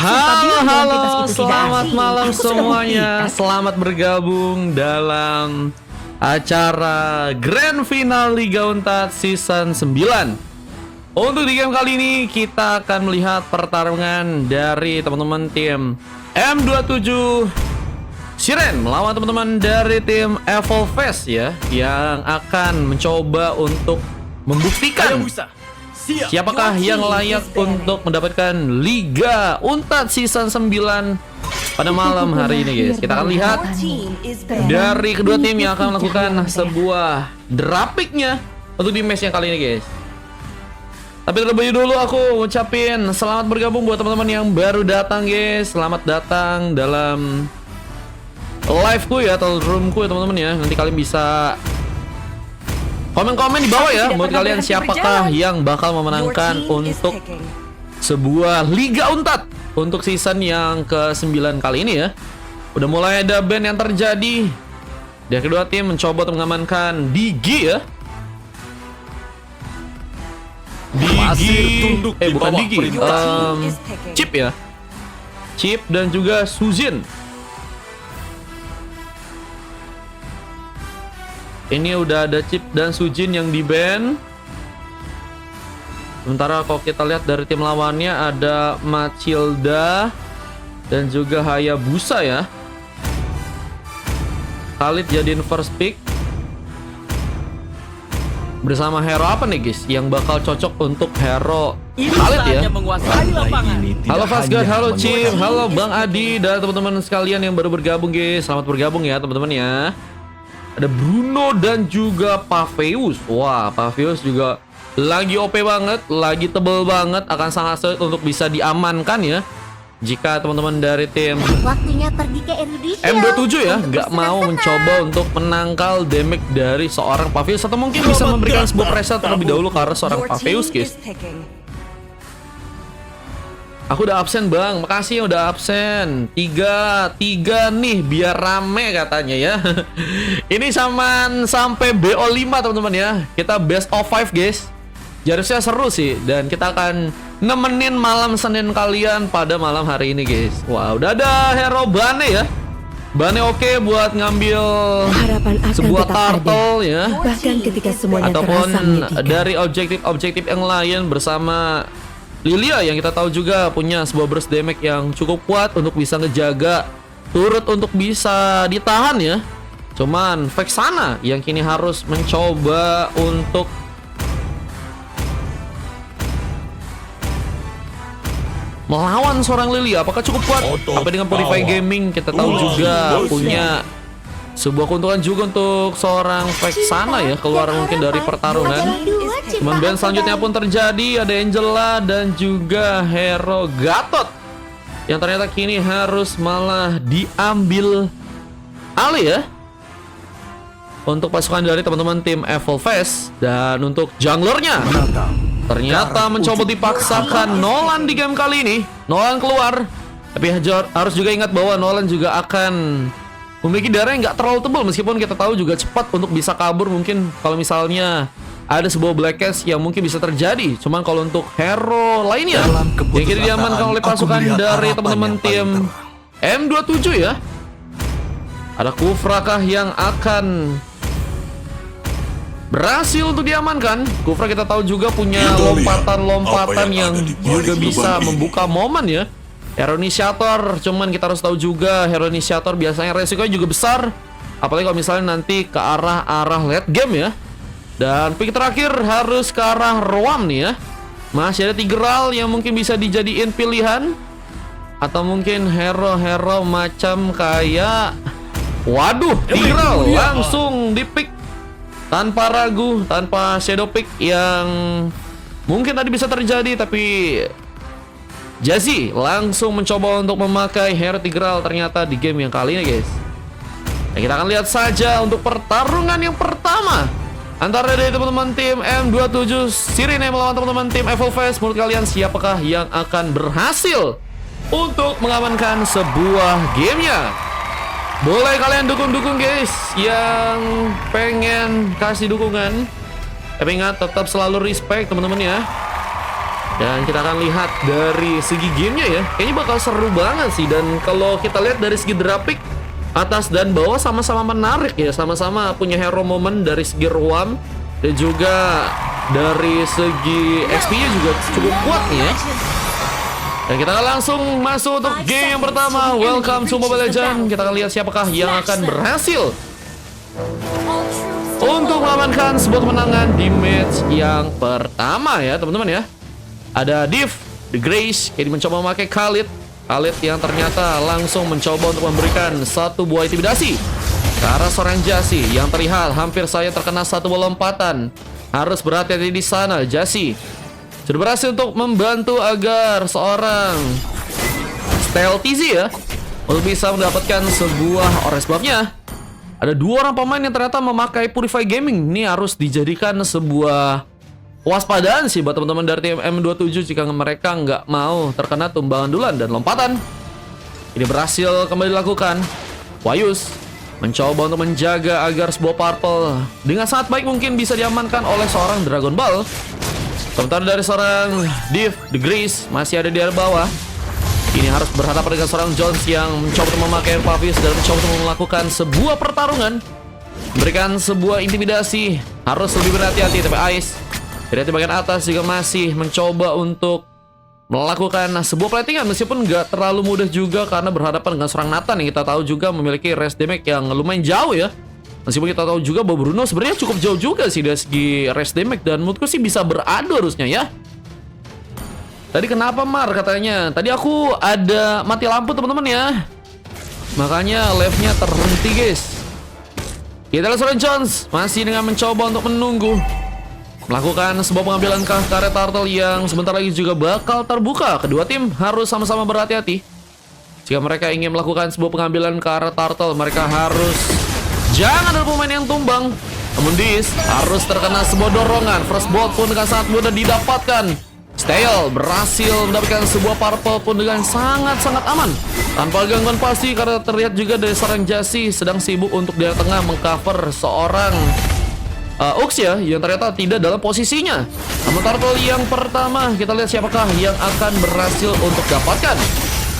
Halo, selamat malam semuanya. Selamat bergabung dalam acara Grand Final Liga Untat Season 9. Untuk di game kali ini kita akan melihat pertarungan dari teman-teman tim M27 Siren melawan teman-teman dari tim Evolfest ya, yang akan mencoba untuk membuktikan siapakah yang layak untuk mendapatkan Liga Untat Season 9 pada malam hari ini guys. Kita akan lihat dari kedua tim yang akan melakukan sebuah drapiknya untuk di match yang kali ini guys. Tapi terlebih dulu aku ngucapin selamat bergabung buat teman-teman yang baru datang guys. Selamat datang dalam live-ku ya, atau room-ku ya teman-teman ya. Nanti kalian bisa komen-komen di bawah ya buat kalian siapakah yang bakal memenangkan untuk sebuah Liga Untat untuk season yang ke-9 kali ini ya. Udah mulai ada band yang terjadi. Dan kedua tim mencoba untuk mengamankan Digi ya. Digi, bukan Digi, Chip ya. Chip dan juga Suzin. Ini udah ada Chip dan Sujin yang di ban. Sementara kalau kita lihat dari tim lawannya ada Matilda dan juga Hayabusa ya. Khalid jadiin first pick bersama hero apa nih guys yang bakal cocok untuk hero Khalid ya. Halo Fasgad, halo Chip, halo Bang Adi dan teman-teman sekalian yang baru bergabung guys. Selamat bergabung ya teman-teman ya. Ada Bruno dan juga Paveus. Wah, Paveus juga lagi OP banget, lagi tebel banget, akan sangat sulit untuk bisa diamankan ya. Jika teman-teman dari tim waktunya pergi ke Indonesia M27 ya nggak mau mencoba untuk menangkal damage dari seorang Paveus, atau mungkin bisa memberikan sebuah preset terlebih dahulu karena seorang Paveus guys. Aku udah absen bang, makasih ya udah absen. Tiga nih biar rame katanya ya. Ini sampai BO5 teman-teman ya. Kita best of 5 guys. Harusnya seru sih. Dan kita akan nemenin malam Senin kalian pada malam hari ini guys. Wah udah ada hero Bane ya. Bane oke buat ngambil sebuah turtle ya. bahkan ketika semuanya ataupun terasa menyedihkan. dari objektif yang lain bersama Lilia yang kita tahu juga punya sebuah burst damage yang cukup kuat untuk bisa ngejaga turret untuk bisa ditahan ya. Cuman Vexana yang kini harus mencoba untuk melawan seorang Lilia. Apakah cukup kuat? Apa dengan Purify Gaming kita tahu juga punya sebuah keuntungan juga untuk seorang Vexana ya, keluar mungkin dari pertarungan. Cuman band selanjutnya pun terjadi, ada Angela dan juga hero Gatot yang ternyata kini harus malah diambil alih ya untuk pasukan dari teman-teman tim Evolfest. Dan untuk junglernya ternyata mencoba dipaksakan Nolan di game kali ini. Nolan keluar, tapi harus juga ingat bahwa Nolan juga akan memiliki darah yang nggak terlalu tebal, meskipun kita tahu juga cepat untuk bisa kabur mungkin kalau misalnya ada sebuah black cast yang mungkin bisa terjadi. Cuman kalau untuk hero lainnya yang kini diamankan oleh pasukan dari teman-teman tim M27 ya, ada Kufra kah yang akan berhasil untuk diamankan. Kufra kita tahu juga punya lompatan-lompatan yang juga bisa membuka momen ya. Hero Initiator, cuman kita harus tahu juga Hero Initiator biasanya resikonya juga besar, apalagi kalau misalnya nanti ke arah late game ya. Dan pick terakhir harus ke arah Roam nih ya. Masih ada Tigreal yang mungkin bisa dijadiin pilihan, atau mungkin hero-hero macam kayak, waduh, Tigreal langsung di pick tanpa ragu, tanpa shadow pick yang mungkin tadi bisa terjadi, tapi Jazzy langsung mencoba untuk memakai hero Tigreal ternyata di game yang kali ini guys. Nah, kita akan lihat saja untuk pertarungan yang pertama antara dari teman-teman tim M27 Sirine melawan teman-teman tim Evolfest. Menurut kalian siapakah yang akan berhasil untuk mengamankan sebuah gamenya? Boleh kalian dukung guys yang pengen kasih dukungan. Tapi ingat tetap selalu respect teman-teman ya. Dan kita akan lihat dari segi gamenya ya, kayaknya bakal seru banget sih. Dan kalau kita lihat dari segi grafik, atas dan bawah sama-sama menarik ya, sama-sama punya hero moment dari segi ruam, dan juga dari segi XP-nya juga cukup kuat nih ya. Dan kita akan langsung masuk untuk game yang pertama. Welcome to Mobile Legends. Kita akan lihat siapakah yang akan berhasil untuk mengamankan sebuah kemenangan di match yang pertama ya teman-teman ya. Ada Div, The Grace, yang mencoba memakai Khalid yang ternyata langsung mencoba untuk memberikan satu buah intimidasi ke arah seorang Jassy yang terlihat hampir saja terkena satu buah lompatan. Harus berhati-hati di sana. Jassy sudah berhasil untuk membantu agar seorang Stealthy ya untuk bisa mendapatkan sebuah orange buff-nya. Ada dua orang pemain yang ternyata memakai Purify Gaming. Ini harus dijadikan sebuah waspadaan sih buat teman-teman dari tim M27 jika mereka nggak mau terkena tumbangan duluan dan lompatan. Ini berhasil kembali dilakukan. Wayus mencoba untuk menjaga agar sebuah purple dengan sangat baik mungkin bisa diamankan oleh seorang Dragon Ball. Sementara dari seorang Div, The Grace masih ada di area bawah. Ini harus berhadapan dengan seorang Jones yang mencoba untuk memakai Pavis dan mencoba untuk melakukan sebuah pertarungan, memberikan sebuah intimidasi. Harus lebih berhati-hati, tapi Ice dari bagian atas juga masih mencoba untuk melakukan sebuah platingan meskipun nggak terlalu mudah juga karena berhadapan dengan seorang Nathan yang kita tahu juga memiliki rest damage yang lumayan jauh ya. Meskipun kita tahu juga bahwa Bruno sebenarnya cukup jauh juga sih dari segi rest damage dan menurutku sih bisa beradu harusnya ya. Tadi kenapa Mar katanya? Tadi aku ada mati lampu teman-teman ya. Makanya live-nya terhenti guys. Kita lihat seorang Jones masih dengan mencoba untuk menunggu melakukan sebuah pengambilan ke karet turtle yang sebentar lagi juga bakal terbuka. Kedua tim harus sama-sama berhati-hati. Jika mereka ingin melakukan sebuah pengambilan ke arah turtle, mereka harus jangan ada pemain yang tumbang. Namun Dis harus terkena sebuah dorongan. First blood pun dengan sangat mudah didapatkan. Stale berhasil mendapatkan sebuah purple pun dengan sangat-sangat aman tanpa gangguan pasti karena terlihat juga dari seorang Jassy sedang sibuk untuk di tengah mengcover seorang Ux ya, yang ternyata tidak dalam posisinya. Namun turtle yang pertama, kita lihat siapakah yang akan berhasil untuk dapatkan.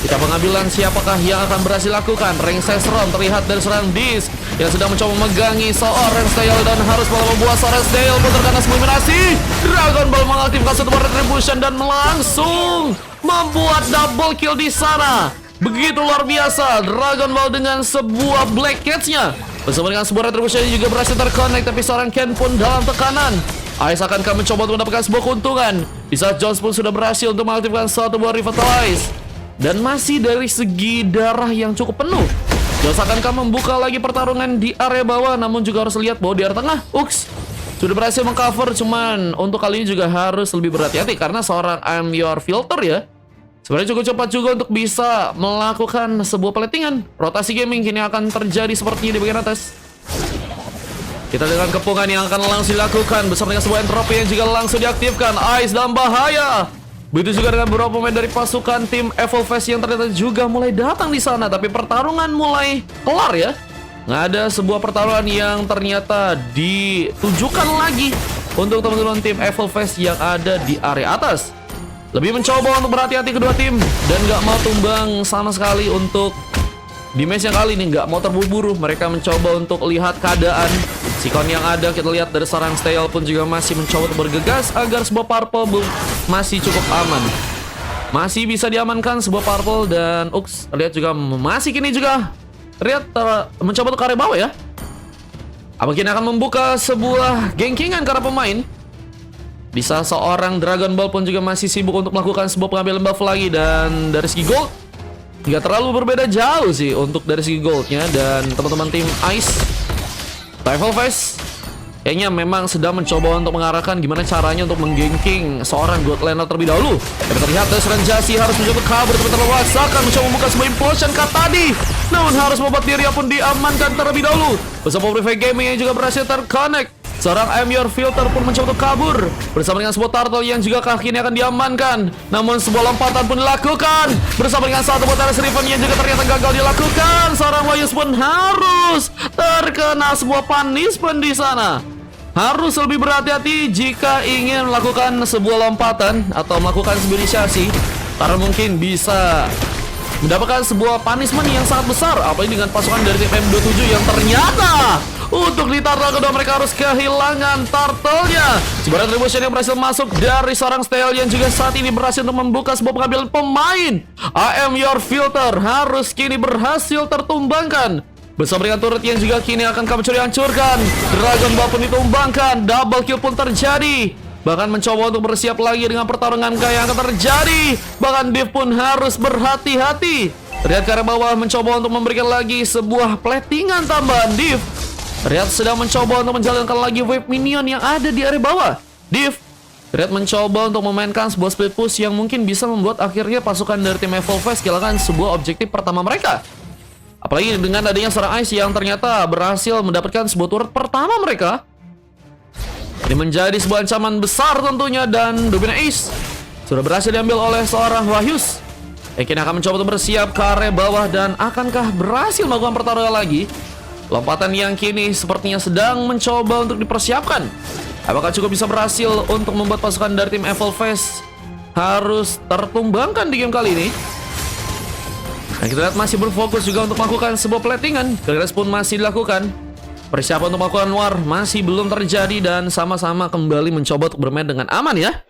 Kita pengambilan siapakah yang akan berhasil lakukan. Ring Sesron terlihat dari seorang Dis yang sedang mencoba memegangi seorang Stale dan harus membuat seorang Stale pun terkena eliminasi. Dragon Ball mengaktifkan satu retribution dan langsung membuat double kill di sana. Begitu luar biasa Dragon Ball dengan sebuah Black Cats-nya. Bersama dengan sebuah retribution juga berhasil terconnect, tapi seorang Ken pun dalam tekanan. Ice akankah mencoba untuk mendapatkan sebuah keuntungan. Di saat Jones pun sudah berhasil untuk mengaktifkan satu buah Revitalize. Dan masih dari segi darah yang cukup penuh. Jones akankah membuka lagi pertarungan di area bawah, namun juga harus lihat bahwa di area tengah Ux sudah berhasil mengcover. Cuman untuk kali ini juga harus lebih berhati-hati karena seorang I'm Your Filter ya sebenarnya cukup cepat juga untuk bisa melakukan sebuah platingan. Rotasi gaming kini akan terjadi sepertinya di bagian atas. Kita dengan kepungan yang akan langsung dilakukan bersama dengan sebuah entropi yang juga langsung diaktifkan. Ice dalam bahaya. Begitu juga dengan beberapa pemain dari pasukan tim Evolve yang ternyata juga mulai datang di sana. Tapi pertarungan mulai kelar ya. Nggak ada sebuah pertarungan yang ternyata ditujukan lagi untuk teman-teman tim Evolve yang ada di area atas. Lebih mencoba untuk berhati-hati kedua tim dan nggak mau tumbang sama sekali untuk di match yang kali ini. Nggak mau terburu-buru. Mereka mencoba untuk lihat keadaan sikon yang ada. Kita lihat dari seorang Stale pun juga masih mencoba untuk bergegas agar sebuah purple masih cukup aman. Masih bisa diamankan sebuah purple dan Ux terlihat juga masih kini juga terlihat mencoba untuk area bawah ya. Apa kini akan membuka sebuah gengkingan karena pemain. Bisa seorang Dragon Ball pun juga masih sibuk untuk melakukan sebuah pengambilan buff lagi. Dan dari segi gold nggak terlalu berbeda jauh sih untuk dari segi goldnya. Dan teman-teman tim Ice Rival Face kayaknya memang sedang mencoba untuk mengarahkan gimana caranya untuk menggengking seorang God Laner terlebih dahulu. Tapi terlihat dari seorang Jassy harus mencoba kabur tapi terlaksakan mencoba membuka sebuah implosion cut tadi. Namun harus membuat diri pun diamankan terlebih dahulu. Bersama Purify Gaming yang juga berhasil terconnect. Seorang I'm Your Filter pun mencoba untuk kabur bersama dengan sebuah turtle yang juga kakinya akan diamankan. Namun sebuah lompatan pun dilakukan bersama dengan satu buah Terrace Riven yang juga ternyata gagal dilakukan. Seorang Wayus pun harus terkena sebuah punishment di sana. harus lebih berhati-hati jika ingin melakukan sebuah lompatan atau melakukan sebuah inisiasi, karena mungkin bisa mendapatkan sebuah punishment yang sangat besar, apalagi dengan pasukan dari tim M27 yang ternyata untuk di turtle kedua mereka harus kehilangan turtle-nya. Sebuah retribution yang berhasil masuk dari seorang Stallion juga saat ini berhasil untuk membuka sebuah pengambilan pemain. I am your filter harus kini berhasil tertumbangkan bersama dengan turret yang juga kini akan kami curi hancurkan. Dragon Ball pun ditumbangkan, double kill pun terjadi. Bahkan mencoba untuk bersiap lagi dengan pertarungan yang akan terjadi. Bahkan Div pun harus berhati-hati. Terlihat ke arah bawah mencoba untuk memberikan lagi sebuah platingan tambahan. Div terlihat sedang mencoba untuk menjalankan lagi wave minion yang ada di area bawah. Div terlihat mencoba untuk memainkan sebuah split push yang mungkin bisa membuat akhirnya pasukan dari tim Evolve kehilangan sebuah objektif pertama mereka. Apalagi dengan adanya seorang Ice yang ternyata berhasil mendapatkan sebuah turret pertama mereka. Ini menjadi sebuah ancaman besar tentunya, dan Domina Ace sudah berhasil diambil oleh seorang Wahyus. Kini akan mencoba untuk bersiap ke area bawah, dan akankah berhasil melakukan pertarungan lagi? Lompatan yang kini sepertinya sedang mencoba untuk dipersiapkan. Apakah cukup bisa berhasil untuk membuat pasukan dari tim Evolve harus tertumbangkan di game kali ini? Nah, kita lihat masih berfokus juga untuk melakukan sebuah platingan. Progress pun masih dilakukan. Persiapan untuk melakukan war masih belum terjadi, dan sama-sama kembali mencoba untuk bermain dengan aman ya.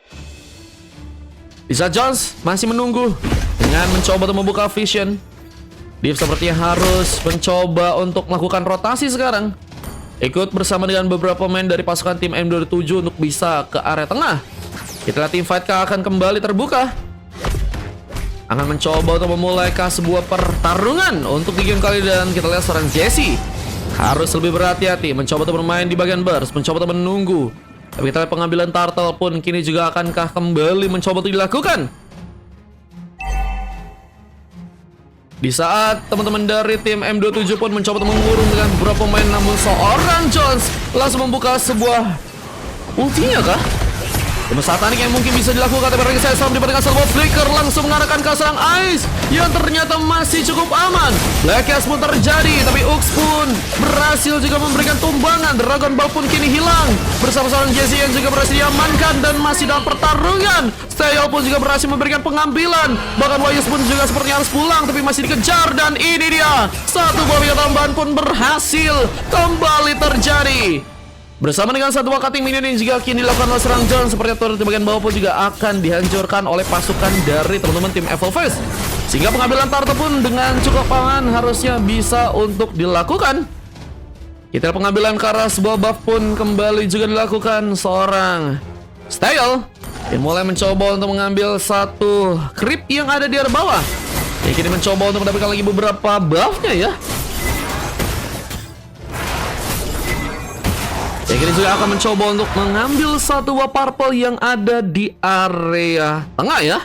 Lisa Jones masih menunggu dengan mencoba untuk membuka vision. Div sepertinya harus mencoba untuk melakukan rotasi sekarang. Ikut bersama dengan beberapa pemain dari pasukan tim M27 untuk bisa ke area tengah. Kita lihat tim fight akan kembali terbuka. Akan mencoba untuk memulai sebuah pertarungan untuk di game kali, dan kita lihat seorang Jesse harus lebih berhati-hati, mencoba untuk bermain di bagian burst, mencoba untuk menunggu. Tapi kita lihat pengambilan turtle pun kini juga akankah kembali mencoba untuk dilakukan. Di saat teman-teman dari tim M27 pun mencoba untuk mengurung dengan beberapa pemain, namun seorang Jones langsung membuka sebuah ultinya kah? Saat tanik yang mungkin bisa dilakukan, tapi mereka saya sama dibandingkan sebuah flicker langsung mengarahkan ke serang Ice yang ternyata masih cukup aman. Blackass pun terjadi, tapi Ux pun berhasil juga memberikan tumbangan. Dragon Ball pun kini hilang bersama seorang Jesse yang juga berhasil diamankan dan masih dalam pertarungan. Steel pun juga berhasil memberikan pengambilan. Bahkan Wayus pun juga sepertinya harus pulang, tapi masih dikejar, dan ini dia satu buah tambahan pun berhasil kembali terjadi. Bersama dengan satu buah cutting minion yang juga kini dilakukan oleh serang John, seperti turret di bagian bawah pun juga akan dihancurkan oleh pasukan dari teman-teman tim Evolve. Sehingga pengambilan turret pun dengan cukup aman harusnya bisa untuk dilakukan. Kita pengambilan ke arah sebuah buff pun kembali juga dilakukan. Seorang Style yang mulai mencoba untuk mengambil satu creep yang ada di area bawah. Kini mencoba untuk mendapatkan lagi beberapa buffnya ya. Kini juga akan mencoba untuk mengambil satu buah purple yang ada di area tengah ya.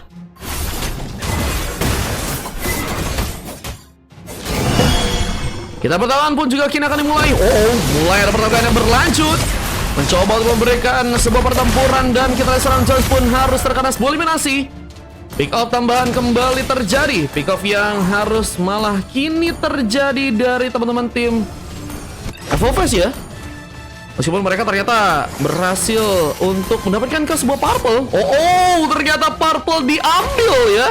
Kita pertarungan pun juga kini akan dimulai. Mulai ada pertarungan yang berlanjut. Mencoba untuk memberikan sebuah pertempuran, dan kita lihat serang Jones pun harus terkena sebuah eliminasi. Pick off tambahan kembali terjadi. Pick off yang harus malah kini terjadi dari teman-teman tim Evolve ya. Meskipun mereka ternyata berhasil untuk mendapatkan ke sebuah purple. Ternyata purple diambil ya.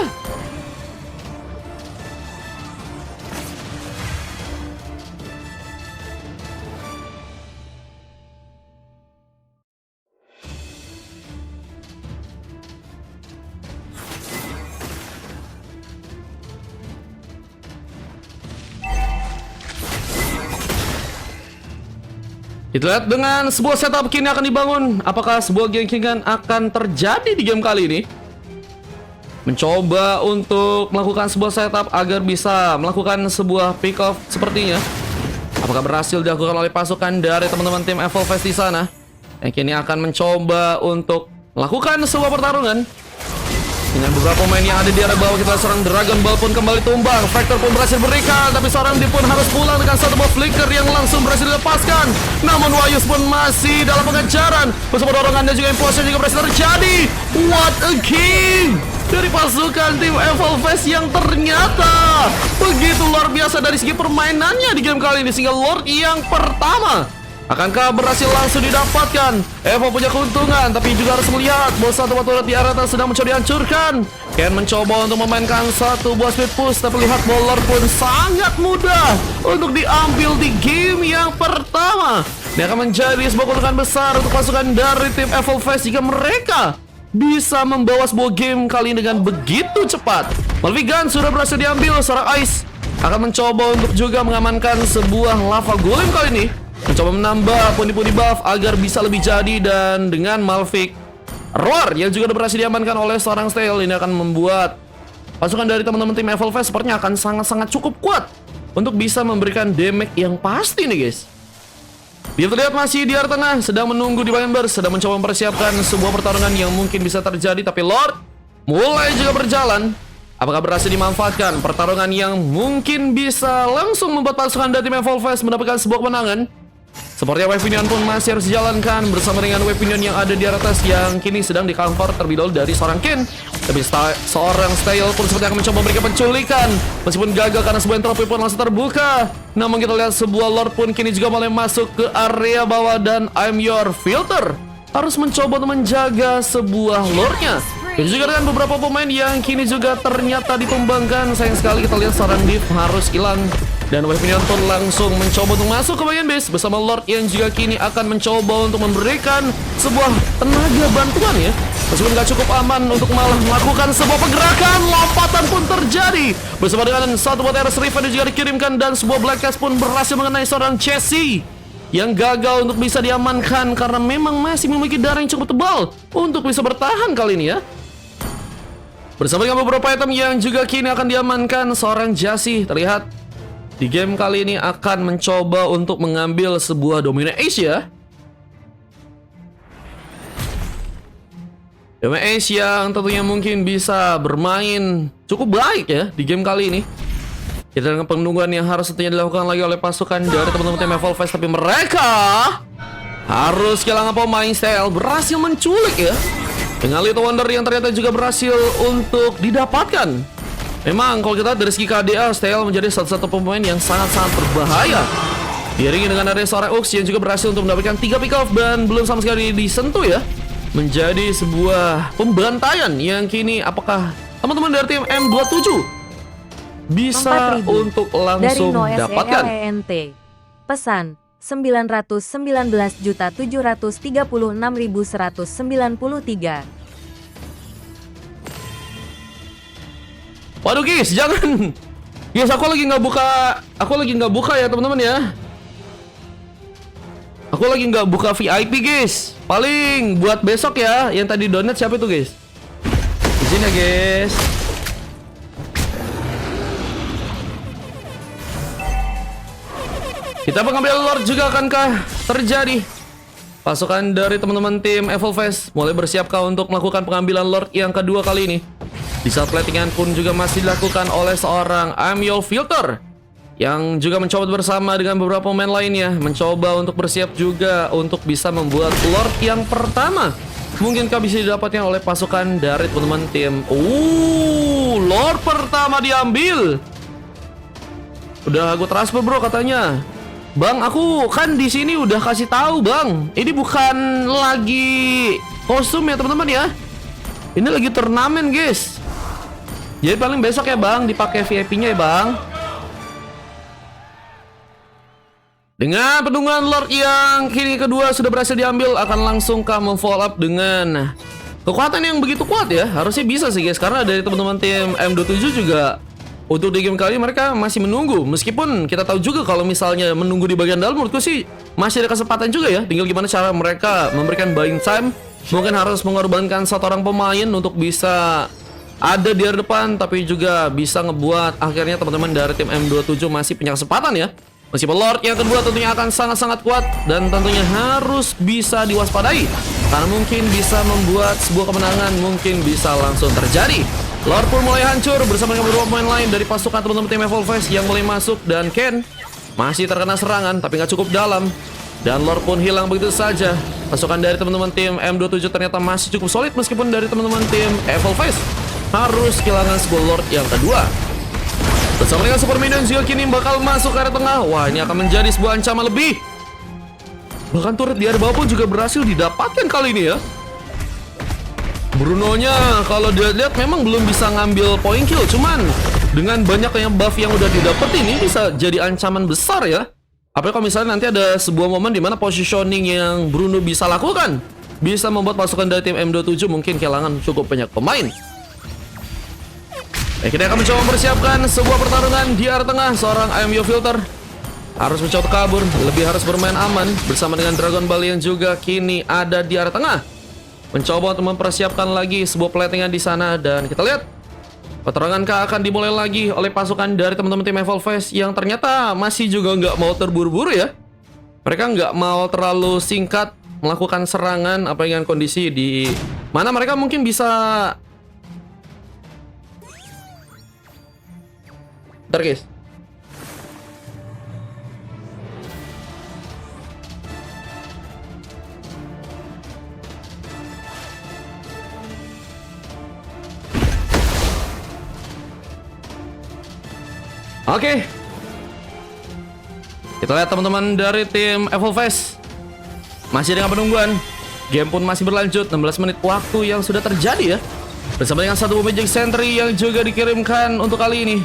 Kita lihat dengan sebuah setup kini akan dibangun. Apakah sebuah gankingan akan terjadi di game kali ini? Mencoba untuk melakukan sebuah setup agar bisa melakukan sebuah pick off sepertinya. Apakah berhasil dilakukan oleh pasukan dari teman-teman tim Evolve di sana? Yang kini akan mencoba untuk melakukan sebuah pertarungan. Dengan beberapa pemain yang ada di area bawah, kita serang Dragon Ball pun kembali tumbang. Factor pun berhasil berikan, tapi seorang Deep pun harus pulang dengan satu buah flicker yang langsung berhasil dilepaskan. Namun Wayus pun masih dalam pengejaran. Bersama dorongan dan juga impulsnya juga berhasil terjadi. What a king dari pasukan tim Evolve yang ternyata begitu luar biasa dari segi permainannya di game kali ini. Sehingga Lord yang pertama Akankah berhasil langsung didapatkan? Evo punya keuntungan, tapi juga harus melihat bahwa satu turret di area atas sedang mencoba dihancurkan. Ken mencoba untuk memainkan satu buah speed push, tapi lihat Lord pun sangat mudah untuk diambil di game yang pertama. Ini akan menjadi sebuah keuntungan besar untuk pasukan dari tim Evolve jika mereka bisa membawa sebuah game kali ini dengan begitu cepat. Malvigan sudah berhasil diambil, seorang Ice akan mencoba untuk juga mengamankan sebuah lava golem kali ini. Mencoba menambah pundi-pundi buff agar bisa lebih jadi, dan dengan Malphite Roar yang juga berhasil diamankan oleh seorang Stale, ini akan membuat pasukan dari teman-teman tim Evolve sepertinya akan sangat-sangat cukup kuat untuk bisa memberikan damage yang pasti nih guys. Dia terlihat masih di area tengah, sedang menunggu di bagian bar, sedang mencoba mempersiapkan sebuah pertarungan yang mungkin bisa terjadi, tapi Lord mulai juga berjalan. Apakah berhasil dimanfaatkan pertarungan yang mungkin bisa langsung membuat pasukan dari tim Evolve mendapatkan sebuah kemenangan? Sepertinya Wave Union pun masih harus dijalankan bersama dengan Wave Union yang ada di atas yang kini sedang di-counter terlebih dahulu dari seorang Ken. Tapi seorang Stale pun seperti akan mencoba memberikan penculikan, meskipun gagal karena sebuah entropi pun langsung terbuka. Namun kita lihat sebuah Lord pun kini juga mulai masuk ke area bawah, dan I'm Your Filter harus mencoba untuk menjaga sebuah Lordnya. Dan juga dengan beberapa pemain yang kini juga ternyata ditumbangkan. Sayang sekali kita lihat seorang Div harus hilang, dan Wave Minion pun langsung mencoba untuk masuk ke bagian base bersama Lord yang juga kini akan mencoba untuk memberikan sebuah tenaga bantuan ya. Meskipun gak cukup aman untuk malah melakukan sebuah pergerakan, lompatan pun terjadi bersama dengan satu buat RS Riven juga dikirimkan, dan sebuah Black Cast pun berhasil mengenai seorang Chessie yang gagal untuk bisa diamankan karena memang masih memiliki darah yang cukup tebal untuk bisa bertahan kali ini ya. Bersama dengan beberapa item yang juga kini akan diamankan, seorang Jassy terlihat di game kali ini akan mencoba untuk mengambil sebuah Domino Ace ya. Domino Ace yang tentunya mungkin bisa bermain cukup baik ya di game kali ini. Kita dengan penungguan yang harus tentunya dilakukan lagi oleh pasukan dari teman-teman tim Evolve, tapi mereka harus kehilangan pemain. Stale berhasil menculik ya, dengan Little Wonder yang ternyata juga berhasil untuk didapatkan. Memang kalau kita dari segi KDA, Stale menjadi satu-satu pemain yang sangat-sangat berbahaya. Diiringi dengan ada seorang Ux yang juga berhasil untuk mendapatkan 3 pick off dan belum sama sekali disentuh ya. Menjadi sebuah pembantaian yang kini apakah teman-teman dari tim M27 bisa untuk langsung dapatkan. Pesan 919.736.193. Waduh guys, jangan. Guys, aku lagi nggak buka ya teman-teman ya. Aku lagi nggak buka VIP guys. Paling buat besok ya. Yang tadi donat siapa itu guys? Izin ya guys. Kita pengambilan Lord juga akankah terjadi? Pasukan dari teman-teman tim Evolve mulai bersiapkah untuk melakukan pengambilan Lord yang kedua kali ini. Di saat platingan pun juga masih dilakukan oleh seorang I'm Your Filter yang juga mencoba bersama dengan beberapa pemain lainnya, mencoba untuk bersiap juga untuk bisa membuat Lord yang pertama. Mungkinkah bisa didapatkan oleh pasukan dari teman-teman tim. Lord pertama diambil. Udah gue transfer bro katanya. Bang, aku kan di sini udah kasih tahu bang. Ini bukan lagi kostum ya teman-teman ya. Ini lagi turnamen guys. Jadi paling besok ya bang dipakai VIP-nya ya bang. Dengan penungguan Lord yang kini kedua sudah berhasil diambil, akan langsungkah memfollow up dengan kekuatan yang begitu kuat ya? Harusnya bisa sih guys, karena dari teman-teman tim M27 juga untuk di game kali mereka masih menunggu. Meskipun kita tahu juga kalau misalnya menunggu di bagian dalam, menurutku sih masih ada kesempatan juga ya. Tinggal gimana cara mereka memberikan buying time. Mungkin harus mengorbankan satu orang pemain untuk bisa ada di area depan, tapi juga bisa ngebuat akhirnya teman-teman dari tim M27 masih punya kesempatan ya. Meskipun Lord yang kedua tentunya akan sangat-sangat kuat dan tentunya harus bisa diwaspadai, karena mungkin bisa membuat sebuah kemenangan mungkin bisa langsung terjadi. Lord pun mulai hancur bersama dengan beberapa pemain lain dari pasukan teman-teman tim Evolve yang mulai masuk, dan Ken masih terkena serangan tapi nggak cukup dalam, dan Lord pun hilang begitu saja. Pasukan dari teman-teman tim M27 ternyata masih cukup solid meskipun dari teman-teman tim Evolve harus kehilangan sebuah Lord yang kedua. Bersama dengan Super Minion juga kini bakal masuk ke area tengah. Wah, ini akan menjadi sebuah ancaman lebih. Bahkan turret di area bawah pun juga berhasil didapatkan kali ini ya. Brunonya kalau dilihat memang belum bisa ngambil point kill, cuman dengan banyaknya buff yang udah didapetin ini bisa jadi ancaman besar ya. Apalagi kalau misalnya nanti ada sebuah momen di mana positioning yang Bruno bisa lakukan bisa membuat pasukan dari tim M27 mungkin kehilangan cukup banyak pemain. Kita akan mencoba mempersiapkan sebuah pertarungan di area tengah. Seorang IMU Filter harus mencoba kabur, lebih harus bermain aman bersama dengan Dragon Ball yang juga kini ada di area tengah. Mencoba untuk mempersiapkan lagi sebuah platingan di sana dan kita lihat pertarungan akan dimulai lagi oleh pasukan dari teman-teman tim Evolve yang ternyata masih juga nggak mau terburu-buru ya. Mereka nggak mau terlalu singkat melakukan serangan apa dengan kondisi di mana mereka mungkin bisa. Bentar guys. Oke. Kita lihat teman-teman dari tim Evolve masih dengan penungguan. Game pun masih berlanjut. 16 menit waktu yang sudah terjadi ya. Bersama dengan satu Magic Sentry yang juga dikirimkan untuk kali ini.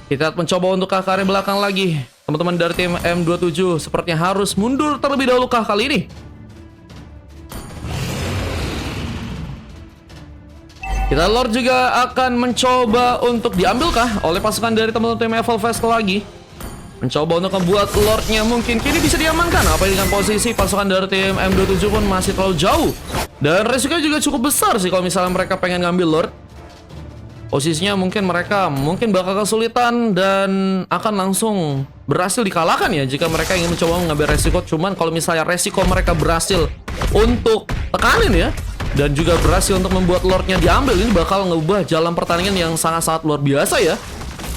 Kita mencoba untuk ke area belakang lagi. Teman-teman dari tim M27 sepertinya harus mundur terlebih dahulu kali ini. Kita Lord juga akan mencoba untuk diambilkah oleh pasukan dari teman-teman tim Evolve lagi. Mencoba untuk membuat Lordnya mungkin kini bisa diamankan. Apa dengan posisi pasukan dari tim M27 pun masih terlalu jauh. Dan resikonya juga cukup besar sih kalau misalnya mereka pengen ngambil Lord. Posisinya mungkin mereka bakal kesulitan dan akan langsung berhasil dikalahkan ya jika mereka ingin mencoba mengambil resiko. Cuman kalau misalnya resiko mereka berhasil untuk tekanin ya dan juga berhasil untuk membuat Lordnya diambil, ini bakal ngubah jalan pertandingan yang sangat-sangat luar biasa ya.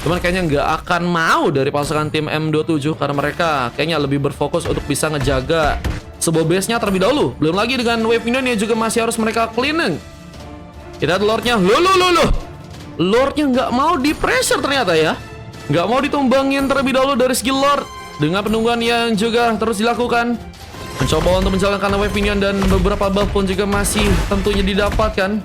Cuman kayaknya nggak akan mau dari pasukan tim M27 karena mereka kayaknya lebih berfokus untuk bisa ngejaga sebuah base-nya terlebih dahulu. Belum lagi dengan wave minion yang juga masih harus mereka cleaning. Kita lihat Lordnya, Lordnya nggak mau di pressure ternyata ya. Nggak mau ditumbangin terlebih dahulu dari skill Lord. Dengan penungguan yang juga terus dilakukan. Mencoba untuk menjalankan wave minion dan beberapa buff pun juga masih tentunya didapatkan.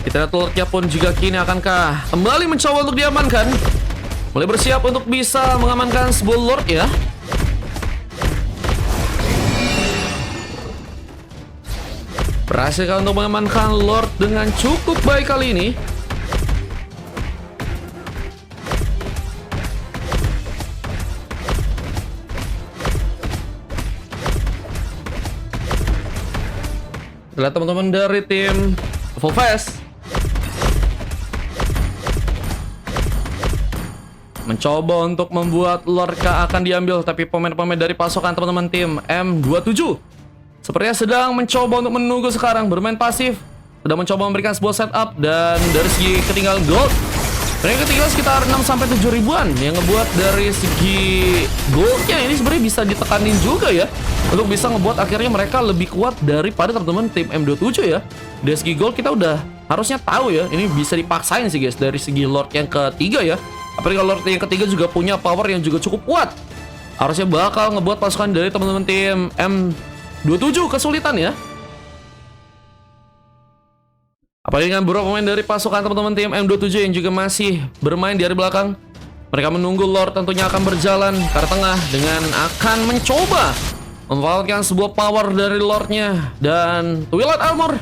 Kita lihat Lordnya pun juga kini akankah kembali mencoba untuk diamankan. Mulai bersiap untuk bisa mengamankan sebuah Lord ya. Berhasil untuk mengamankan Lord dengan cukup baik kali ini. Lihat teman-teman dari tim Evolve mencoba untuk membuat Lord akan diambil, tapi pemain-pemain dari pasukan teman-teman tim M27 sepertinya sedang mencoba untuk menunggu sekarang, bermain pasif, sedang mencoba memberikan sebuah setup. Dan dari segi ketinggalan gold, mereka ketinggalan sekitar 6-7 ribuan, yang ngebuat dari segi goldnya ini sebenarnya bisa ditekanin juga ya, untuk bisa ngebuat akhirnya mereka lebih kuat daripada teman-teman tim M27 ya. Dari segi gold kita udah harusnya tahu ya, ini bisa dipaksain sih guys dari segi Lord yang ketiga ya. Apalagi kalau Lord yang ketiga juga punya power yang juga cukup kuat, harusnya bakal ngebuat pasukan dari teman-teman tim M27 kesulitan ya. Apalagi dengan beberapa pemain dari pasukan teman-teman tim M27 yang juga masih bermain di area belakang. Mereka menunggu Lord tentunya akan berjalan ke arah tengah dengan akan mencoba memanfaatkan sebuah power dari Lordnya. Dan Twilight Armor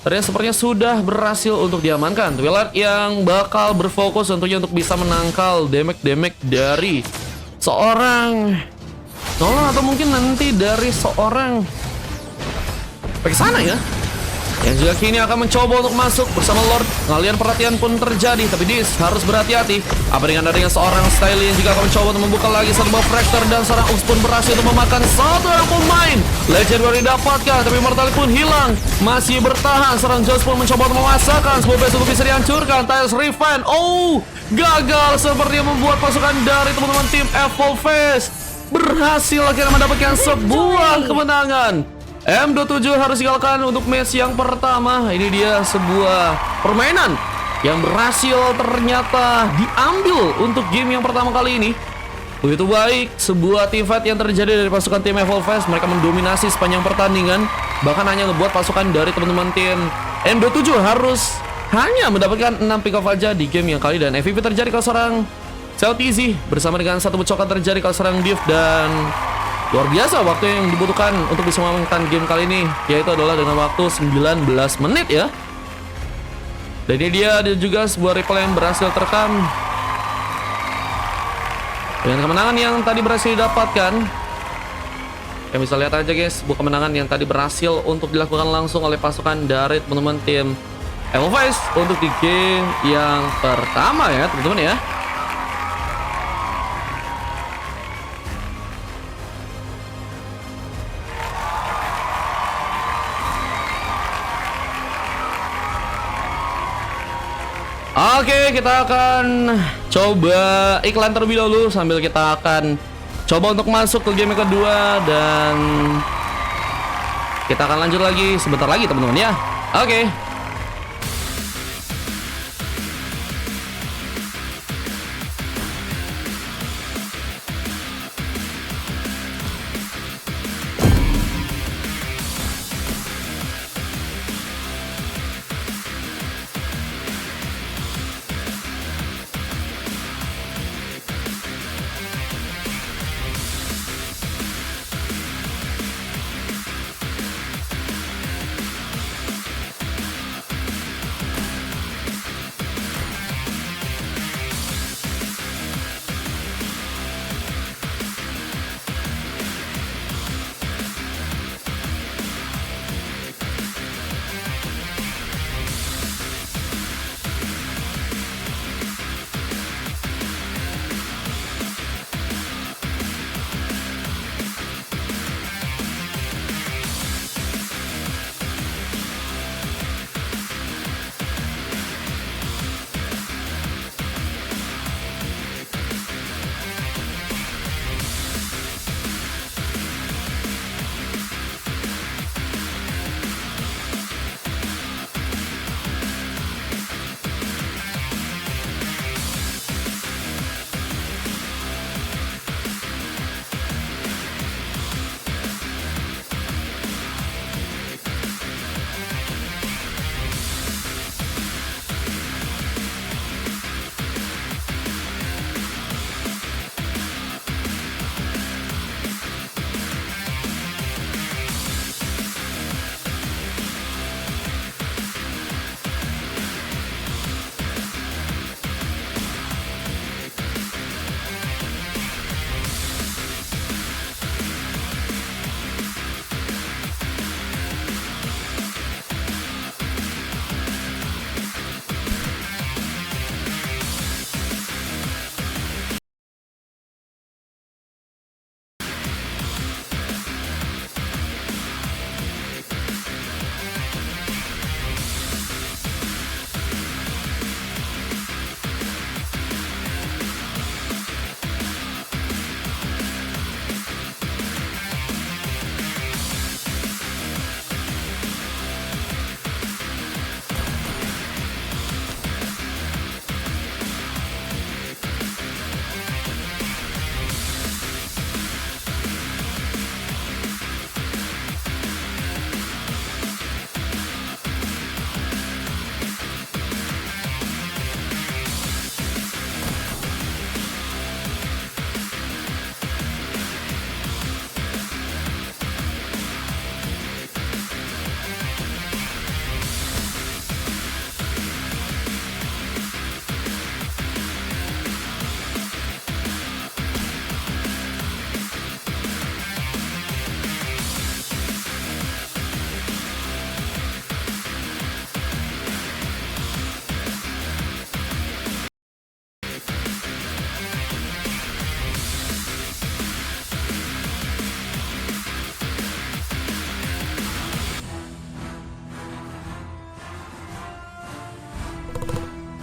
ternyata sepertinya sudah berhasil untuk diamankan. Twilight yang bakal berfokus tentunya untuk bisa menangkal damage dari seorang Nolan atau mungkin nanti dari seorang pakai sana ya, yang juga kini akan mencoba untuk masuk bersama Lord. Ngalian perhatian pun terjadi, tapi Dis harus berhati-hati. Apa dengan adanya seorang Styly yang juga akan mencoba untuk membuka lagi satu buff Fractor, dan seorang Ux pun berhasil untuk memakan satu orang pemain. Legend baru didapatkan, tapi Mortali pun hilang. Masih bertahan, seorang Jones pun mencoba untuk memasakkan sebuah base untuk bisa dihancurkan. Tiles Revenge, gagal sepertinya membuat pasukan dari teman-teman tim Evolve berhasil akhirnya mendapatkan sebuah kemenangan. M27 harus dikalahkan untuk match yang pertama. Ini dia sebuah permainan yang berhasil ternyata diambil untuk game yang pertama kali ini. Begitu baik, sebuah team fight yang terjadi dari pasukan tim Evolves. Mereka mendominasi sepanjang pertandingan, bahkan hanya ngebuat pasukan dari teman-teman tim MB7 harus hanya mendapatkan 6 pick off aja di game yang kali. Dan MVP terjadi kalau seorang Celtizi bersama dengan satu pecokan terjadi kalau seorang Div. Dan luar biasa waktu yang dibutuhkan untuk bisa memenangkan game kali ini, yaitu adalah dengan waktu 19 menit ya. Dan ini dia ada juga sebuah replay yang berhasil terekam dengan kemenangan yang tadi berhasil didapatkan. Kalian bisa lihat aja guys, sebuah kemenangan yang tadi berhasil untuk dilakukan langsung oleh pasukan dari teman-teman tim Evolves untuk di game yang pertama ya teman-teman ya. Oke, kita akan coba iklan terlebih dahulu sambil kita akan coba untuk masuk ke game yang kedua. Dan kita akan lanjut lagi sebentar lagi teman-teman ya. Oke.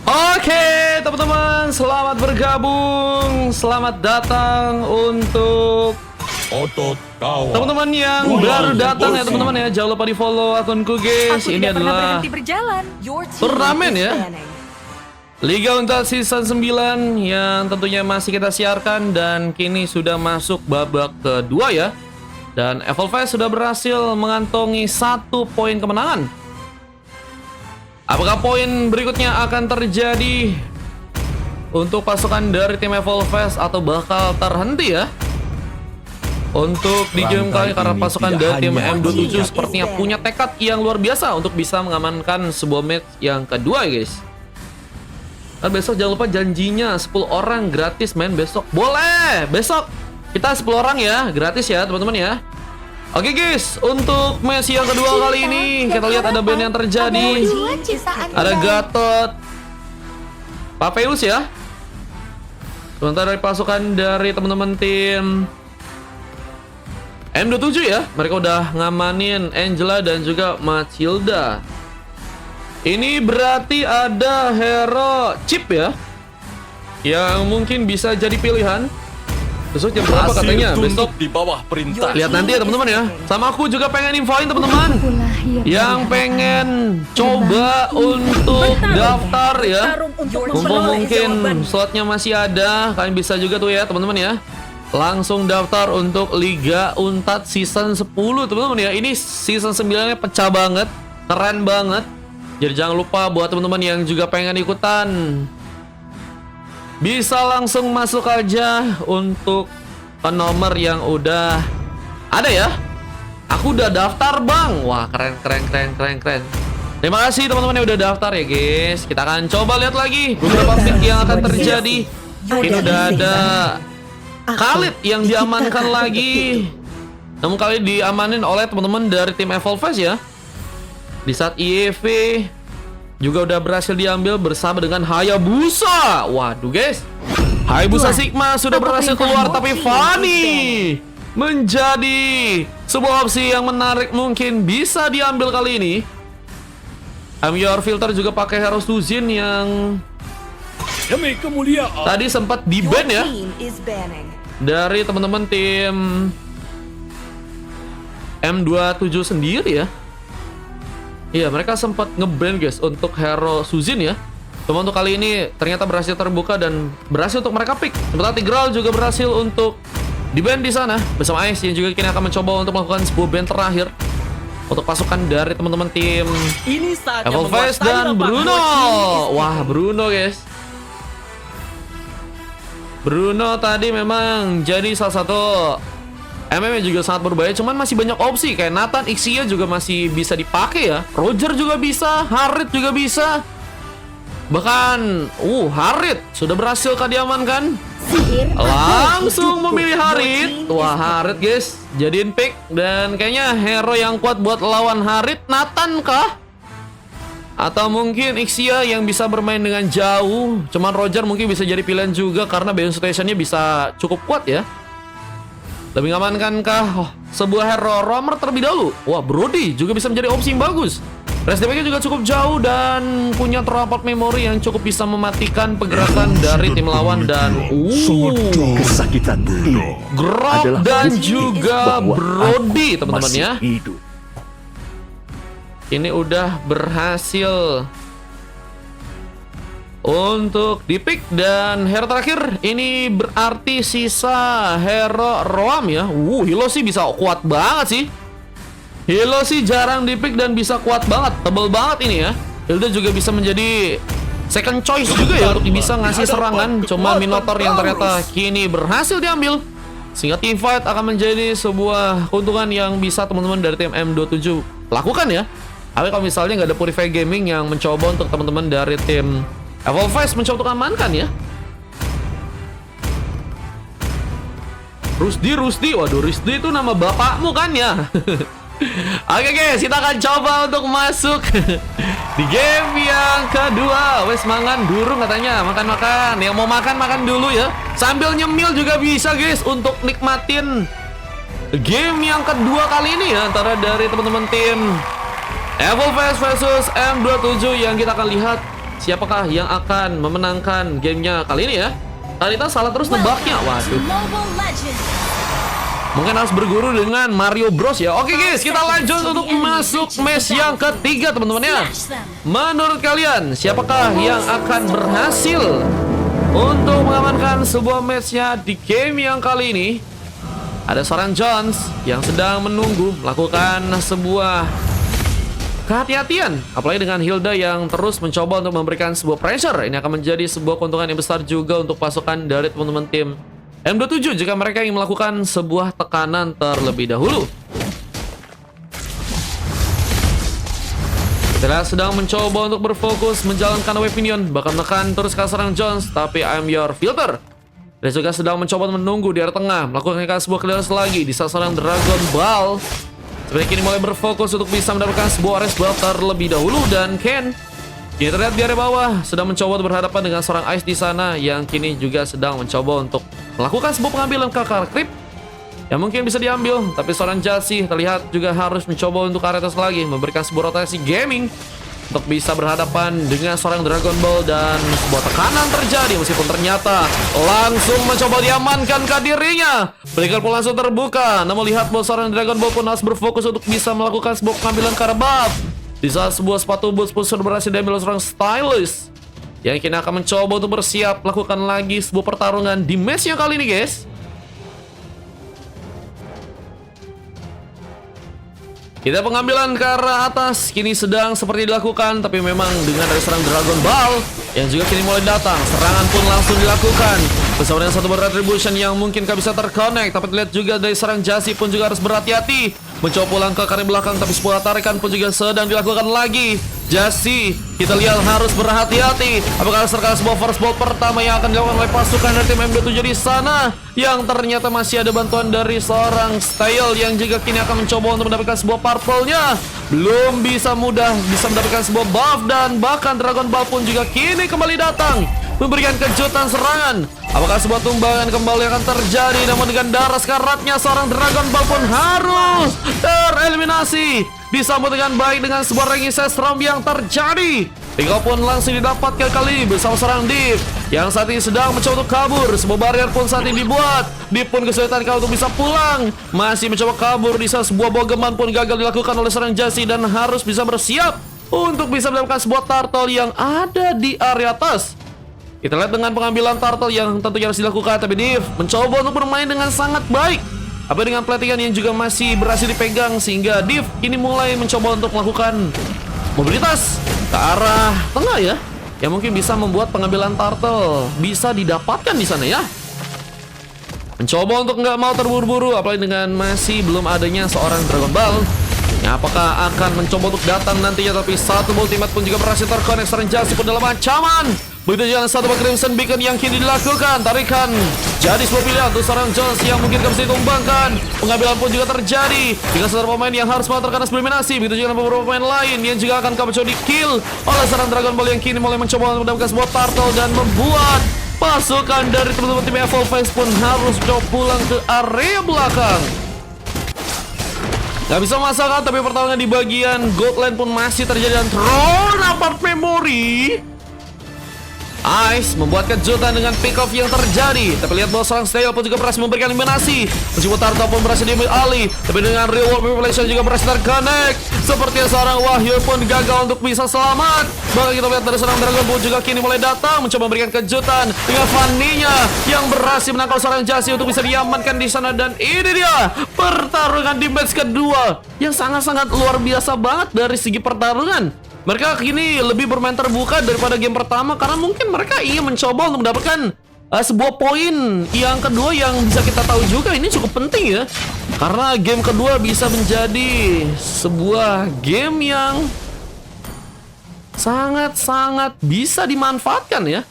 Oke teman-teman, selamat bergabung, selamat datang untuk otot kawan. teman-teman yang baru datang ya teman-teman ya. Jangan lupa di follow akunku guys. Aku Ini tidak pernah adalah berhenti berjalan. Your team turnamen is ya. planning. Liga Untat Season 9 yang tentunya masih kita siarkan dan kini sudah masuk babak kedua ya. Dan Evolve sudah berhasil mengantongi 1 poin kemenangan. Apakah poin berikutnya akan terjadi untuk pasukan dari tim Evolve atau bakal terhenti ya? Untuk di game kali karena pasukan dari tim M27 sepertinya punya tekad yang luar biasa untuk bisa mengamankan sebuah match yang kedua ya guys. Dan besok jangan lupa janjinya 10 orang gratis main besok. Boleh, besok kita 10 orang ya, gratis ya teman-teman ya. Oke guys, untuk match yang kedua kali ini kita lihat ada band yang terjadi. Ada Gatot, Papeus ya. Sementara dari pasukan dari teman-teman tim M27 ya, mereka udah ngamanin Angela dan juga Matilda. Ini berarti ada hero chip ya, yang mungkin bisa jadi pilihan. Besok jam berapa katanya? Besok di bawah perintah. lihat nanti ya teman-teman ya. Sama aku juga pengen infoin teman-teman yang pengen coba untuk daftar ya. Mumpung mungkin slotnya masih ada, kalian bisa juga tuh ya teman-teman ya. Langsung daftar untuk Liga Untat Season 10 teman-teman ya. Ini Season 9-nya pecah banget, keren banget. Jadi jangan lupa buat teman-teman yang juga pengen ikutan, bisa langsung masuk aja untuk ke nomor yang udah ada ya. Aku udah daftar bang. Wah keren. Terima kasih teman-teman yang udah daftar ya guys. Kita akan coba lihat lagi beberapa pick yang akan terjadi. Ini udah ada Khalid yang diamankan lagi. Namun kali diamanin oleh teman-teman dari tim Evolve ya. Di saat IEV juga udah berhasil diambil bersama dengan Hayabusa. Waduh guys, Hayabusa Sigma sudah berhasil keluar, tapi Fanny menjadi sebuah opsi yang menarik, mungkin bisa diambil kali ini. Your Filter juga pakai hero Suzin yang Demi kemuliaan. tadi sempat di-ban ya dari teman-teman tim M27 sendiri ya. Iya, mereka sempat nge-ban guys untuk hero Suzin ya. Cuma untuk kali ini ternyata berhasil terbuka dan berhasil untuk mereka pick. Sementara Tigral juga berhasil untuk di-ban di sana bersama Ice yang juga kini akan mencoba untuk melakukan sebuah ban terakhir untuk pasukan dari teman-teman tim Evolve dan Bruno. Wah, Bruno guys. Bruno tadi memang jadi salah satu MM juga sangat berbahaya, cuman masih banyak opsi kayak Nathan, Ixia juga masih bisa dipakai ya. Roger juga bisa, Harit juga bisa. Bahkan, Harit sudah berhasil kah diamankan? Langsung memilih Harit. Wah, Harit guys, jadiin pick dan kayaknya hero yang kuat buat lawan Harit, Nathan kah? Atau mungkin Ixia yang bisa bermain dengan jauh. Cuman Roger mungkin bisa jadi pilihan juga karena Beyond Stationnya bisa cukup kuat ya. Lebih ngamankah sebuah hero roamer terlebih dahulu? Wah, Brody juga bisa menjadi opsi yang bagus. Resdepnya juga cukup jauh dan punya terapot memori yang cukup bisa mematikan pergerakan dari tim lawan dan kesakitan ini Grok dan juga Brody teman-teman ya. Ini udah berhasil untuk di-pick dan hero terakhir ini berarti sisa hero Roam ya. Hilo sih bisa kuat banget sih. Hilo sih jarang di-pick dan bisa kuat banget, tebel banget ini ya. Hilda juga bisa menjadi second choice juga ya untuk bisa ngasih serangan. Cuma Minotaur yang ternyata kini berhasil diambil, sehingga teamfight akan menjadi sebuah keuntungan yang bisa teman-teman dari tim M27 lakukan ya. Tapi kalau misalnya nggak ada Purify Gaming yang mencoba untuk teman-teman dari tim Evolve mencoba untuk amankan ya. Rusdi, waduh Rusdi itu nama bapakmu kan ya. Oke guys, kita akan coba untuk masuk di game yang kedua. Wes mangan durung katanya, makan-makan. Yang mau makan dulu ya. Sambil nyemil juga bisa guys untuk nikmatin game yang kedua kali ini ya, antara dari teman-teman tim Evolve versus M27 yang kita akan lihat siapakah yang akan memenangkan gamenya kali ini ya. Talita salah terus nebaknya. Waduh. Mungkin harus berguru dengan Mario Bros ya. Oke guys, kita lanjut untuk masuk match yang ketiga teman-teman ya. Menurut kalian, siapakah yang akan berhasil untuk mengamankan sebuah matchnya di game yang kali ini? Ada seorang Jones yang sedang menunggu melakukan sebuah kehati-hatian, apalagi dengan Hilda yang terus mencoba untuk memberikan sebuah pressure. Ini akan menjadi sebuah keuntungan yang besar juga untuk pasukan dari teman-teman tim M27 jika mereka ingin melakukan sebuah tekanan terlebih dahulu. Kita sedang mencoba untuk berfokus menjalankan Opinion, bahkan menekan terus ke serang Jones, tapi I'm your filter. Dan juga sedang mencoba menunggu di area tengah, melakukan sebuah clearance lagi di sasaran Dragon Ball. Sebenarnya kini mulai berfokus untuk bisa mendapatkan sebuah Ice Ball terlebih dahulu, dan Ken kini terlihat di area bawah sedang mencoba untuk berhadapan dengan seorang Ice di sana yang kini juga sedang mencoba untuk melakukan sebuah pengambilan ke Creep yang mungkin bisa diambil, tapi seorang Jassy terlihat juga harus mencoba untuk ke atas lagi, memberikan sebuah rotasi gaming untuk bisa berhadapan dengan seorang Dragon Ball, dan sebuah tekanan terjadi meskipun ternyata langsung mencoba diamankan ke dirinya. Berikan pun langsung terbuka, namun lihat bahwa seorang Dragon Ball pun harus berfokus untuk bisa melakukan sebuah pengambilan ke arah buff. Di saat sebuah sepatu boots pun sudah berhasil diambil oleh seorang Stylist yang kini akan mencoba untuk bersiap melakukan lagi sebuah pertarungan di match yang kali ini guys. Kita pengambilan ke arah atas kini sedang seperti dilakukan, tapi memang dengan dari serang Dragon Ball yang juga kini mulai datang, serangan pun langsung dilakukan bersama dengan satu retribution yang mungkin gak bisa terconnect, tapi terlihat juga dari serang Jassy pun juga harus berhati-hati mencoba pulang ke kiri belakang, tapi sebuah tarikan pun juga sedang dilakukan lagi. Jassy kita lihat harus berhati-hati apakah serta sebuah first ball pertama yang akan dilakukan oleh pasukan dari tim M27 di sana, yang ternyata masih ada bantuan dari seorang Style yang juga kini akan mencoba untuk mendapatkan sebuah purple-nya. Belum bisa mudah bisa mendapatkan sebuah buff, dan bahkan Dragon Ball pun juga kini kembali datang memberikan kejutan serangan. Apakah sebuah tumbangan kembali akan terjadi, namun dengan darah sekaratnya seorang Dragon Ball pun harus tereliminasi. Disambut dengan baik dengan sebuah ranking sestrom yang terjadi. Pico pun langsung didapatkan kali bersama seorang Deep yang saat ini sedang mencoba untuk kabur. Sebuah barrier pun saat ini dibuat. Deep pun kesulitan kalau untuk bisa pulang, masih mencoba kabur di saat sebuah bogeman pun gagal dilakukan oleh seorang Jassy, dan harus bisa bersiap untuk bisa mendapatkan sebuah turtle yang ada di area atas. Kita lihat dengan pengambilan turtle yang tentunya harus dilakukan, tapi Deep mencoba untuk bermain dengan sangat baik. Apa dengan pelatihan yang juga masih berhasil dipegang, sehingga Div ini mulai mencoba untuk melakukan mobilitas ke arah tengah ya, yang mungkin bisa membuat pengambilan turtle bisa didapatkan di sana ya. Mencoba untuk nggak mau terburu-buru, apalagi dengan masih belum adanya seorang Dragon Ball. Ya, apakah akan mencoba untuk datang nantinya, tapi satu ultimate pun juga berhasil terkonek. Seorang Jassy pun dalam ancaman. Begitu juga satu Crimson Beacon yang kini dilakukan. Tarikan jadi sebuah pilihan untuk seorang Jones yang mungkin bisa ditumbangkan. Pengambilan pun juga terjadi dengan seorang pemain yang harus terkena eliminasi. Begitu juga beberapa pemain lain yang juga akan mencoba di kill oleh seorang Dragon Ball yang kini mulai mencoba untuk mendapatkan sebuah turtle, dan membuat pasukan dari teman-teman tim Evolve pun harus coba pulang ke area belakang. Gak bisa masakan, tapi pertarungan di bagian Goldland pun masih terjadi, dan Throne Apart Memory Ice membuat kejutan dengan pick off yang terjadi. Tapi lihat bahwa seorang Style pun juga berhasil memberikan eliminasi. Meskipun Turtle pun berhasil diambil alih, tapi dengan real world manipulation juga berhasil terconnect. Sepertinya seorang Wahyu pun gagal untuk bisa selamat. Bahkan kita lihat dari seorang Dragon Ball juga kini mulai datang mencoba memberikan kejutan dengan Fanny-nya yang berhasil menangkap seorang Jassy untuk bisa diamankan di sana. Dan ini dia pertarungan di match kedua yang sangat-sangat luar biasa banget dari segi pertarungan. Mereka kini lebih bermain terbuka daripada game pertama, karena mungkin mereka ingin mencoba untuk mendapatkan sebuah poin yang kedua yang bisa kita tahu juga ini cukup penting ya. Karena game kedua bisa menjadi sebuah game yang sangat-sangat bisa dimanfaatkan ya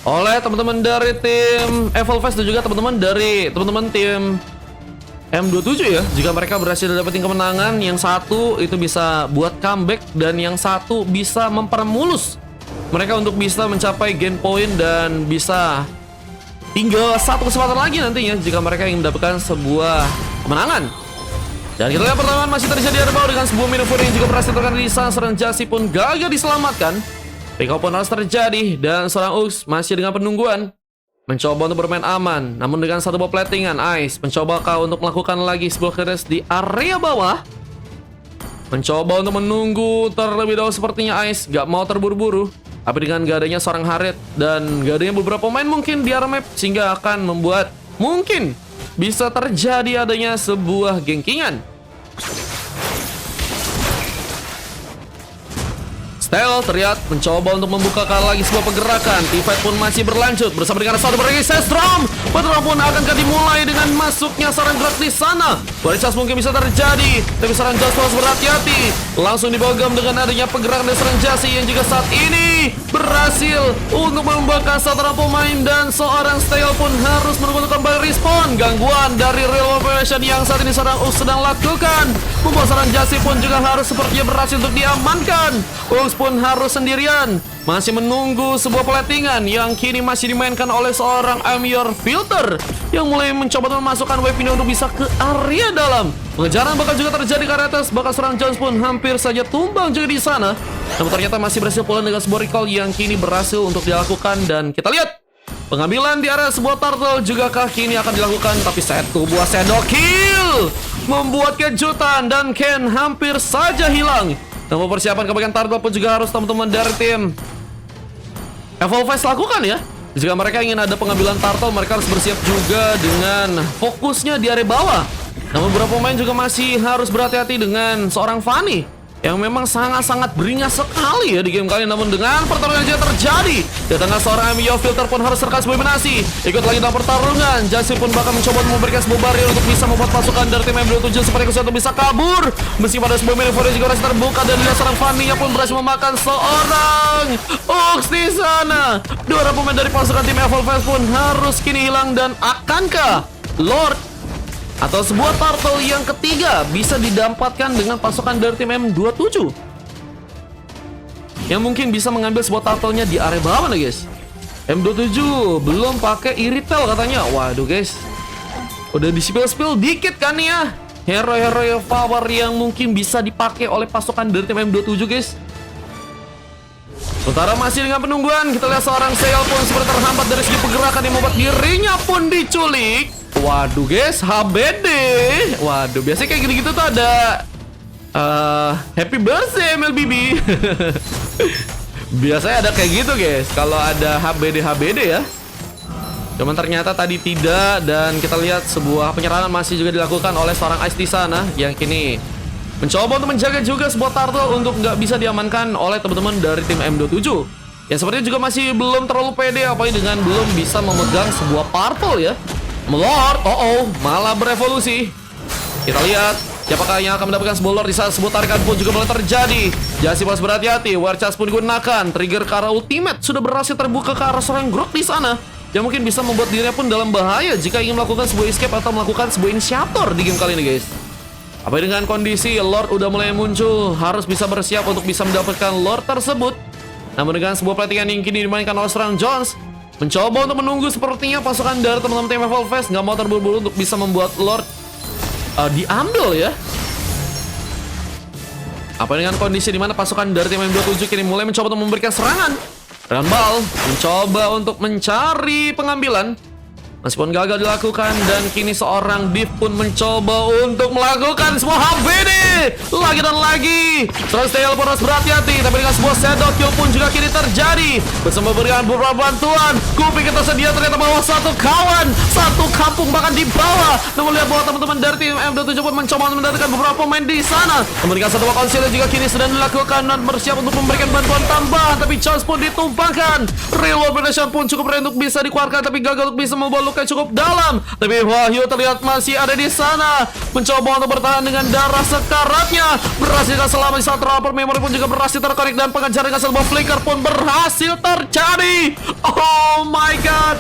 oleh teman-teman dari tim Evolve dan juga teman-teman dari teman-teman tim M27 ya. Jika mereka berhasil dapetin kemenangan, yang satu itu bisa buat comeback, dan yang satu bisa mempermulus mereka untuk bisa mencapai game point, dan bisa tinggal satu kesempatan lagi nantinya jika mereka ingin mendapatkan sebuah kemenangan. Dan kita lihat pertarungan masih terjadi di bawah dengan sebuah maneuver yang juga berhasil terkena di sana. Seorang Jassy pun gagal diselamatkan. Pick up pun harus terjadi, dan seorang Ux masih dengan penungguan. mencoba untuk bermain aman. Namun dengan satu buah platingan, Ice mencobakah untuk melakukan lagi sebuah keres di area bawah. Mencoba untuk menunggu terlebih dahulu, sepertinya Ice gak mau terburu-buru. Tapi dengan gak adanya seorang Harriet dan gak adanya beberapa pemain mungkin di area map, sehingga akan membuat mungkin bisa terjadi adanya sebuah gengkingan. Stell terlihat mencoba untuk membukakan lagi sebuah pergerakan. T-Fight pun masih berlanjut bersama dengan satu berisi Sestrom. Pertarungan pun akan dimulai dengan masuknya seorang gerak di sana. Baritas mungkin bisa terjadi, tapi seorang Josh harus berhati-hati. Langsung dibogam dengan adanya pergerakan dari seorang Jassy yang juga saat ini berhasil untuk membakar seorang pemain, dan seorang Stell pun harus menunggu kembali respawn. Gangguan dari Real Operation yang saat ini seorang Ux sedang lakukan membuat seorang Jassy pun juga harus sepertinya berhasil untuk diamankan. Ux pun harus sendirian, masih menunggu sebuah platingan yang kini masih dimainkan oleh seorang Amir Filter yang mulai mencoba memasukkan wave ini untuk bisa ke area dalam. Pengejaran bakal juga terjadi ke arah atas, bakal seorang Jones pun hampir saja tumbang juga di sana. Namun ternyata masih berhasil pula dengan sebuah recall yang kini berhasil untuk dilakukan, dan kita lihat pengambilan di area sebuah turtle juga kini akan dilakukan, tapi satu buah shadow kill membuat kejutan dan Ken hampir saja hilang. Namun persiapan kebagian turtle pun juga harus teman-teman dari tim Evolve lakukan ya. Jika mereka ingin ada pengambilan turtle, mereka harus bersiap juga dengan fokusnya di area bawah. Namun beberapa pemain juga masih harus berhati-hati dengan seorang Fanny yang memang sangat-sangat beringas sekali ya di game kali. Namun dengan pertarungan yang terjadi di tengah, seorang Amir Filter pun harus serkas eliminasi. Ikut lagi dalam pertarungan, Jassy pun bakal mencoba memberikan sebuah barrier untuk bisa membuat pasukan dari tim M27 seperti kesulitan untuk bisa kabur. Meski pada sebuah maneuver juga masih terbuka, dan lihat seorang Fanny yang pun berhasil memakan seorang Ux di sana. Dua orang pemain dari pasukan tim Evolve pun harus kini hilang, dan akankah Lord atau sebuah turtle yang ketiga bisa didapatkan dengan pasukan dari tim M27 yang mungkin bisa mengambil sebuah turtle-nya di area bawah nih guys. M27 belum pakai Iritel katanya. Waduh guys, udah di spill dikit kan nih ya hero-hero power yang mungkin bisa dipakai oleh pasukan dari tim M27 guys. Sementara masih dengan penungguan, kita lihat seorang Sale pun seperti terhambat dari segi pergerakan yang membuat dirinya pun diculik. Waduh guys, HBD. Waduh, biasanya kayak gini-gitu tuh ada happy birthday MLBB. Biasanya ada kayak gitu guys, kalau ada HBD ya. Cuman ternyata tadi tidak, dan kita lihat sebuah penyerangan masih juga dilakukan oleh seorang Ice di sana yang kini mencoba untuk menjaga juga sebuah turtle untuk nggak bisa diamankan oleh teman-teman dari tim M27. Yang sepertinya juga masih belum terlalu pede, apalagi dengan belum bisa memegang sebuah turtle ya. Lord, malah berevolusi. Kita lihat siapakah yang akan mendapatkan sebuah Lord di saat sebuah tarikan pun juga boleh terjadi. Jassy harus berhati-hati, War Charge pun digunakan. Trigger ke arah ultimate sudah berhasil terbuka ke arah seorang Grok di sana, yang mungkin bisa membuat dirinya pun dalam bahaya jika ingin melakukan sebuah escape atau melakukan sebuah inisiator di game kali ini guys. Apa dengan kondisi Lord udah mulai muncul, harus bisa bersiap untuk bisa mendapatkan Lord tersebut. Namun dengan sebuah pelatihan yang kini dimainkan oleh seorang Jones, mencoba untuk menunggu, sepertinya pasukan dari teman-teman tim Evolve nggak mau terburu-buru untuk bisa membuat Lord diambil ya. Apa dengan kondisi dimana pasukan dari tim M27 kini mulai mencoba untuk memberikan serangan. Rambal mencoba untuk mencari pengambilan, meskipun gagal dilakukan, dan kini seorang Div pun mencoba untuk melakukan sebuah HBD lagi dan lagi. Seorang Steel pun harus berhati-hati, tapi dengan sebuah shadow kill pun juga kini terjadi. Bersama berikan beberapa bantuan, kuping tersedia, ternyata bahwa satu kawan, satu kampung bahkan di bawah. Namun lihat bahwa teman-teman dari tim M27 pun mencoba untuk mendatangkan beberapa pemain di sana. Memberikan satu konsil juga kini sedang dilakukan dan bersiap untuk memberikan bantuan tambahan, tapi chance pun ditumpahkan. Real Operation pun cukup rendah untuk bisa dikeluarkan, tapi gagal untuk bisa membawa luka cukup dalam. Tapi Wahyu terlihat masih ada di sana, mencoba untuk bertahan dengan darah sekaratnya. Berhasilkan selama di saat rapor memori pun juga berhasil terkonek, dan pengejaran dengan sebuah flicker pun berhasil terjadi. Oh my god,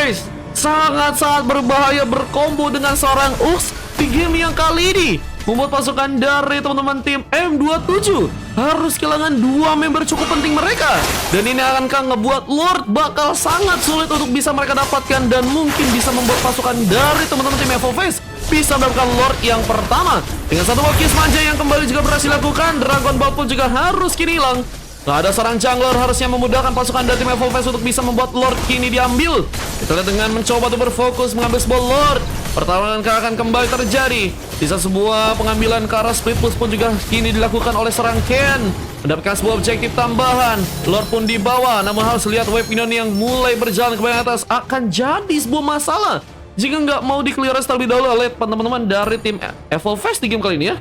Ice sangat-sangat berbahaya berkombo dengan seorang Ux di game yang kali ini, membuat pasukan dari teman-teman tim M27 harus kehilangan dua member cukup penting mereka. Dan ini akankah ngebuat Lord bakal sangat sulit untuk bisa mereka dapatkan, dan mungkin bisa membuat pasukan dari teman-teman tim Evolve bisa mendapatkan Lord yang pertama. Dengan satu kiss manja yang kembali juga berhasil lakukan, Dragon Ball pun juga harus kini hilang. Nggak ada seorang jungler, harusnya memudahkan pasukan dari tim Evolves untuk bisa membuat Lord kini diambil. Kita lihat dengan mencoba untuk berfokus mengambil sebuah Lord. Pertarungan akan kembali terjadi. Bisa sebuah pengambilan ke arah split push pun juga kini dilakukan oleh seorang Ken. Mendapatkan sebuah objektif tambahan. Lord pun dibawa, namun harus lihat wave minion yang mulai berjalan ke bagian atas. Akan jadi sebuah masalah jika nggak mau di-clearance terlebih dahulu oleh teman-teman dari tim Evolves di game kali ini ya.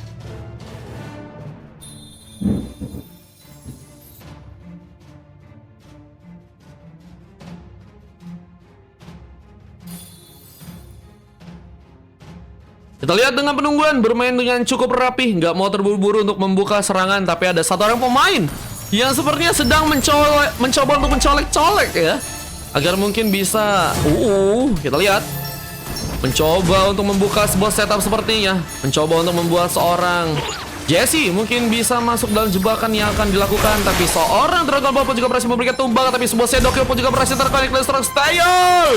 Kita lihat dengan penungguan, bermain dengan cukup rapi, nggak mau terburu-buru untuk membuka serangan, tapi ada satu orang pemain yang sepertinya sedang mencoba untuk mencolek-colek ya, agar mungkin bisa, kita lihat, mencoba untuk membuka sebuah setup sepertinya, mencoba untuk membuat seorang Jesse mungkin bisa masuk dalam jebakan yang akan dilakukan, tapi seorang Dragon Ball pun juga berhasil memberikan tumbang, tapi sebuah Shadowkill pun juga berhasil terkonek dan seorang Style,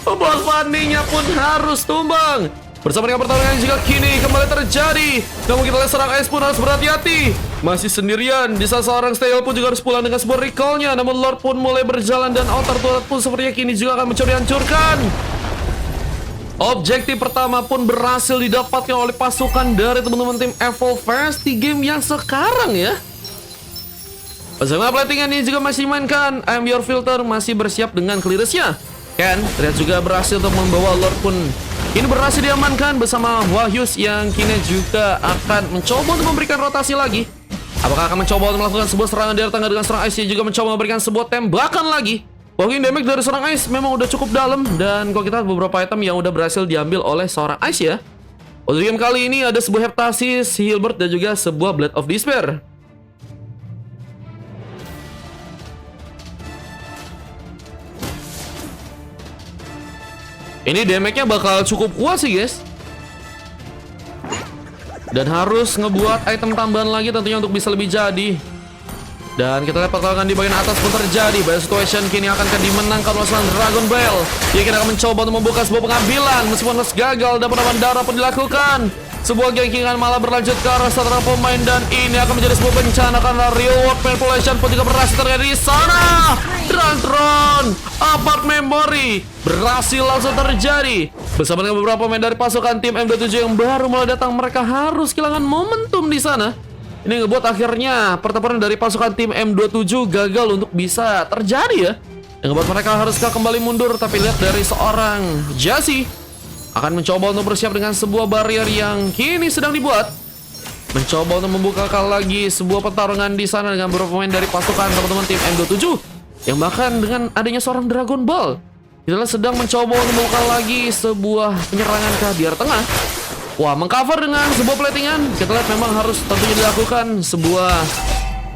membuat Fanny-nya pun harus tumbang. Bersama dengan pertarungan yang juga kini kembali terjadi. Namun kita lihat seorang Ice pun harus berhati-hati. Masih sendirian. Di saat seorang Steel pun juga harus pulang dengan sebuah recall-nya. Namun Lord pun mulai berjalan dan outer turret pun sepertinya kini juga akan mencoba dihancurkan. Objektif pertama pun berhasil didapatkan oleh pasukan dari teman-teman tim Evolves di game yang sekarang ya. Bersama platingan ini juga masih mainkan. I'm Your Filter masih bersiap dengan clearance-nya. Ken terlihat juga berhasil untuk membawa Lord pun ini berhasil diamankan bersama Wahyus yang kini juga akan mencoba untuk memberikan rotasi lagi. Apakah akan mencoba untuk melakukan sebuah serangan dari tengah dengan seorang Ice yang juga mencoba memberikan sebuah tembakan lagi. Walking damage dari seorang Ice memang udah cukup dalam, dan kalau kita lihat beberapa item yang udah berhasil diambil oleh seorang Ice ya. Untuk game kali ini ada sebuah Heptasis, Hilbert dan juga sebuah Blade of Despair. Ini damage-nya bakal cukup kuat sih guys. Dan harus ngebuat item tambahan lagi tentunya untuk bisa lebih jadi. Dan kita lihat pertarungan di bagian atas pun terjadi. Battle situation kini akan dimenangkan oleh seorang Dragon Bell. Dia kini akan mencoba untuk membuka sebuah pengambilan. Meskipun gagal dan penambahan darah pun dilakukan. Sebuah gankingan malah berlanjut ke arah satu orang pemain, dan ini akan menjadi sebuah bencana karena real world manipulation pun juga berhasil terjadi di sana. Drone apart memory berhasil langsung terjadi bersama dengan beberapa pemain dari pasukan tim M27 yang baru mulai datang. Mereka harus kehilangan momentum di sana. Ini ngebuat akhirnya pertempuran dari pasukan tim M27 gagal untuk bisa terjadi ya. Yang ngebuat mereka harus kembali mundur. Tapi lihat dari seorang Jesse akan mencoba untuk bersiap dengan sebuah barrier yang kini sedang dibuat. Mencoba untuk membuka lagi sebuah pertarungan di sana dengan beberapa pemain dari pasukan teman-teman tim M27. Yang bahkan dengan adanya seorang Dragon Ball, kita sedang mencoba untuk membuka lagi sebuah penyerangan ke di arah tengah. Wah, mengcover dengan sebuah platingan. Kita lihat memang harus tentunya dilakukan sebuah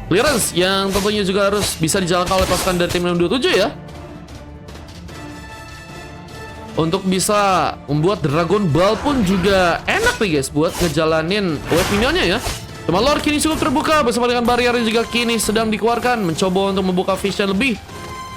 clearance yang tentunya juga harus bisa dijalankan oleh pasukan dari tim M27 ya. Untuk bisa membuat Dragon Ball pun juga enak nih guys buat ngejalanin wave minionnya ya. Cuma Lord kini cukup terbuka bersama dengan barrier yang juga kini sedang dikeluarkan, mencoba untuk membuka vision lebih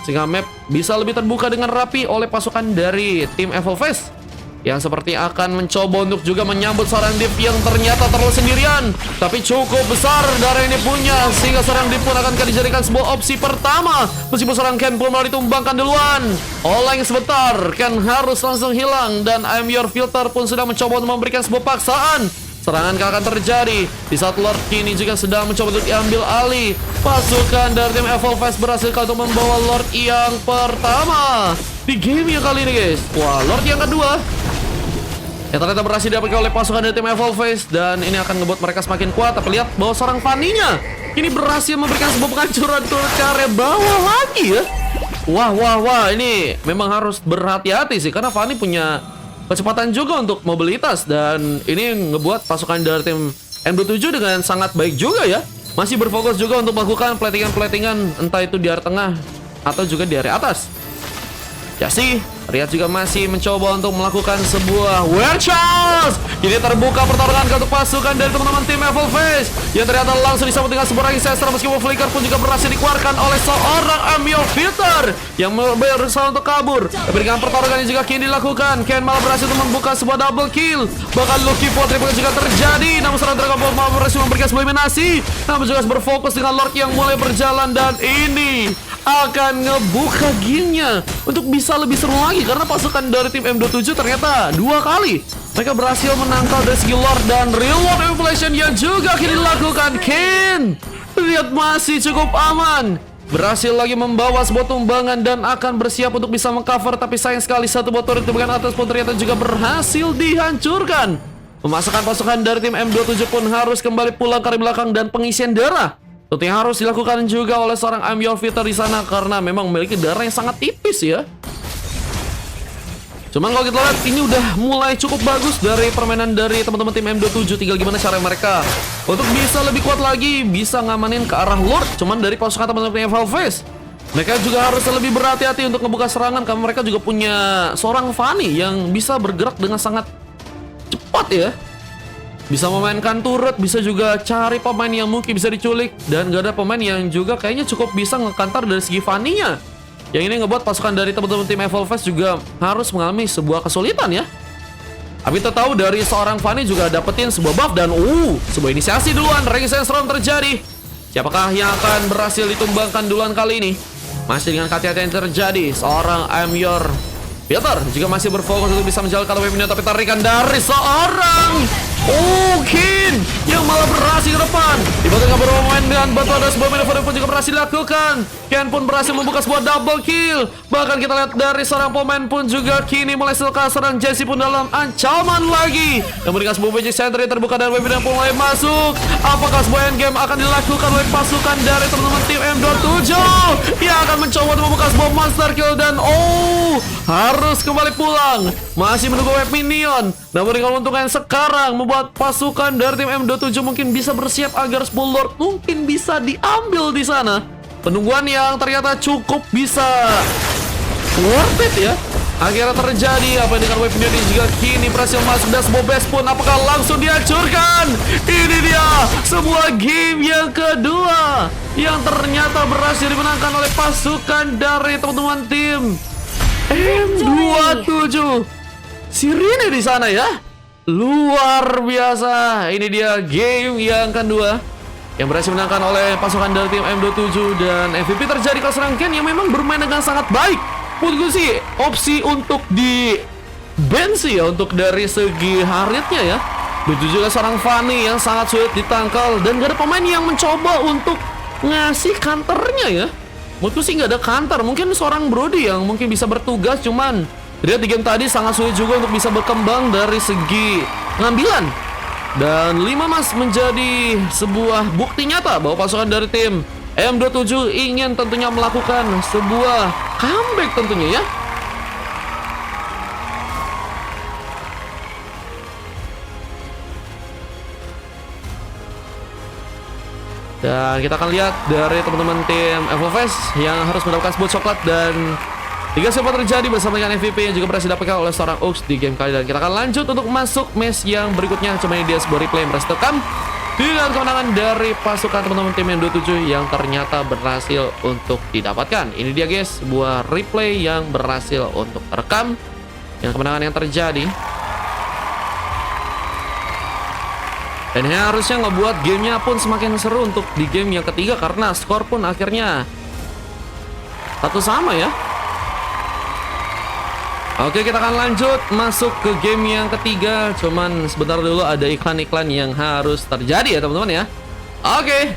sehingga map bisa lebih terbuka dengan rapi oleh pasukan dari tim Evolves yang seperti akan mencoba untuk juga menyambut seorang Div yang ternyata terlalu sendirian, tapi cukup besar darah ini punya sehingga seorang Div pun akan dijadikan sebuah opsi pertama. Meskipun seorang Ken pun malah ditumbangkan duluan. Oleng sebentar, Ken harus langsung hilang, dan I'm Your Filter pun sedang mencoba untuk memberikan sebuah paksaan. Serangan akan terjadi di saat Lord kini juga sedang mencoba untuk diambil alih. Pasukan dari tim Evolves berhasil untuk membawa Lord yang pertama di game yang kali ini guys. Wah, Lord yang kedua yang ternyata berhasil didapatkan oleh pasukan dari tim Evolves, dan ini akan ngebuat mereka semakin kuat. Tapi lihat bahwa seorang Fanny-nya ini berhasil memberikan sebuah penghancuran turret ke area bawah lagi ya. Wah, ini memang harus berhati-hati sih karena Fanny punya kecepatan juga untuk mobilitas, dan ini ngebuat pasukan dari tim M27 dengan sangat baik juga ya. Masih berfokus juga untuk melakukan platingan-platingan entah itu di area tengah atau juga di area atas. Jasi, Riyad juga masih mencoba untuk melakukan sebuah Wear Charge. Ini terbuka pertarungan untuk pasukan dari teman-teman tim Evil Face yang ternyata langsung disambut dengan sebuah Ancestor, meskipun Flicker pun juga berhasil dikeluarkan oleh seorang Amio Fitter yang berusaha untuk kabur. Tapi dengan pertarungan ini juga kini dilakukan, Ken malah berhasil untuk membuka sebuah double kill. Bahkan Lucky Potri pun juga terjadi, namun seorang Dragon Ball malah berhasil memberikan sebuah eliminasi. Namun juga berfokus dengan Lord yang mulai berjalan, dan ini akan ngebuka gamenya untuk bisa lebih seru lagi, karena pasukan dari tim M27 ternyata 2 kali mereka berhasil menangkal dari segi Lord dan reward inflation yang juga kini dilakukan. Ken lihat masih cukup aman, berhasil lagi membawa sebuah tumbangan dan akan bersiap untuk bisa mengcover, tapi sayang sekali satu bot turret tumbangan atas pun ternyata juga berhasil dihancurkan. Memasukkan pasukan dari tim M27 pun harus kembali pulang ke belakang, dan pengisian darah tentu yang harus dilakukan juga oleh seorang Amio Fitter di sana, karena memang memiliki darah yang sangat tipis ya. Cuman kalau kita lihat ini udah mulai cukup bagus dari permainan dari teman-teman tim M27. Tinggal gimana cara mereka untuk bisa lebih kuat lagi, bisa ngamanin ke arah Lord. Cuman dari pasukan teman-teman tim Evil Face, mereka juga harus lebih berhati-hati untuk ngebuka serangan, karena mereka juga punya seorang Fanny yang bisa bergerak dengan sangat cepat ya. Bisa memainkan turret, bisa juga cari pemain yang mungkin bisa diculik, dan gak ada pemain yang juga kayaknya cukup bisa ngekantar dari segi Fanny-nya. Yang ini ngebuat pasukan dari teman-teman tim Evil Face juga harus mengalami sebuah kesulitan ya. Tapi kita tahu dari seorang Fanny juga dapetin sebuah buff, dan sebuah inisiasi duluan. Ranking Sensron terjadi. Siapakah yang akan berhasil ditumbangkan duluan kali ini? Masih dengan kata-kata yang terjadi, seorang Amyor Fitter juga masih berfokus untuk bisa menjalankan weapon-nya, tapi tarikan dari seorang Ken yang malah berhasil ke depan. Dibantu dengan beberapa pemain dengan bantuan dari sebuah maneuver pun juga berhasil dilakukan. Ken pun berhasil membuka sebuah double kill. Bahkan kita lihat dari seorang pemain pun juga kini mulai selesai, serang Jesse pun dalam ancaman lagi. Yang memberikan sebuah magic center yang terbuka dan weapon yang pun mulai masuk. Apakah sebuah endgame akan dilakukan oleh pasukan dari teman-teman tim M27 yang akan mencoba untuk membuka sebuah monster kill, dan harus kembali pulang. Masih menunggu wave minion. Namun dengan keuntungan sekarang membuat pasukan dari tim M27 mungkin bisa bersiap agar 10 Lord mungkin bisa diambil di sana. Penungguan yang ternyata cukup bisa worth it ya, akhirnya terjadi. Apa dengan wave minion ini juga kini berhasil masuk, dan sebuah base pun apakah langsung dihancurkan. Ini dia sebuah game yang kedua yang ternyata berhasil dimenangkan oleh pasukan dari teman-teman tim M27. Sirine di sana ya, luar biasa. Ini dia game yang kedua yang berhasil menangkan oleh pasukan dari tim M27, dan MVP terjadi ke serang Ken yang memang bermain dengan sangat baik. Menurut gue sih opsi untuk di ban sih ya untuk dari segi haritnya ya. Begitu juga seorang Fanny yang sangat sulit ditangkal, dan gak ada pemain yang mencoba untuk ngasih counternya ya. Menurutku sih nggak ada counter. Mungkin seorang Brody yang mungkin bisa bertugas, cuman lihat di game tadi sangat sulit juga untuk bisa berkembang dari segi pengambilan. Dan 5 emas menjadi sebuah bukti nyata bahwa pasukan dari tim M27 ingin tentunya melakukan sebuah comeback tentunya ya. Dan kita akan lihat dari teman-teman tim Evil Face yang harus mendapatkan sebuah coklat, dan 3 sempat terjadi bersama dengan MVP yang juga berhasil didapatkan oleh seorang Ux di game kali. Dan kita akan lanjut untuk masuk match yang berikutnya. Cuma ini dia sebuah replay yang berhasil terekam dengan kemenangan dari pasukan teman-teman tim M27 yang ternyata berhasil untuk didapatkan. Ini dia guys, sebuah replay yang berhasil untuk terekam yang kemenangan yang terjadi. Dan ini harusnya ngebuat gamenya pun semakin seru untuk di game yang ketiga, karena skor pun akhirnya satu sama ya. Oke, kita akan lanjut masuk ke game yang ketiga. Cuman sebentar dulu ada iklan-iklan yang harus terjadi ya teman-teman ya. Oke.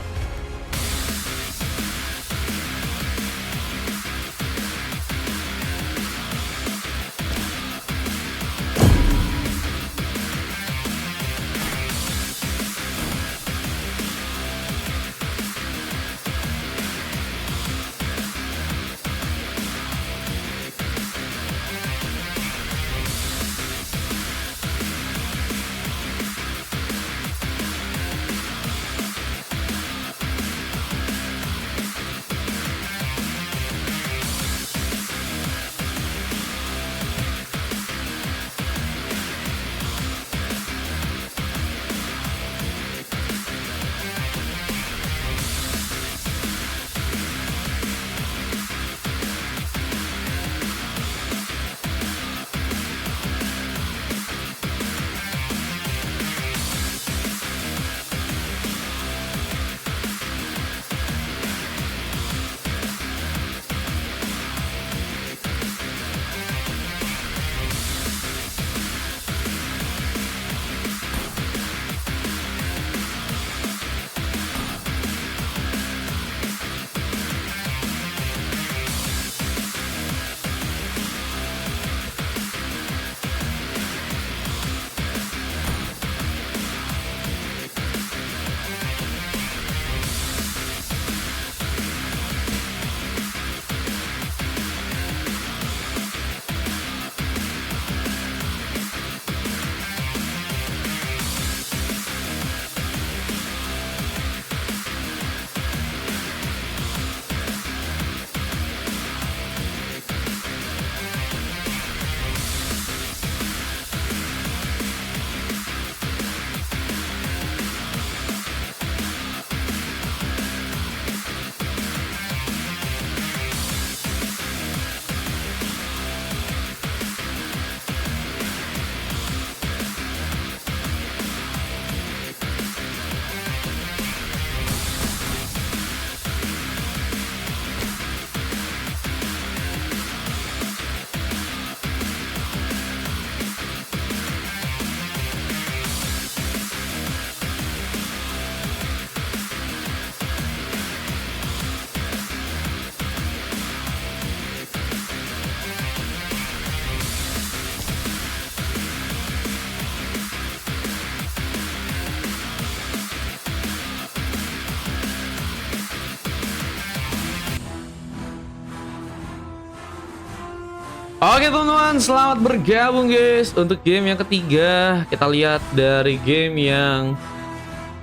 Oke teman-teman, selamat bergabung guys untuk game yang ketiga. Kita lihat dari game yang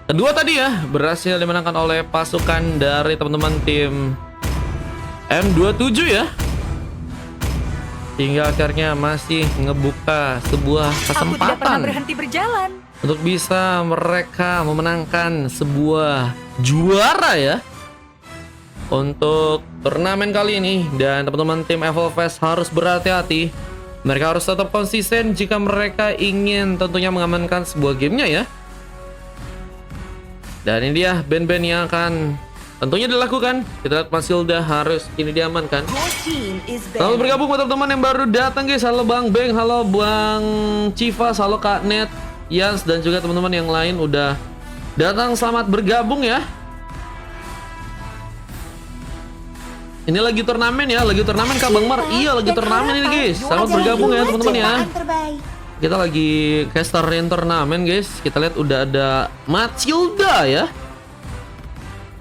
kedua tadi ya, berhasil dimenangkan oleh pasukan dari teman-teman tim M27 ya. Hingga akhirnya masih ngebuka sebuah Aku tidak pernah kesempatan berhenti berjalan. untuk bisa mereka memenangkan sebuah juara ya untuk turnamen kali ini. Dan teman-teman tim Evolfest harus berhati-hati. Mereka harus tetap konsisten jika mereka ingin tentunya mengamankan sebuah gamenya ya. Dan ini dia band-band yang akan tentunya dilakukan. Kita lihat Masilda harus ini diamankan. Selamat bergabung buat teman-teman yang baru datang guys. Halo Bang Beng, halo Bang Civa, halo Kak Net, Yans, dan juga teman-teman yang lain udah datang. Selamat bergabung ya. Ini lagi turnamen ya, lagi turnamen Kak Bang Mar. Iya, lagi turnamen ini guys. Selamat bergabung ya teman-teman ya. Kita lagi casterin turnamen guys. Kita lihat udah ada Matilda ya,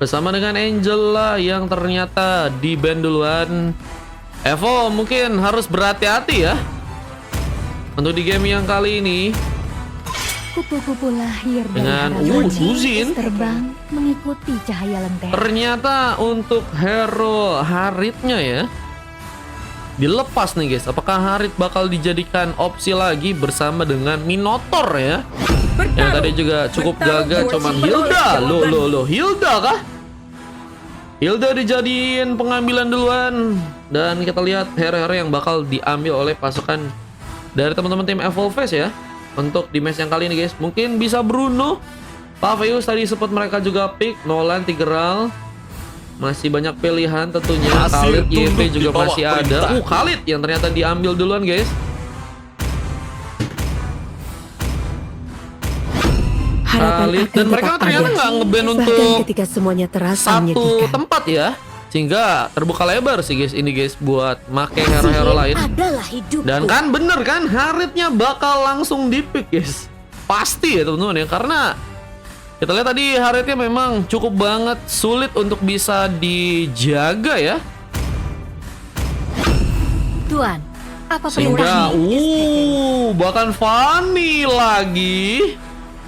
bersama dengan Angela yang ternyata di ban duluan. Evo mungkin harus berhati-hati ya untuk di game yang kali ini. Kupu-kupu lahir Dengan Suzin terbang mengikuti cahaya lentera. ternyata untuk hero Haritnya ya dilepas nih guys. Apakah Harit bakal dijadikan opsi lagi bersama dengan Minotaur ya, yang tadi juga cukup gagah. Cuman Hilda, lo Hilda kah? Hilda dijadiin pengambilan duluan. Dan kita lihat hero-hero yang bakal diambil oleh pasukan dari teman-teman tim Evolfest ya untuk di match yang kali ini guys. Mungkin bisa Bruno, Paveus tadi sempat mereka juga pick, Nolan, Tigreal. Masih banyak pilihan tentunya. Hasil Khalid, YP tunduk juga di bawah masih ada. perintah. Khalid yang ternyata diambil duluan guys. Khalid, dan mereka ternyata nggak nge-ban untuk ketika semuanya terasa satu tempat ya, sehingga terbuka lebar sih guys ini guys buat make hero-hero lain. Dan kan bener kan, Haritnya bakal langsung di-pick guys. Pasti ya teman-teman ya, karena kita lihat tadi Haritnya memang cukup banget sulit untuk bisa dijaga ya. Tuan, apa Sehingga perintahmu? bahkan Fanny lagi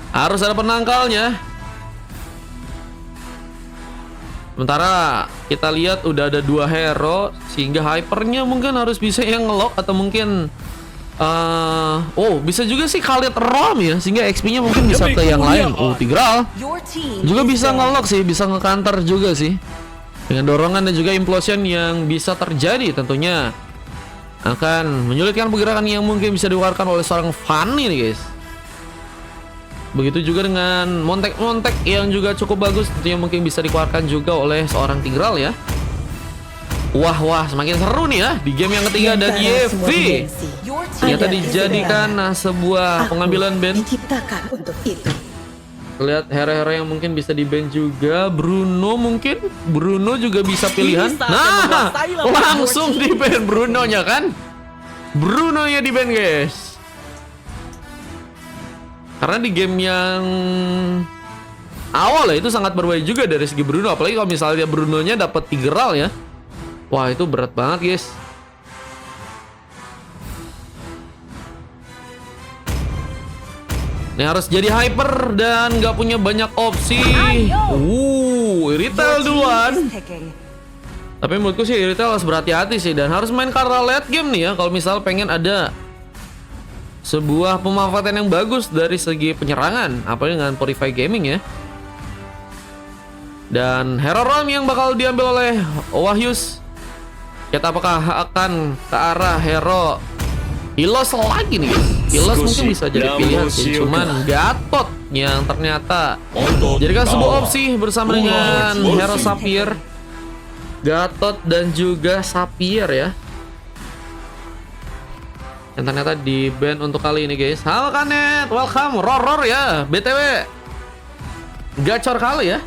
harus ada penangkalnya. Sementara kita lihat udah ada dua hero, sehingga hypernya mungkin harus bisa yang ngelock, atau mungkin bisa juga sih Khalid Rom ya, sehingga XP-nya mungkin bisa ke yang lain. Tigreal juga bisa ngelock sih, bisa nge-counter juga sih dengan dorongan dan juga implosion yang bisa terjadi. Tentunya akan menyulitkan pergerakan yang mungkin bisa dikeluarkan oleh seorang Fanny nih guys. Begitu juga dengan montek-montek yang juga cukup bagus, tentunya mungkin bisa dikeluarkan juga oleh seorang Tigreal ya. Wah, semakin seru nih ya di game yang ketiga. Dan YV ternyata dijadikan sebuah pengambilan ban. Lihat hero-hero yang mungkin bisa di-ban juga. Bruno mungkin, Bruno juga bisa pilihan. Nah, langsung di-ban Brunonya kan. Brunonya di-ban guys. Karena di game yang awal ya itu sangat berbahaya juga dari segi Bruno. Apalagi kalau misalnya Brunonya dapat Tigreal ya. Wah, itu berat banget guys. Ini harus jadi hyper dan nggak punya banyak opsi. Irithel duluan. Tapi menurutku sih Irithel harus berhati-hati sih, dan harus main karena late game nih ya. Kalau misal pengen ada sebuah pemanfaatan yang bagus dari segi penyerangan, apalagi dengan Purify Gaming ya. Dan hero Rom yang bakal diambil oleh Wahyus. Kita apakah akan ke arah hero Ilos lagi nih guys. Ilos mungkin bisa jadi pilihan sih, cuman Gatot yang ternyata jadikan sebuah opsi bersama dengan hero Sapphire. Gatot dan juga Sapphire ya, yang ternyata di ban untuk kali ini guys. Halo Kanet, welcome. Ror ya, BTW gacor kali ya.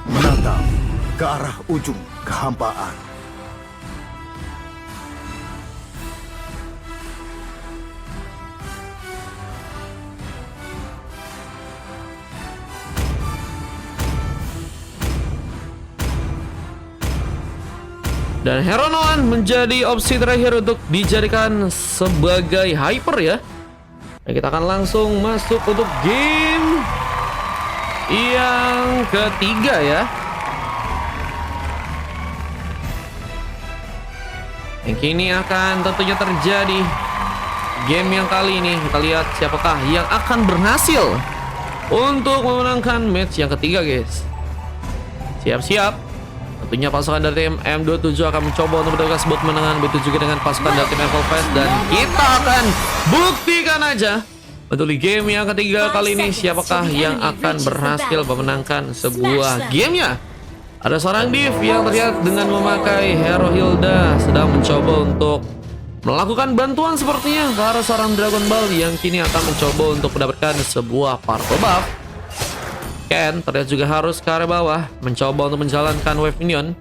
Menatap ke arah ujung kehampaan. Dan Hero Noan menjadi opsi terakhir untuk dijadikan sebagai hyper ya. Dan kita akan langsung masuk untuk game yang ketiga ya. Yang kini akan tentunya terjadi game yang kali ini. Kita lihat siapakah yang akan berhasil untuk memenangkan match yang ketiga guys. Siap-siap. Tentunya pasukan dari tim M27 akan mencoba untuk mendapatkan sebuah kemenangan. Begitu juga dengan pasukan dari tim Evolves. Dan kita akan buktikan aja untuk di game yang ketiga kali ini siapakah yang akan berhasil memenangkan sebuah gamenya. Ada seorang div yang terlihat dengan memakai hero Hilda sedang mencoba untuk melakukan bantuan sepertinya ke arah seorang Dragon Ball yang kini akan mencoba untuk mendapatkan sebuah purple buff. Ken terlihat juga harus ke arah bawah mencoba untuk menjalankan wave minion.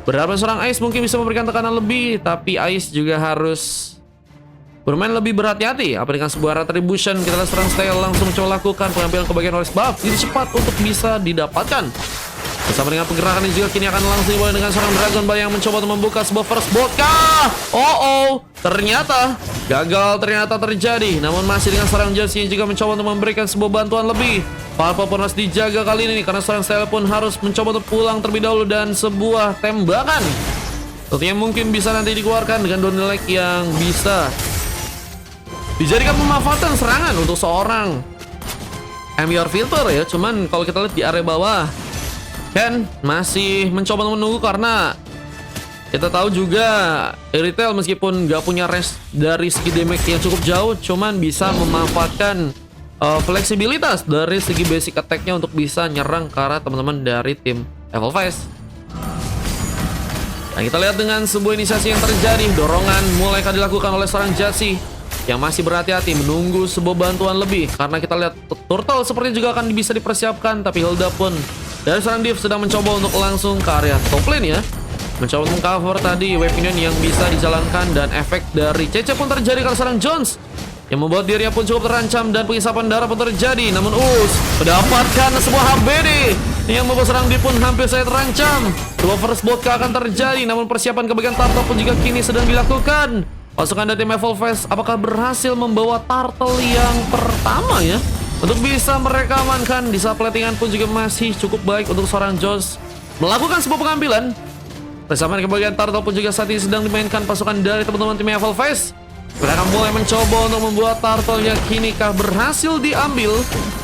Berharap seorang Ice mungkin bisa memberikan tekanan lebih, tapi Ice juga harus bermain lebih berhati-hati. Apa dengan sebuah retribution, kita lihat seorang Style langsung mencoba lakukan pengambilan kebagian oleh buff jadi cepat untuk bisa didapatkan. Bersama dengan pergerakan ini juga kini akan langsung dimulai dengan seorang Dragon Ball yang mencoba untuk membuka sebuah first vodka. Ternyata gagal terjadi. Namun masih dengan seorang Josie yang juga mencoba untuk memberikan sebuah bantuan lebih. Purple pun harus dijaga kali ini karena seorang Style pun harus mencoba untuk pulang terlebih dahulu dan sebuah tembakan tentunya mungkin bisa nanti dikeluarkan dengan Donelek yang bisa dijadikan pemanfaatan serangan untuk seorang MR Filter ya. Cuman kalau kita lihat di area bawah Ken masih mencoba menunggu karena kita tahu juga Irithel meskipun gak punya range dari segi damage yang cukup jauh, cuman bisa memanfaatkan fleksibilitas dari segi basic attack-nya untuk bisa nyerang ke arah teman-teman dari tim Evolves. Nah, kita lihat dengan sebuah inisiasi yang terjadi, dorongan mulai akan dilakukan oleh seorang Jasi yang masih berhati-hati menunggu sebuah bantuan lebih karena kita lihat Turtle sepertinya juga akan bisa dipersiapkan, tapi Hilda pun dari seorang Div sedang mencoba untuk langsung ke area top lane ya. Mencoba mengcover tadi wave minion yang bisa dijalankan dan efek dari CC pun terjadi karena seorang Jones yang membuat dirinya pun cukup terancam dan pengisapan darah pun terjadi. Namun mendapatkan sebuah HBD yang membuat seorang Div pun hampir saja terancam. Sebuah first vodka akan terjadi, namun persiapan kebagian turtle pun juga kini sedang dilakukan. Pasukan dari tim Evolves apakah berhasil membawa turtle yang pertama ya? Untuk bisa mereka amankan di saat platingan pun juga masih cukup baik untuk seorang Jones melakukan sebuah pengambilan. Bersama dengan kebagian turtle pun juga saat ini sedang dimainkan pasukan dari teman-teman tim Evolves. Mereka mulai mencoba untuk membuat turtle yang kini kah berhasil diambil.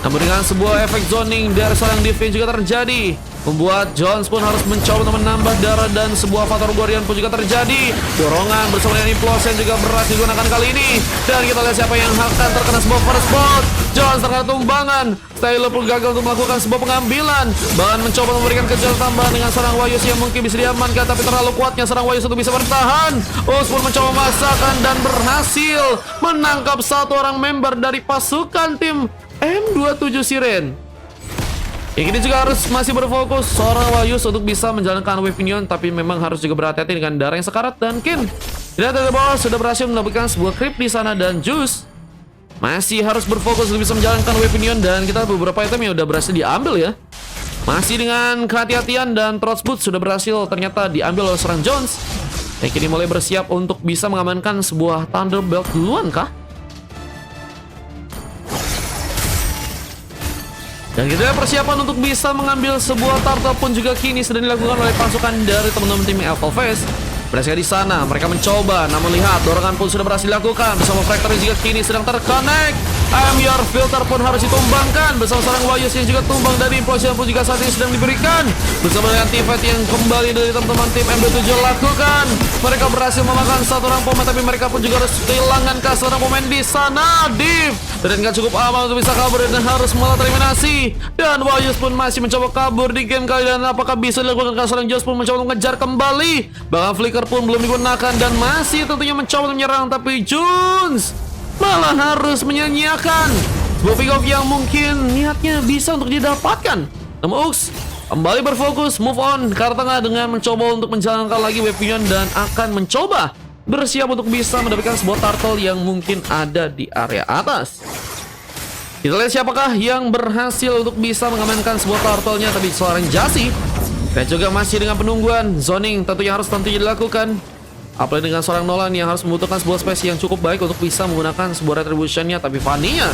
Namun dengan sebuah efek zoning dari seorang defense juga terjadi, membuat Jones pun harus mencoba untuk menambah darah dan sebuah Fator Guardian pun juga terjadi. Dorongan bersama dengan implosion juga berhasil digunakan kali ini. Dan kita lihat siapa yang akan terkena sebuah first blood. Jones terkena tumbangan. Style pun gagal untuk melakukan sebuah pengambilan. Bahkan mencoba memberikan kejutan tambahan dengan seorang Wayus yang mungkin bisa diamankan, tapi terlalu kuatnya seorang Wayus untuk bisa bertahan. Us pun mencoba memaksakan dan berhasil menangkap satu orang member dari pasukan tim M27 Siren. Yang ini juga harus masih berfokus seorang Wayus untuk bisa menjalankan wave minion, tapi memang harus juga berhati-hati dengan darah yang sekarat. Dan Kin tidak dari bawah sudah berhasil mendapatkan sebuah creep di sana, dan Juice masih harus berfokus untuk bisa menjalankan wave minion. Dan kita beberapa item yang udah berhasil diambil ya, masih dengan kehati-hatian, dan Throatboot sudah berhasil ternyata diambil oleh seorang Jones. Yang kini mulai bersiap untuk bisa mengamankan sebuah Thunderbolt duluan kah? Dan kita persiapan untuk bisa mengambil sebuah turtle pun juga kini sedang dilakukan oleh pasukan dari teman-teman tim Evolves. Berhasil di sana, mereka mencoba, namun lihat dorongan pun sudah berhasil dilakukan bersama Factory juga kini sedang terconnect. MR Filter pun harus ditumbangkan bersama seorang Wayus yang juga tumbang dari implosion pun juga saat ini sedang diberikan bersama dengan T-Fight yang kembali dari teman-teman tim M27 lakukan. Mereka berhasil memakan satu orang pemain, tapi mereka pun juga harus kehilangan ke seorang pemain di sana. Div dan gak cukup aman untuk bisa kabur dan harus malah tereliminasi. Dan Wayus pun masih mencoba kabur di game kali, dan apakah bisa dilakukan ke seorang Jones pun mencoba mengejar kembali. Bahkan Flicker pun belum digunakan dan masih tentunya mencoba untuk menyerang, tapi Jones malah harus menyanyiakan sebuah pick off yang mungkin niatnya bisa untuk didapatkan. Namun Ux kembali berfokus move on ke arah tengah dengan mencoba untuk menjalankan lagi wave minion dan akan mencoba bersiap untuk bisa mendapatkan sebuah turtle yang mungkin ada di area atas. Kita lihat siapakah yang berhasil untuk bisa mengamankan sebuah turtle-nya, tapi seorang Jasi Dan juga masih dengan penungguan zoning tentunya harus dilakukan. Apalagi dengan seorang Nolan yang harus membutuhkan sebuah space yang cukup baik untuk bisa menggunakan sebuah retributionnya. Tapi Fanny-nya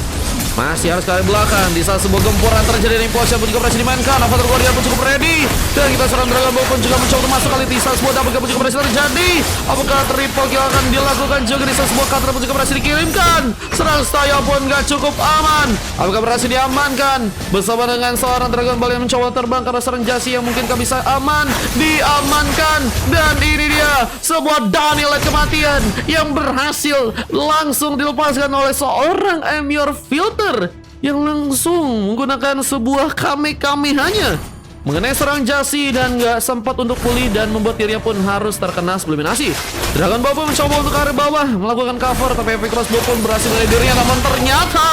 masih harus ke belakang. Di saat sebuah gempuran terjadi dari Imposia pun juga berhasil dimainkan. Avatar Guardian pun cukup ready. Dan kita seorang Dragon Ball pun juga mencoba untuk masuk kali di saat sebuah double kill pun juga berhasil terjadi. Apakah triple kill akan dilakukan juga di saat sebuah counter pun juga berhasil dikirimkan. Serang Staya pun gak cukup aman. Apakah berhasil diamankan bersama dengan seorang Dragon Ball yang mencoba terbang karena serang Jasi yang mungkinkah bisa aman. Diamankan. Dan ini dia sebuah Daniel kematian yang berhasil langsung dilepaskan oleh seorang Amur Filter yang langsung menggunakan sebuah Kame-Kamehanya mengenai serang Jasi dan gak sempat untuk pulih dan membuat dirinya pun harus terkena eliminasi. Dragon Ball pun mencoba untuk ke arah bawah melakukan cover, tapi Epic Crossbow pun berhasil mengenai dirinya, namun ternyata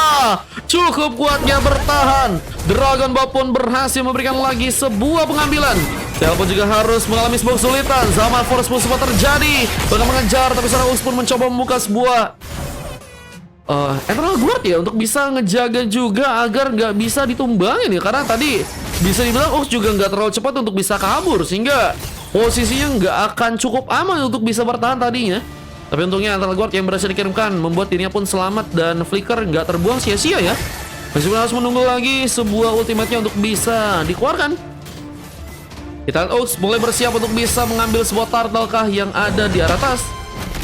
cukup kuatnya bertahan. Dragon Ball pun berhasil memberikan lagi sebuah pengambilan. Tel pun juga harus mengalami sebuah kesulitan. Zaman Force pun sempat terjadi, bahkan mengejar, tapi seorang Us pun mencoba membuka sebuah Eternal Guard ya untuk bisa ngejaga juga agar nggak bisa ditumbangin ya, karena tadi bisa dibilang Us juga nggak terlalu cepat untuk bisa kabur sehingga posisinya nggak akan cukup aman untuk bisa bertahan tadinya. Tapi untungnya Eternal Guard yang berhasil dikirimkan membuat dirinya pun selamat dan Flicker nggak terbuang sia-sia ya. Meskipun harus menunggu lagi sebuah ultimate-nya untuk bisa dikeluarkan. Kita lihat Oaks mulai bersiap untuk bisa mengambil sebuah turtle kah yang ada di arah atas.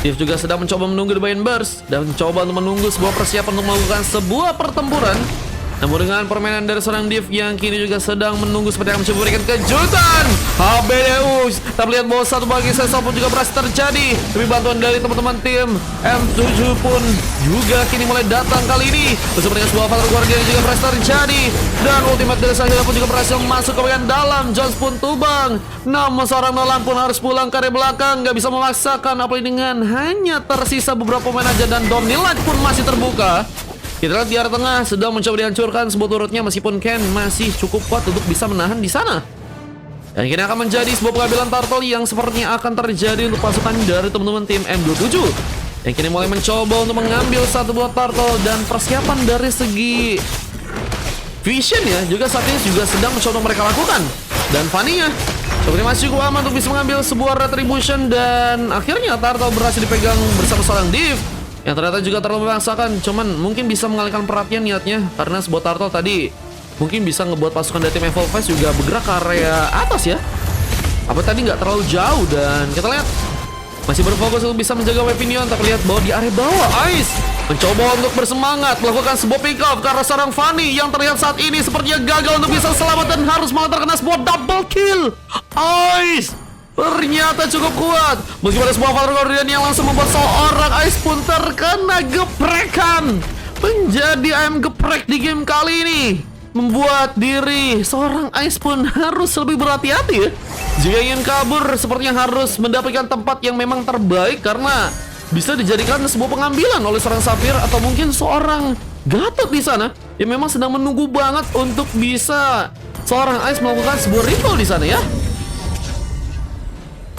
Div juga sedang mencoba menunggu di bagian burst dan mencoba untuk menunggu sebuah persiapan untuk melakukan sebuah pertempuran. Namun dengan permainan dari seorang Div yang kini juga sedang menunggu seperti yang mencoba memberikan kejutan. HBDUX kita melihat bahwa satu bagi sesal pun juga berhasil terjadi. Tapi bantuan dari teman-teman tim M7 pun juga kini mulai datang kali ini bersama dengan sebuah Avatar Guardian yang juga berhasil terjadi. Dan ultimate dari Sahila pun juga berhasil masuk ke bagian dalam. Jones pun tumbang. Namun seorang Nolan pun harus pulang ke area belakang, gak bisa memaksakan apalagi dengan hanya tersisa beberapa pemain aja dan Dominic pun masih terbuka. Kita lihat di arah tengah sedang mencoba dihancurkan sebuah turretnya meskipun Ken masih cukup kuat untuk bisa menahan di sana. Dan kini akan menjadi sebuah pengambilan turtle yang sepertinya akan terjadi untuk pasukan dari teman-teman tim M27. Yang kini mulai mencoba untuk mengambil satu buah turtle dan persiapan dari segi vision ya juga saat ini juga sedang mencoba mereka lakukan. Dan Fanny-nya seperti masih cukup aman untuk bisa mengambil sebuah retribution dan akhirnya turtle berhasil dipegang bersama seorang Div. Yang ternyata juga terlalu memaksakan, cuman mungkin bisa mengalihkan perhatian niatnya karena sebuah turtle tadi mungkin bisa ngebuat pasukan dari tim Evolve juga bergerak ke area atas ya. Apa tadi nggak terlalu jauh dan kita lihat masih berfokus untuk bisa menjaga Weaponion, tapi lihat bahwa di area bawah Ice mencoba untuk bersemangat melakukan sebuah pick up karena seorang Fanny yang terlihat saat ini sepertinya gagal untuk bisa selamat dan harus malah terkena sebuah double kill. Ice ternyata cukup kuat. Meskipun ada sebuah Avatar Guardian yang langsung membuat seorang Ice pun terkena geprekan. Menjadi ayam geprek di game kali ini membuat diri seorang Ice pun harus lebih berhati-hati ya. Jika ingin kabur sepertinya harus mendapatkan tempat yang memang terbaik karena bisa dijadikan sebuah pengambilan oleh seorang Sapphire atau mungkin seorang Gatot di sana yang memang sedang menunggu banget untuk bisa seorang Ice melakukan sebuah ritual di sana ya.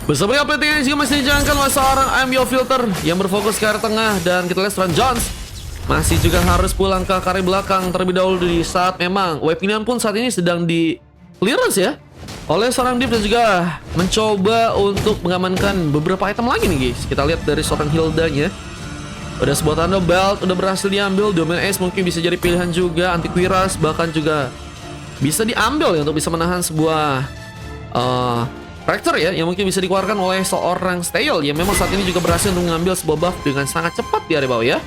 Bersama dengan plating yang juga masih dijalankan oleh seorang Amur Filter yang berfokus ke arah tengah dan kita lihat seorang Jones masih juga harus pulang ke area belakang terlebih dahulu di saat memang Weaponion pun saat ini sedang di clearance ya oleh seorang Div dan juga mencoba untuk mengamankan beberapa item lagi nih guys. Kita lihat dari seorang Hilda-nya udah sebuah tanda belt udah berhasil diambil. Domain Ace mungkin bisa jadi pilihan juga, antivirus bahkan juga bisa diambil ya untuk bisa menahan sebuah Fracture ya yang mungkin bisa dikeluarkan oleh seorang Stale yang memang saat ini juga berhasil untuk mengambil sebuah buff dengan sangat cepat di area bawah ya.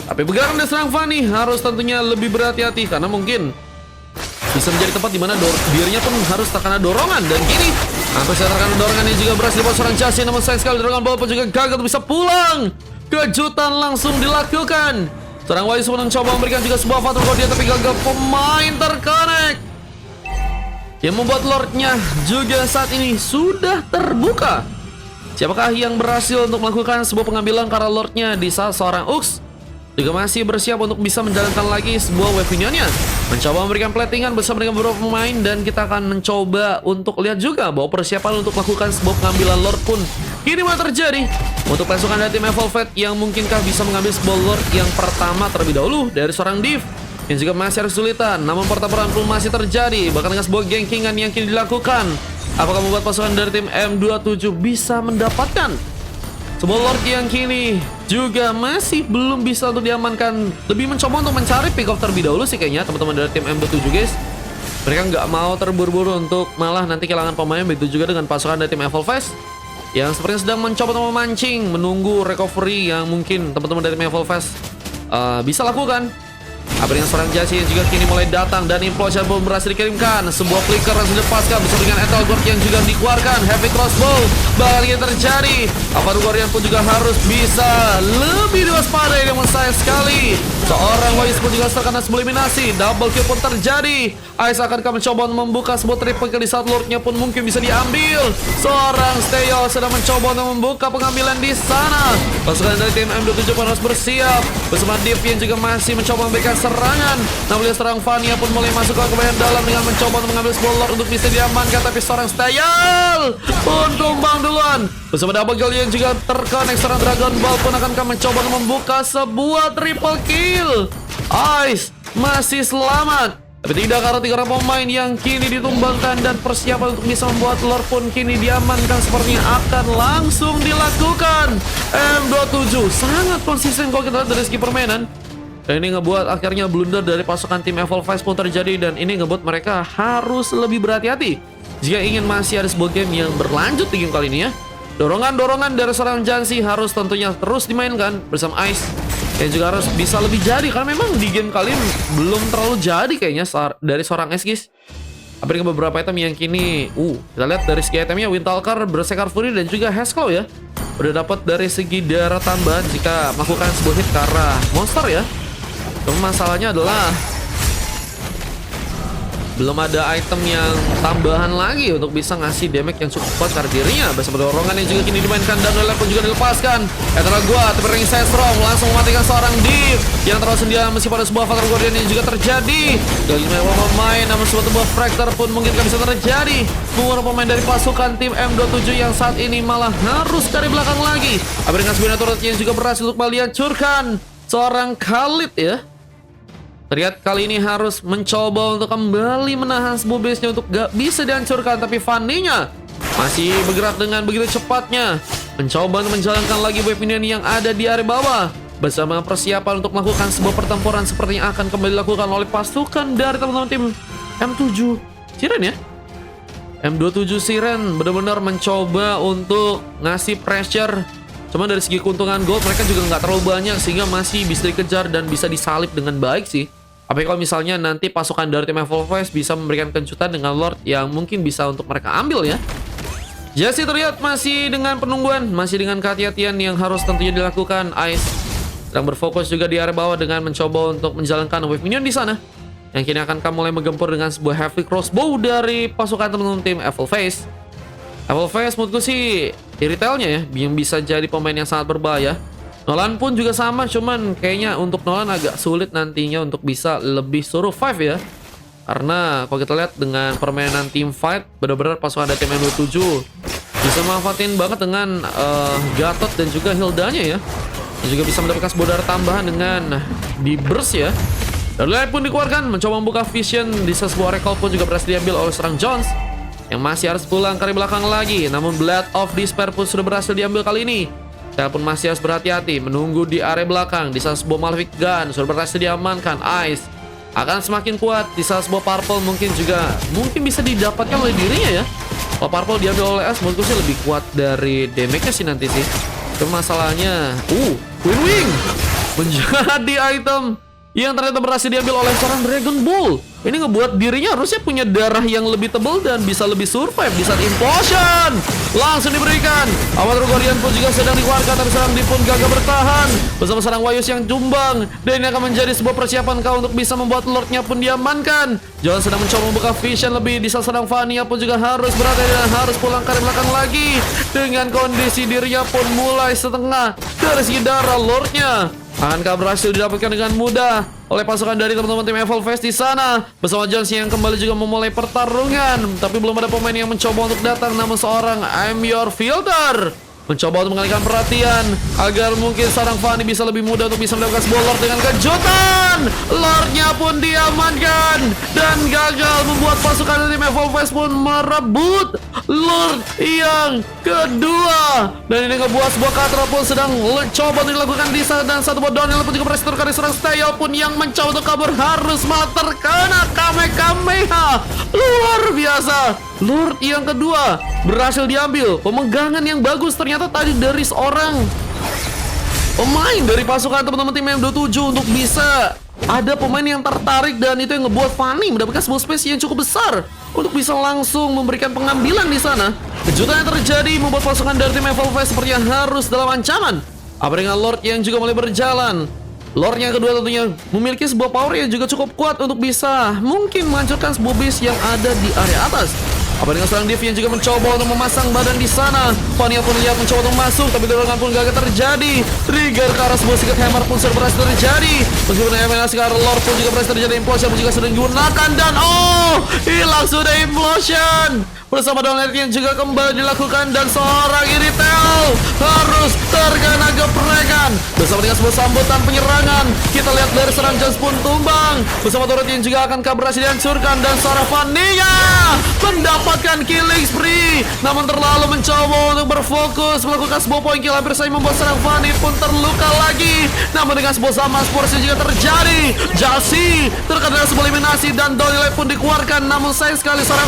Tapi pergerakan dari serang Fanny harus tentunya lebih berhati-hati karena mungkin bisa menjadi tempat di mana dirinya pun harus terkena dorongan dan kini hampir saja terkena dorongan yang juga berhasil dibuat seorang Jasi, namun sayang sekali Dragon Ball pun juga gagal untuk bisa pulang. Kejutan langsung dilakukan. Seorang Wise pun mencoba memberikan juga sebuah Avatar Guardian tapi gagal, pemain terkonek yang membuat Lordnya juga saat ini sudah terbuka. Siapakah yang berhasil untuk melakukan sebuah pengambilan karena Lordnya di saat seorang Ux juga masih bersiap untuk bisa menjalankan lagi sebuah Weaponionnya. Mencoba memberikan platingan bersama dengan beberapa pemain dan kita akan mencoba untuk lihat juga bahwa persiapan untuk melakukan sebuah pengambilan Lord pun kini mulai terjadi. Untuk pasukan dari tim Evolve yang mungkinkah bisa mengambil sebuah Lord yang pertama terlebih dahulu dari seorang Div. yang juga masih harus kesulitan. Namun pertempuran pun masih terjadi, bahkan dengan sebuah gengkingan yang kini dilakukan. Apakah membuat pasukan dari tim M27 bisa mendapatkan sebuah Lord yang kini juga masih belum bisa untuk diamankan. Lebih mencoba untuk mencari pick off terlebih dahulu sih kayaknya teman-teman dari tim M27 guys. Mereka nggak mau terburu-buru untuk malah nanti kehilangan pemain. Begitu juga dengan pasukan dari tim Evolfest yang sepertinya sedang mencoba untuk memancing, menunggu recovery yang mungkin teman-teman dari tim Evolfest bisa lakukan. Apa dengan seorang Jasi yang juga kini mulai datang dan implosion pun berhasil dikirimkan. Sebuah flicker yang dilepaskan bersama dengan Ethel Guard yang juga dikeluarkan. Heavy crossbow bakal ini terjadi. Apa Guardian pun juga harus bisa lebih diwaspadai, namun sayang sekali seorang Wise pun juga terkena sebuah eliminasi. Double kill pun terjadi. Ice akankah mencoba untuk membuka sebuah triple kill di saat Lordnya pun mungkin bisa diambil. Seorang Steo sedang mencoba untuk membuka pengambilan di sana. Pasukan dari tim M27 pun harus bersiap bersama Div yang juga masih mencoba memberikan serangan. Namun serang Vania pun mulai masuk ke bagian dalam dengan mencoba untuk mengambil sebuah Lord untuk bisa diamankan, tapi seorang Steyal pun tumbang duluan. Bersama double kill yang juga terkonek, seorang Dragon Ball pun akankah mencoba untuk membuka sebuah triple kill. Ice masih selamat, tapi tidak karena 3 orang pemain yang kini ditumbangkan, dan persiapan untuk bisa membuat Lord pun kini diamankan sepertinya akan langsung dilakukan. M27 sangat konsisten kalau kita lihat dari segi permainan. Dan ini ngebuat akhirnya blunder dari pasukan tim Evolve pun terjadi, dan ini ngebuat mereka harus lebih berhati-hati jika ingin masih ada sebuah game yang berlanjut di game kali ini ya. Dorongan-dorongan dari seorang Jansi harus tentunya terus dimainkan bersama Ice, dan juga harus bisa lebih jadi, karena memang di game kali ini belum terlalu jadi kayaknya dari seorang Ice guys. Apa dengan beberapa item yang kini kita lihat dari segi itemnya, Windtalker, Berserker Fury, dan juga Hexclaw ya udah dapat dari segi darah tambahan jika melakukan sebuah hit ke arah monster ya. Cuma masalahnya adalah belum ada item yang tambahan lagi untuk bisa ngasih damage yang cukup kuat karena dirinya. Bersama dorongan yang juga kini dimainkan, dan oleh pun juga dilepaskan. Eternal gua tapi ring saya strong langsung mematikan seorang Div yang terlalu sendirian meskipun ada sebuah Fatal Guardian yang juga terjadi. Gagal pemain, namun sebuah fracture pun mungkin bisa terjadi. Mengurang pemain dari pasukan tim M27 yang saat ini malah harus dari belakang lagi. Apa dengan sebuah turret yang juga berhasil untuk melihancurkan seorang Khalid ya. Terlihat kali ini harus mencoba untuk kembali menahan sebuah base-nya untuk gak bisa dihancurkan, tapi Fanny-nya masih bergerak dengan begitu cepatnya, mencoba untuk menjalankan lagi wave minion yang ada di area bawah, bersama persiapan untuk melakukan sebuah pertempuran seperti yang akan kembali dilakukan oleh pasukan dari teman-teman tim M7 Siren ya. M27 Siren benar-benar mencoba untuk ngasih pressure. Cuma dari segi keuntungan gold mereka juga nggak terlalu banyak, sehingga masih bisa dikejar dan bisa disalip dengan baik sih. Apalagi kalau misalnya nanti pasukan dari tim Evolve bisa memberikan kejutan dengan Lord yang mungkin bisa untuk mereka ambil ya. Jesse terlihat masih dengan penungguan, masih dengan kehati-hatian yang harus tentunya dilakukan. Ice sedang berfokus juga di area bawah dengan mencoba untuk menjalankan wave minion di sana, yang kini akan mulai menggempur dengan sebuah heavy crossbow dari pasukan teman-teman tim Evolve. Evolve menurutku sih di retailnya ya yang bisa jadi pemain yang sangat berbahaya. Nolan pun juga sama, cuman kayaknya untuk Nolan agak sulit nantinya untuk bisa lebih survive ya. Karena kalau kita lihat dengan permainan team fight, benar-benar pasukan dari tim M27 bisa manfaatin banget dengan Gatot dan juga Hildanya ya. Dan juga bisa mendapatkan sebuah darah tambahan dengan di burst ya. Dan Light pun dikeluarkan, mencoba membuka vision di sebuah recall pun juga berhasil diambil oleh serang Jones, yang masih harus pulang ke belakang lagi. Namun Blade of Despair pun sudah berhasil diambil kali ini. Saya pun masih harus berhati-hati menunggu di area belakang. Di saat sebuah Malefic Gun sudah berhasil diamankan. Ice akan semakin kuat. Di saat sebuah Purple mungkin bisa didapatkan oleh dirinya ya. Kalau Purple diambil oleh Ice, menurutku sih lebih kuat dari damage-nya sih nanti sih. Cuma masalahnya Queen Wing menjadi item yang ternyata berhasil diambil oleh seorang Dragon Ball. Ini ngebuat dirinya harusnya punya darah yang lebih tebal dan bisa lebih survive di saat implosion langsung diberikan. Avatar Guardian pun juga sedang dikeluarkan, tapi serang Deep pun gagal bertahan bersama serang Wayus yang tumbang. Dan ini akan menjadi sebuah persiapan kau untuk bisa membuat Lordnya pun diamankan. John sedang mencoba membuka vision lebih di saat serang Vania pun juga harus berhati dan harus pulang ke belakang lagi. Dengan kondisi dirinya pun mulai setengah dari segi darah Lordnya akankah berhasil didapatkan dengan mudah oleh pasukan dari teman-teman tim Evolve di sana, bersama Jones yang kembali juga memulai pertarungan. Tapi belum ada pemain yang mencoba untuk datang, namun seorang I'm Your Filter mencoba untuk mengalihkan perhatian agar mungkin seorang Fanny bisa lebih mudah untuk bisa mendapatkan sebuah Lord dengan kejutan. Lordnya pun diamankan dan gagal membuat pasukan tim Evolve pun merebut Lord yang kedua. Dan ini ngebuat sebuah Katra pun sedang coba untuk dilakukan di sana, dan satu buah downhill pun juga berhasil terkena seorang Steel pun yang mencoba untuk kabur harus malah terkena Kamehameha. Luar biasa. Lord yang kedua berhasil diambil. Pemegangan yang bagus ternyata tadi dari seorang pemain dari pasukan teman-teman tim M27 untuk bisa ada pemain yang tertarik, dan itu yang ngebuat Fanny mendapatkan sebuah space yang cukup besar untuk bisa langsung memberikan pengambilan di sana. Kejutan yang terjadi membuat pasukan dari tim Evolve sepertinya harus dalam ancaman. Apa dengan Lord yang juga mulai berjalan? Lord yang kedua tentunya memiliki sebuah power yang juga cukup kuat untuk bisa mungkin menghancurkan sebuah base yang ada di area atas. Apa dengan seorang Div yang juga mencoba untuk memasang badan di sana. Fanny pun lihat mencoba untuk masuk, tapi dorongan pun gagal terjadi. Trigger ke arah sebuah Secret Hammer pun sudah berhasil terjadi. Meskipun eliminasi ke arah Lord pun juga berhasil terjadi. Implosion pun juga sedang digunakan, dan hilang sudah Implosion. Bersama download yang juga kembali dilakukan, dan seorang Iritel harus terkena geprekan. Bersama dengan sebuah sambutan penyerangan, kita lihat dari seorang Jones pun tumbang. Bersama turret yang juga akan berhasil dihancurkan, dan seorang Fanny-nya mendapatkan killing spree. Namun terlalu mencoba untuk berfokus melakukan sebuah point kill, hampir saja membuat seorang Fanny pun terluka lagi. Namun dengan sebuah sama sports yang juga terjadi, Jalsi terkena sebuah eliminasi dan downhill pun dikeluarkan. Namun sayang sekali seorang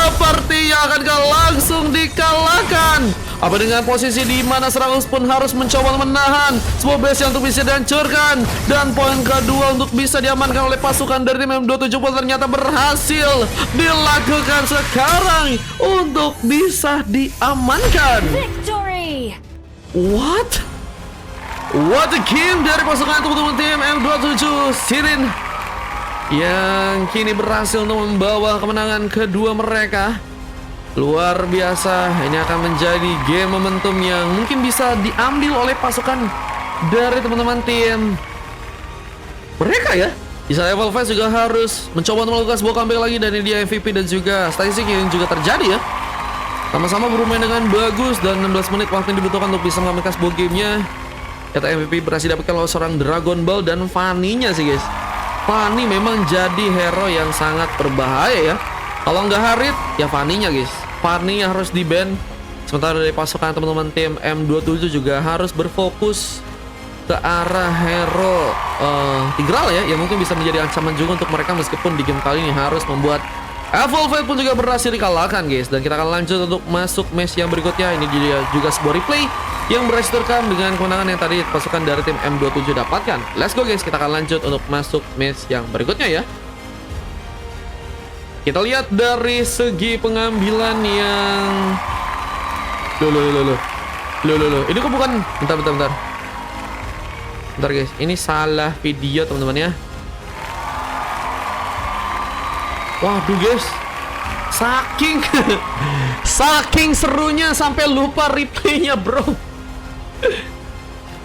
sepertinya akan langsung dikalahkan. Apa dengan posisi di mana seorang pun harus mencoba menahan sebuah base yang untuk bisa dihancurkan, dan poin kedua untuk bisa diamankan oleh pasukan dari tim M27 pun ternyata berhasil dilakukan sekarang untuk bisa diamankan. Victory! What a game dari pasukan teman-teman tim M27 Sirin yang kini berhasil untuk membawa kemenangan kedua mereka. Luar biasa. Ini akan menjadi game momentum yang mungkin bisa diambil oleh pasukan dari teman-teman tim mereka ya. Israel Evolve juga harus mencoba untuk melakukan sebuah comeback lagi, dan ini dia MVP dan juga statistik yang juga terjadi ya. Sama-sama bermain dengan bagus, dan 16 menit waktu yang dibutuhkan untuk bisa mengamankan sebuah gamenya. Kata MVP berhasil dapatkan oleh seorang Dragon Ball dan Fanny-nya sih guys. Fanny memang jadi hero yang sangat berbahaya ya. Kalau nggak Harit, ya Fanny-nya guys. Fanny harus di-ban. Sementara dari pasukan teman-teman tim M27 juga harus berfokus ke arah hero Tigreal ya, yang mungkin bisa menjadi ancaman juga untuk mereka, meskipun di game kali ini harus membuat Evolve pun juga berhasil dikalahkan guys. Dan kita akan lanjut untuk masuk match yang berikutnya. Ini dia juga sebuah replay yang berhasil terekam dengan kemenangan yang tadi pasukan dari tim M27 dapatkan. Let's go guys, kita akan lanjut untuk masuk match yang berikutnya ya. Kita lihat dari segi pengambilan yang Loh. Ini kok bukan, bentar guys, ini salah video teman-teman ya. Waduh guys, saking serunya sampai lupa replaynya bro.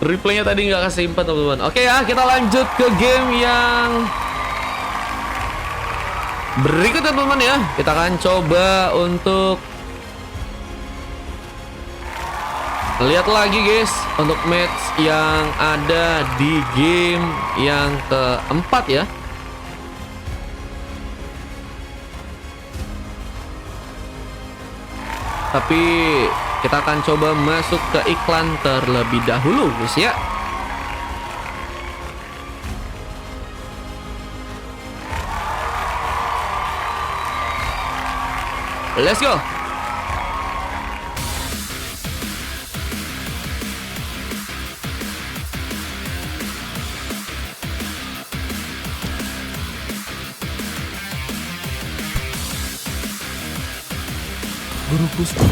Replaynya tadi nggak kesimpan teman-teman. Oke ya, kita lanjut ke game yang berikutnya teman-teman ya. Kita akan coba untuk lihat lagi guys untuk match yang ada di game yang keempat ya. Tapi kita akan coba masuk ke iklan terlebih dahulu guys ya. Let's go. Guru Puspa.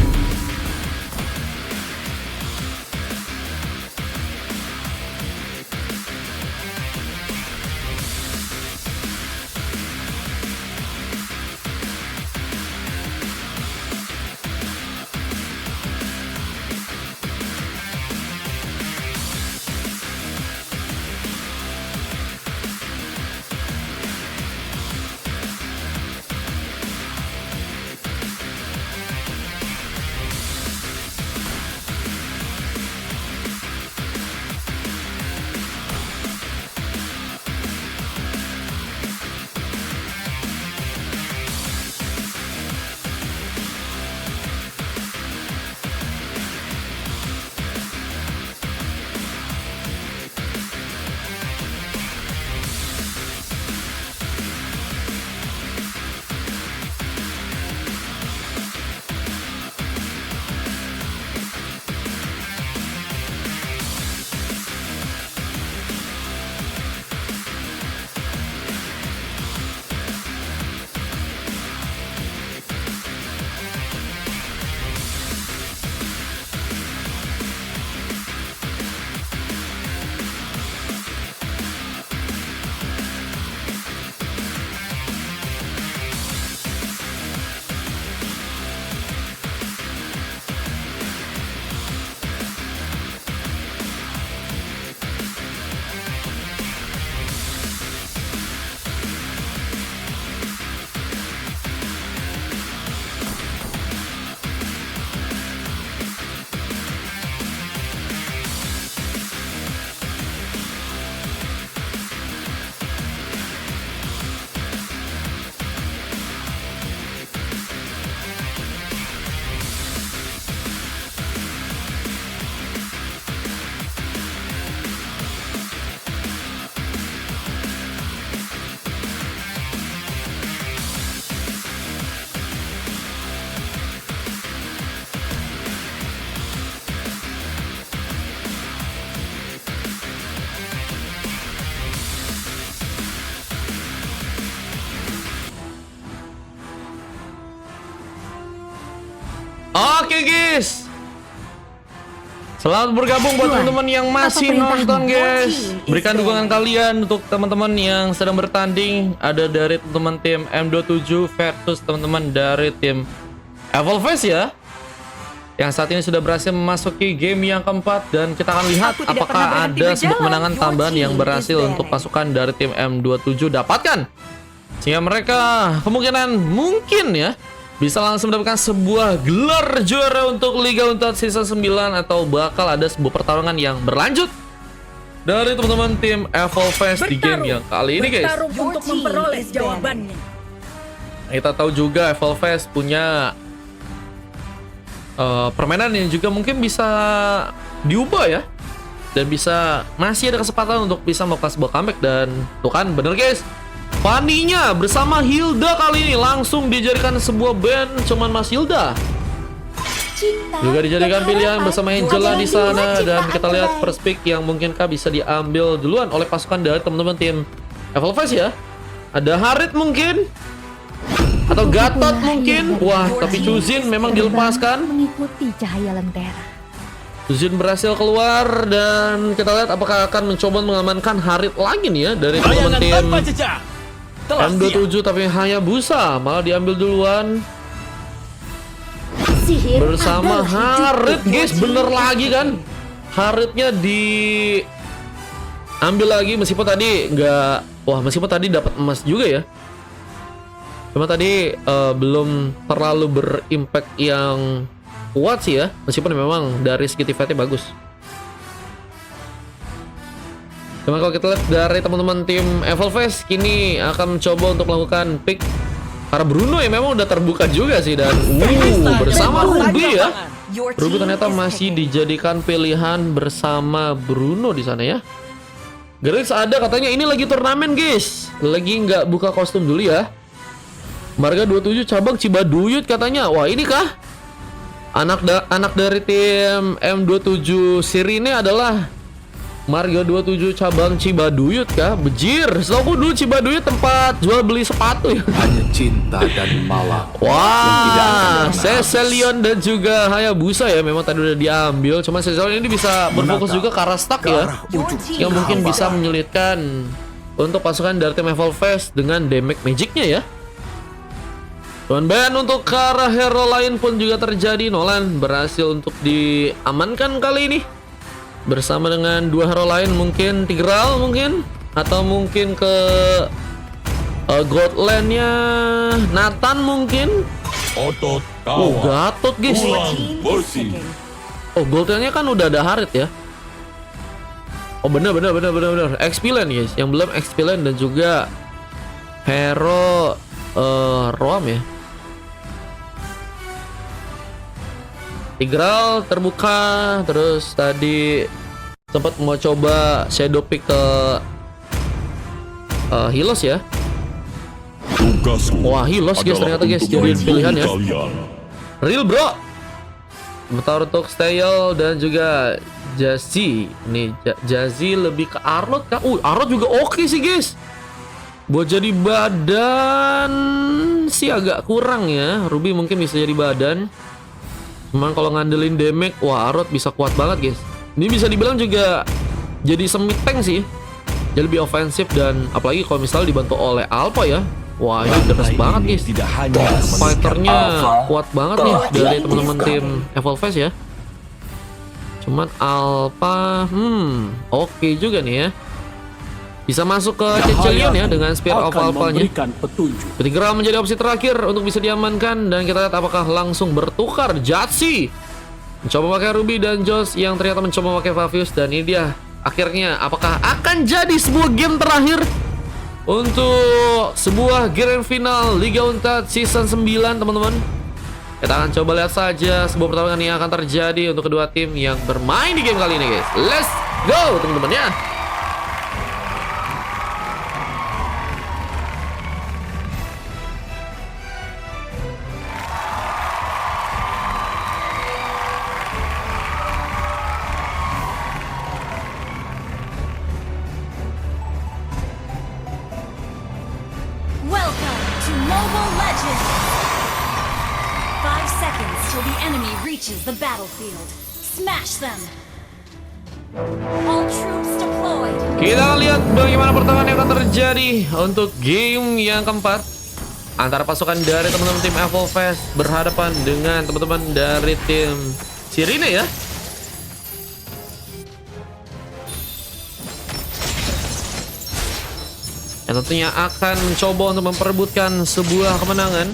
Oke guys, selamat bergabung buat teman-teman yang masih Apa nonton perintahmu? guys. Berikan dukungan kalian untuk teman-teman yang sedang bertanding. Ada dari teman-teman tim M27 versus teman-teman dari tim Evolves ya, yang saat ini sudah berhasil memasuki game yang keempat. Dan kita akan lihat Aku tidak apakah pernah berhenti ada berjalan. sebuah kemenangan Your tambahan team yang berhasil is untuk there. pasukan dari tim M27 dapatkan, sehingga mereka kemungkinan mungkin ya bisa langsung mendapatkan sebuah gelar juara untuk Liga Untat Season 9, atau bakal ada sebuah pertarungan yang berlanjut dari teman-teman tim Evolves di game yang kali ini guys. Bertarung untuk memperoleh jawabannya. Kita tahu juga Evolves punya permainan yang juga mungkin bisa diubah ya, dan bisa masih ada kesempatan untuk bisa melakukan sebuah comeback. Dan tuh kan bener guys, Fanny-nya bersama Hilda kali ini langsung dijadikan sebuah band cuman Mas Hilda. Juga dijadikan pilihan bersama Angela di sana. Dan kita lihat first pick yang mungkinkah bisa diambil duluan oleh pasukan dari teman-teman tim Evolves ya. Ada Harit mungkin, atau Gatot mungkin. Wah, tapi Chuzin memang dilepaskan. Mengikuti cahaya lentera. Chuzin berhasil keluar, dan kita lihat apakah akan mencoba mengamankan Harit lagi nih ya dari teman-teman Bayangan tim tanpa jejak. Telah siap. M27. Tapi Hayabusa malah diambil duluan Sihir bersama adalah Harit hidupku. guys. Bener lagi kan, Haritnya diambil lagi, meskipun tadi nggak, meskipun tadi dapat emas juga ya, cuma tadi belum terlalu berimpact yang kuat sih ya, meskipun memang dari segi tifatnya bagus. Cuma kalau kita lihat dari teman-teman tim Evolves kini akan mencoba untuk melakukan pick karena Bruno yang memang udah terbuka juga sih. Dan bersama Ruby ya, Ruby ternyata masih dijadikan pilihan bersama Bruno di sana ya. Grace ada katanya ini lagi turnamen guys, lagi nggak buka kostum dulu ya. Marga 27 cabang Cibaduyut katanya. Wah, ini kah anak dari tim M27 Sirine adalah Marga 27 cabang Cibaduyut kah? Bejir, setahu dulu Cibaduyut tempat jual beli sepatu ya. Hanya cinta dan malam yang tidak akan Wah, pernah Cecilion dan juga Hayabusa ya memang tadi udah diambil. Cuma Cecilion ini bisa berfokus juga ke arah stack ya, yang mungkin bisa menyulitkan untuk pasukan dari tim Evolves dengan damage magicnya ya. Dan ban untuk ke arah hero lain pun juga terjadi. Nolan berhasil untuk diamankan kali ini bersama dengan dua hero lain, mungkin Tigral mungkin, atau mungkin ke Godland-nya Nathan mungkin. Otot Oh, kawan. Gatot guys. Pulang bersih. Oh, Goldland-nya kan udah ada Harit ya. Oh, bener. Expilen guys, yang belum Expilen dan juga hero Roam ya. Tigral terbuka, terus tadi sempat mau coba shadow pick ke Hilos ya. Tugasku. Wah, Hilos guys, adalah ternyata guys untuk jadi pilihan ya. melindungi kalian. Real bro. Sementara untuk Stayel dan juga Jazzy. Nih Jazzy lebih ke Arlot kah? Arlot juga oke sih guys. Buat jadi badan sih agak kurang ya. Ruby mungkin bisa jadi badan. Cuman kalau ngandelin damage, wah Arlot bisa kuat banget guys. Ini bisa dibilang juga jadi semi tank sih. Jadi lebih ofensif, dan apalagi kalau misalnya dibantu oleh Alpha ya. Wah, ini deras banget guys. Tidak hanya Fighternya kuat banget nih dari teman-teman tim Evolves ya. Cuman Alpha oke juga nih ya. Bisa masuk ke Cecilion ya dengan Spear of Alpha-nya. memberikan petunjuk. Tigral menjadi opsi terakhir untuk bisa diamankan, dan kita lihat apakah langsung bertukar. Jatsi mencoba pakai Ruby dan Josh yang ternyata mencoba pakai Favius, dan ini dia akhirnya apakah akan jadi sebuah game terakhir untuk sebuah grand final Liga Untat Season 9 teman-teman. Kita akan coba lihat saja sebuah pertarungan yang akan terjadi untuk kedua tim yang bermain di game kali ini guys. Let's go teman-teman ya. Welcome to Mobile Legends! 5 seconds till the enemy reaches the battlefield. Smash them. All troops deployed. Kita akan lihat bagaimana pertarungan yang akan terjadi untuk game yang keempat antara pasukan dari teman-teman tim Evolfest berhadapan dengan teman-teman dari tim Sirine ya. Yang tentunya akan mencoba untuk memperebutkan sebuah kemenangan.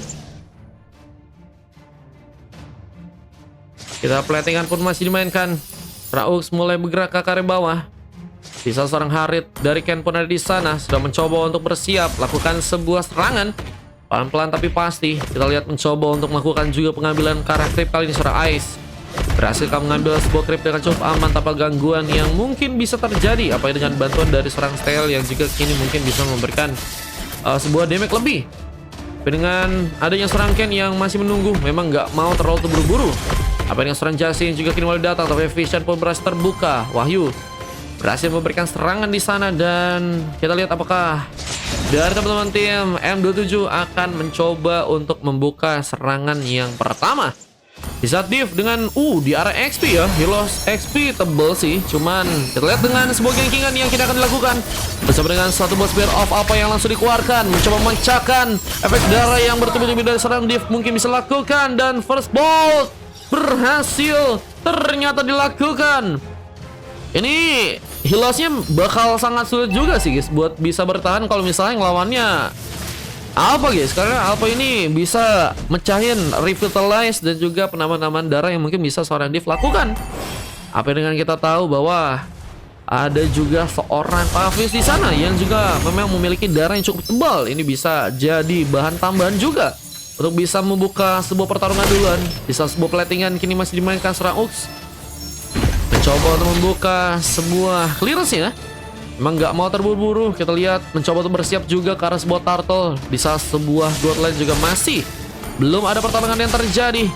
Kita platingan pun masih dimainkan. Raux mulai bergerak ke area bawah. Bisa seorang Harit dari Ken pun ada di sana, sudah mencoba untuk bersiap lakukan sebuah serangan. Pelan-pelan tapi pasti. Kita lihat mencoba untuk melakukan juga pengambilan karakter kali ini seorang Ice. Berhasil mengambil sebuah creep dengan cukup aman tanpa gangguan yang mungkin bisa terjadi. Apalagi dengan bantuan dari seorang Steel yang juga kini mungkin bisa memberikan sebuah damage lebih. Tapi dengan adanya seorang Ken yang masih menunggu, memang nggak mau terlalu terburu-buru. Apa dengan seorang Justin juga kini mulai datang, tapi Vision pun berhasil terbuka. Wahyu berhasil memberikan serangan di sana dan kita lihat apakah dari teman-teman tim M27 akan mencoba untuk membuka serangan yang pertama. Di saat Div dengan di area XP ya, Helos XP tebel sih, cuman kita lihat dengan sebuah gankingan yang kita akan dilakukan bersama dengan satu boss spear of apa yang langsung dikeluarkan, mencoba memecahkan efek darah yang bertubi-tubi dari seorang Div mungkin bisa lakukan, dan first bolt berhasil ternyata dilakukan. Ini Hilosnya bakal sangat sulit juga sih guys buat bisa bertahan kalau misalnya ngelawannya Alpha guys, karena Alpha ini bisa mecahin revitalize dan juga penambahan darah yang mungkin bisa seorang Div lakukan. Apa dengan kita tahu bahwa ada juga seorang Pavius di sana yang juga memang memiliki darah yang cukup tebal. Ini bisa jadi bahan tambahan juga untuk bisa membuka sebuah pertarungan duluan. Bisa sebuah platingan kini masih dimainkan seorang Ux. Mencoba untuk membuka sebuah clearance ya. Emang nggak mau terburu-buru. Kita lihat mencoba untuk bersiap juga ke arah sebuah turtle. Bisa sebuah Godline juga masih belum ada pertarungan yang terjadi.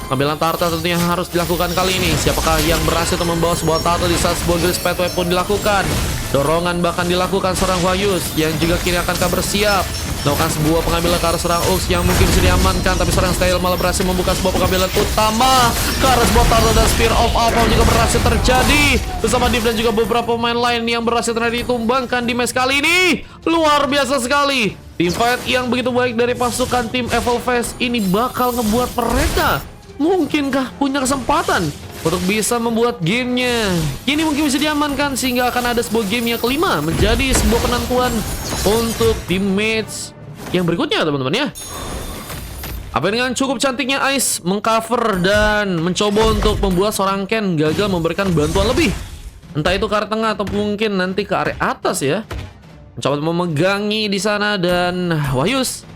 Pengambilan turtle tentunya harus dilakukan kali ini. Siapakah yang berhasil untuk membawa sebuah turtle di saat sebuah Grease Pathway pun dilakukan. Dorongan bahkan dilakukan seorang Wayus yang juga kini akan bersiap melakukan sebuah pengambilan ke arah seorang Ux yang mungkin bisa diamankan, tapi seorang Style malah berhasil membuka sebuah pengambilan utama ke arah sebuah turtle, dan Spear of Alpha juga berhasil terjadi bersama Div dan juga beberapa pemain lain yang berhasil terjadi ditumbangkan di match kali ini. Luar biasa sekali. Team fight yang begitu baik dari pasukan tim Evolfest ini bakal ngebuat mereka mungkinkah punya kesempatan untuk bisa membuat gamenya kini mungkin bisa diamankan, sehingga akan ada sebuah game yang kelima menjadi sebuah penentuan untuk tim match yang berikutnya teman-teman ya. Apa dengan cukup cantiknya Ice mengcover dan mencoba untuk membuat seorang Ken gagal memberikan bantuan lebih, entah itu ke arah tengah atau mungkin nanti ke area atas ya. Mencoba memegangi di sana, dan Wahyus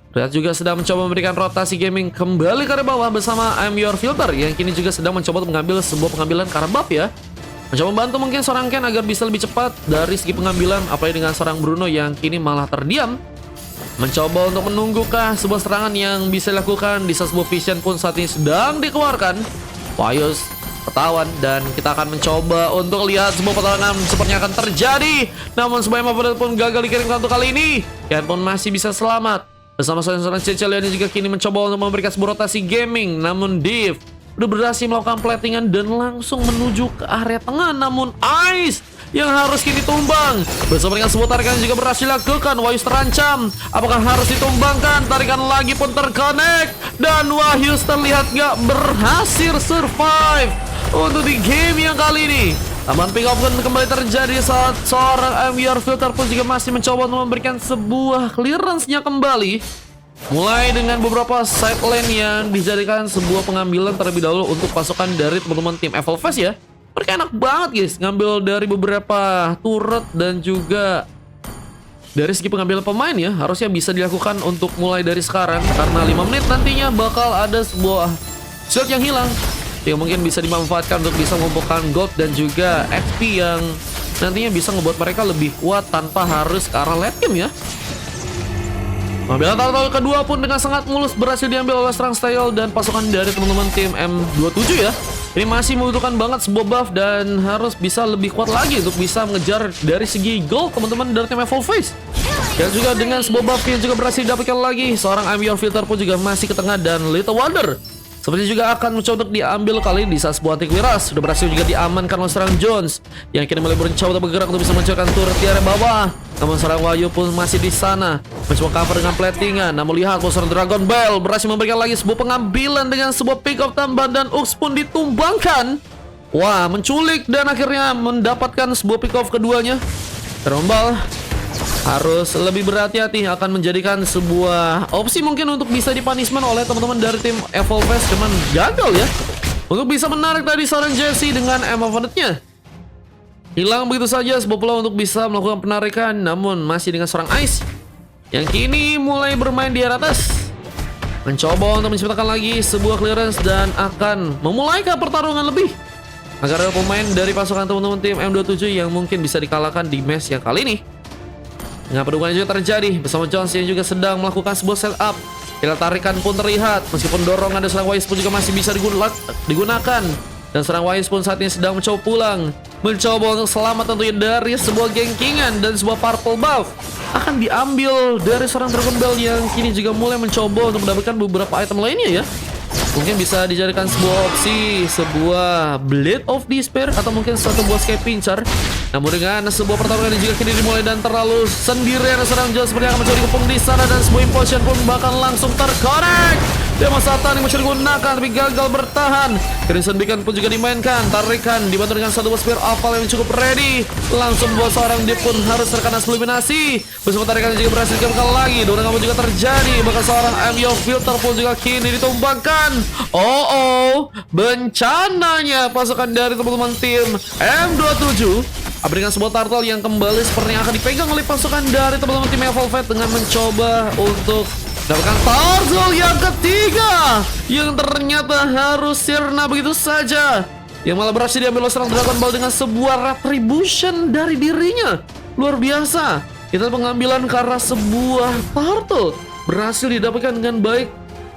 Riat juga sedang mencoba memberikan rotasi gaming kembali ke area bawah bersama I'm Your Filter yang kini juga sedang mencoba untuk mengambil sebuah pengambilan ke arah buff ya. Mencoba membantu mungkin seorang Ken agar bisa lebih cepat dari segi pengambilan, apalagi dengan seorang Bruno yang kini malah terdiam. Mencoba untuk menunggukah sebuah serangan yang bisa dilakukan. Di saat sebuah vision pun saat ini sedang dikeluarkan. Wayus ketahuan, dan kita akan mencoba untuk lihat sebuah pertarungan sepertinya akan terjadi. Namun sebagai favorit pun gagal dikirimkan untuk kali ini. Ken pun masih bisa selamat bersama seorang Cecilian yang juga kini mencoba untuk memberikan sebuah rotasi gaming. Namun Div udah berhasil melakukan platingan dan langsung menuju ke area tengah. Namun Ice yang harus kini tumbang bersama dengan sebuah tarikan yang juga berhasil dilakukan. Wahyus terancam, apakah harus ditumbangkan? Tarikan lagi pun terconnect, dan Wahyus terlihat gak berhasil survive untuk di game yang kali ini. Tambahan pick up pun kembali terjadi saat seorang I'm Your Filter pun juga masih mencoba untuk memberikan sebuah clearance-nya kembali. Mulai dengan beberapa side lane yang dijadikan sebuah pengambilan terlebih dahulu untuk pasukan dari teman-teman tim Evolfest ya. Mereka enak banget guys, ngambil dari beberapa turret dan juga dari segi pengambilan pemain ya. Harusnya bisa dilakukan untuk mulai dari sekarang, karena 5 menit nantinya bakal ada sebuah shield yang hilang yang mungkin bisa dimanfaatkan untuk bisa mengumpulkan gold dan juga XP yang nantinya bisa ngebuat mereka lebih kuat tanpa harus ke arah late game ya. Pengambilan turtle kedua pun dengan sangat mulus berhasil diambil oleh seorang Style dan pasukan dari teman-teman tim M27 ya. Ini masih membutuhkan banget sebuah buff dan harus bisa lebih kuat lagi untuk bisa mengejar dari segi gold teman-teman dari tim Evolfest. Dan juga dengan sebuah buff yang juga berhasil didapatkan lagi, seorang I'm Your Filter pun juga masih ke tengah, dan Little Wonder Seperti juga akan mencoba untuk diambil kali ini di saat sebuah antivirus sudah berhasil juga diamankan oleh seorang Jones yang kini mulai mencoba untuk bergerak untuk bisa mencurahkan turret di area bawah. Namun seorang Wahyu pun masih di sana mencoba cover dengan platingan. Namun lihat seorang Dragon Bell berhasil memberikan lagi sebuah pengambilan dengan sebuah pick up tambahan dan Ux pun ditumbangkan. Wah, menculik dan akhirnya mendapatkan sebuah pick off keduanya. Terombal harus lebih berhati-hati, akan menjadikan sebuah opsi mungkin untuk bisa dipunishment oleh teman-teman dari tim Evolves, cuman gagal ya untuk bisa menarik tadi seorang Jesse dengan Evolve-nya. Hilang begitu saja sebuah peluang untuk bisa melakukan penarikan, namun masih dengan seorang Ice yang kini mulai bermain di atas, mencoba untuk menciptakan lagi sebuah clearance dan akan memulai ke pertarungan lebih agar ada pemain dari pasukan teman-teman tim M27 yang mungkin bisa dikalahkan di match yang kali ini. Dengan perdugaan juga terjadi bersama Jones yang juga sedang melakukan sebuah setup. Kira tarikan pun terlihat, meskipun dorongan dari serang Wise pun juga masih bisa digunakan. Dan serang Wise pun saat ini sedang mencoba pulang, mencoba untuk selamat tentunya dari sebuah gengkingan dan sebuah purple buff akan diambil dari seorang Dragon Bell yang kini juga mulai mencoba untuk mendapatkan beberapa item lainnya ya. Mungkin bisa dijadikan sebuah opsi, sebuah Blade of Despair atau mungkin satu buah Sky Pincer. Namun dengan sebuah pertarungan yang juga kini dimulai dan terlalu sendirian seorang Jones seperti akan mencuri kepung di sana dan sebuah implosion pun bahkan langsung terkorek. Dia masa yang mencuri gunakan tapi gagal bertahan. Crimson Beacon pun juga dimainkan, tarikan dibantu dengan satu buah Spear Oval yang cukup ready. Langsung buat seorang Deep pun harus terkena eliminasi. Bersama tarikan yang juga berhasil dikembangkan lagi. Dorongan pun juga terjadi, bahkan seorang Amyo Filter pun juga kini ditumbangkan. Bencananya pasukan dari teman-teman tim M27 dengan sebuah turtle yang kembali sepertinya akan dipegang oleh pasukan dari teman-teman tim Evolve dengan mencoba untuk dapatkan turtle yang ketiga yang ternyata harus sirna begitu saja, yang malah berhasil diambil oleh seorang Dragon Ball dengan sebuah retribution dari dirinya. Luar biasa, kita pengambilan karena sebuah turtle berhasil didapatkan dengan baik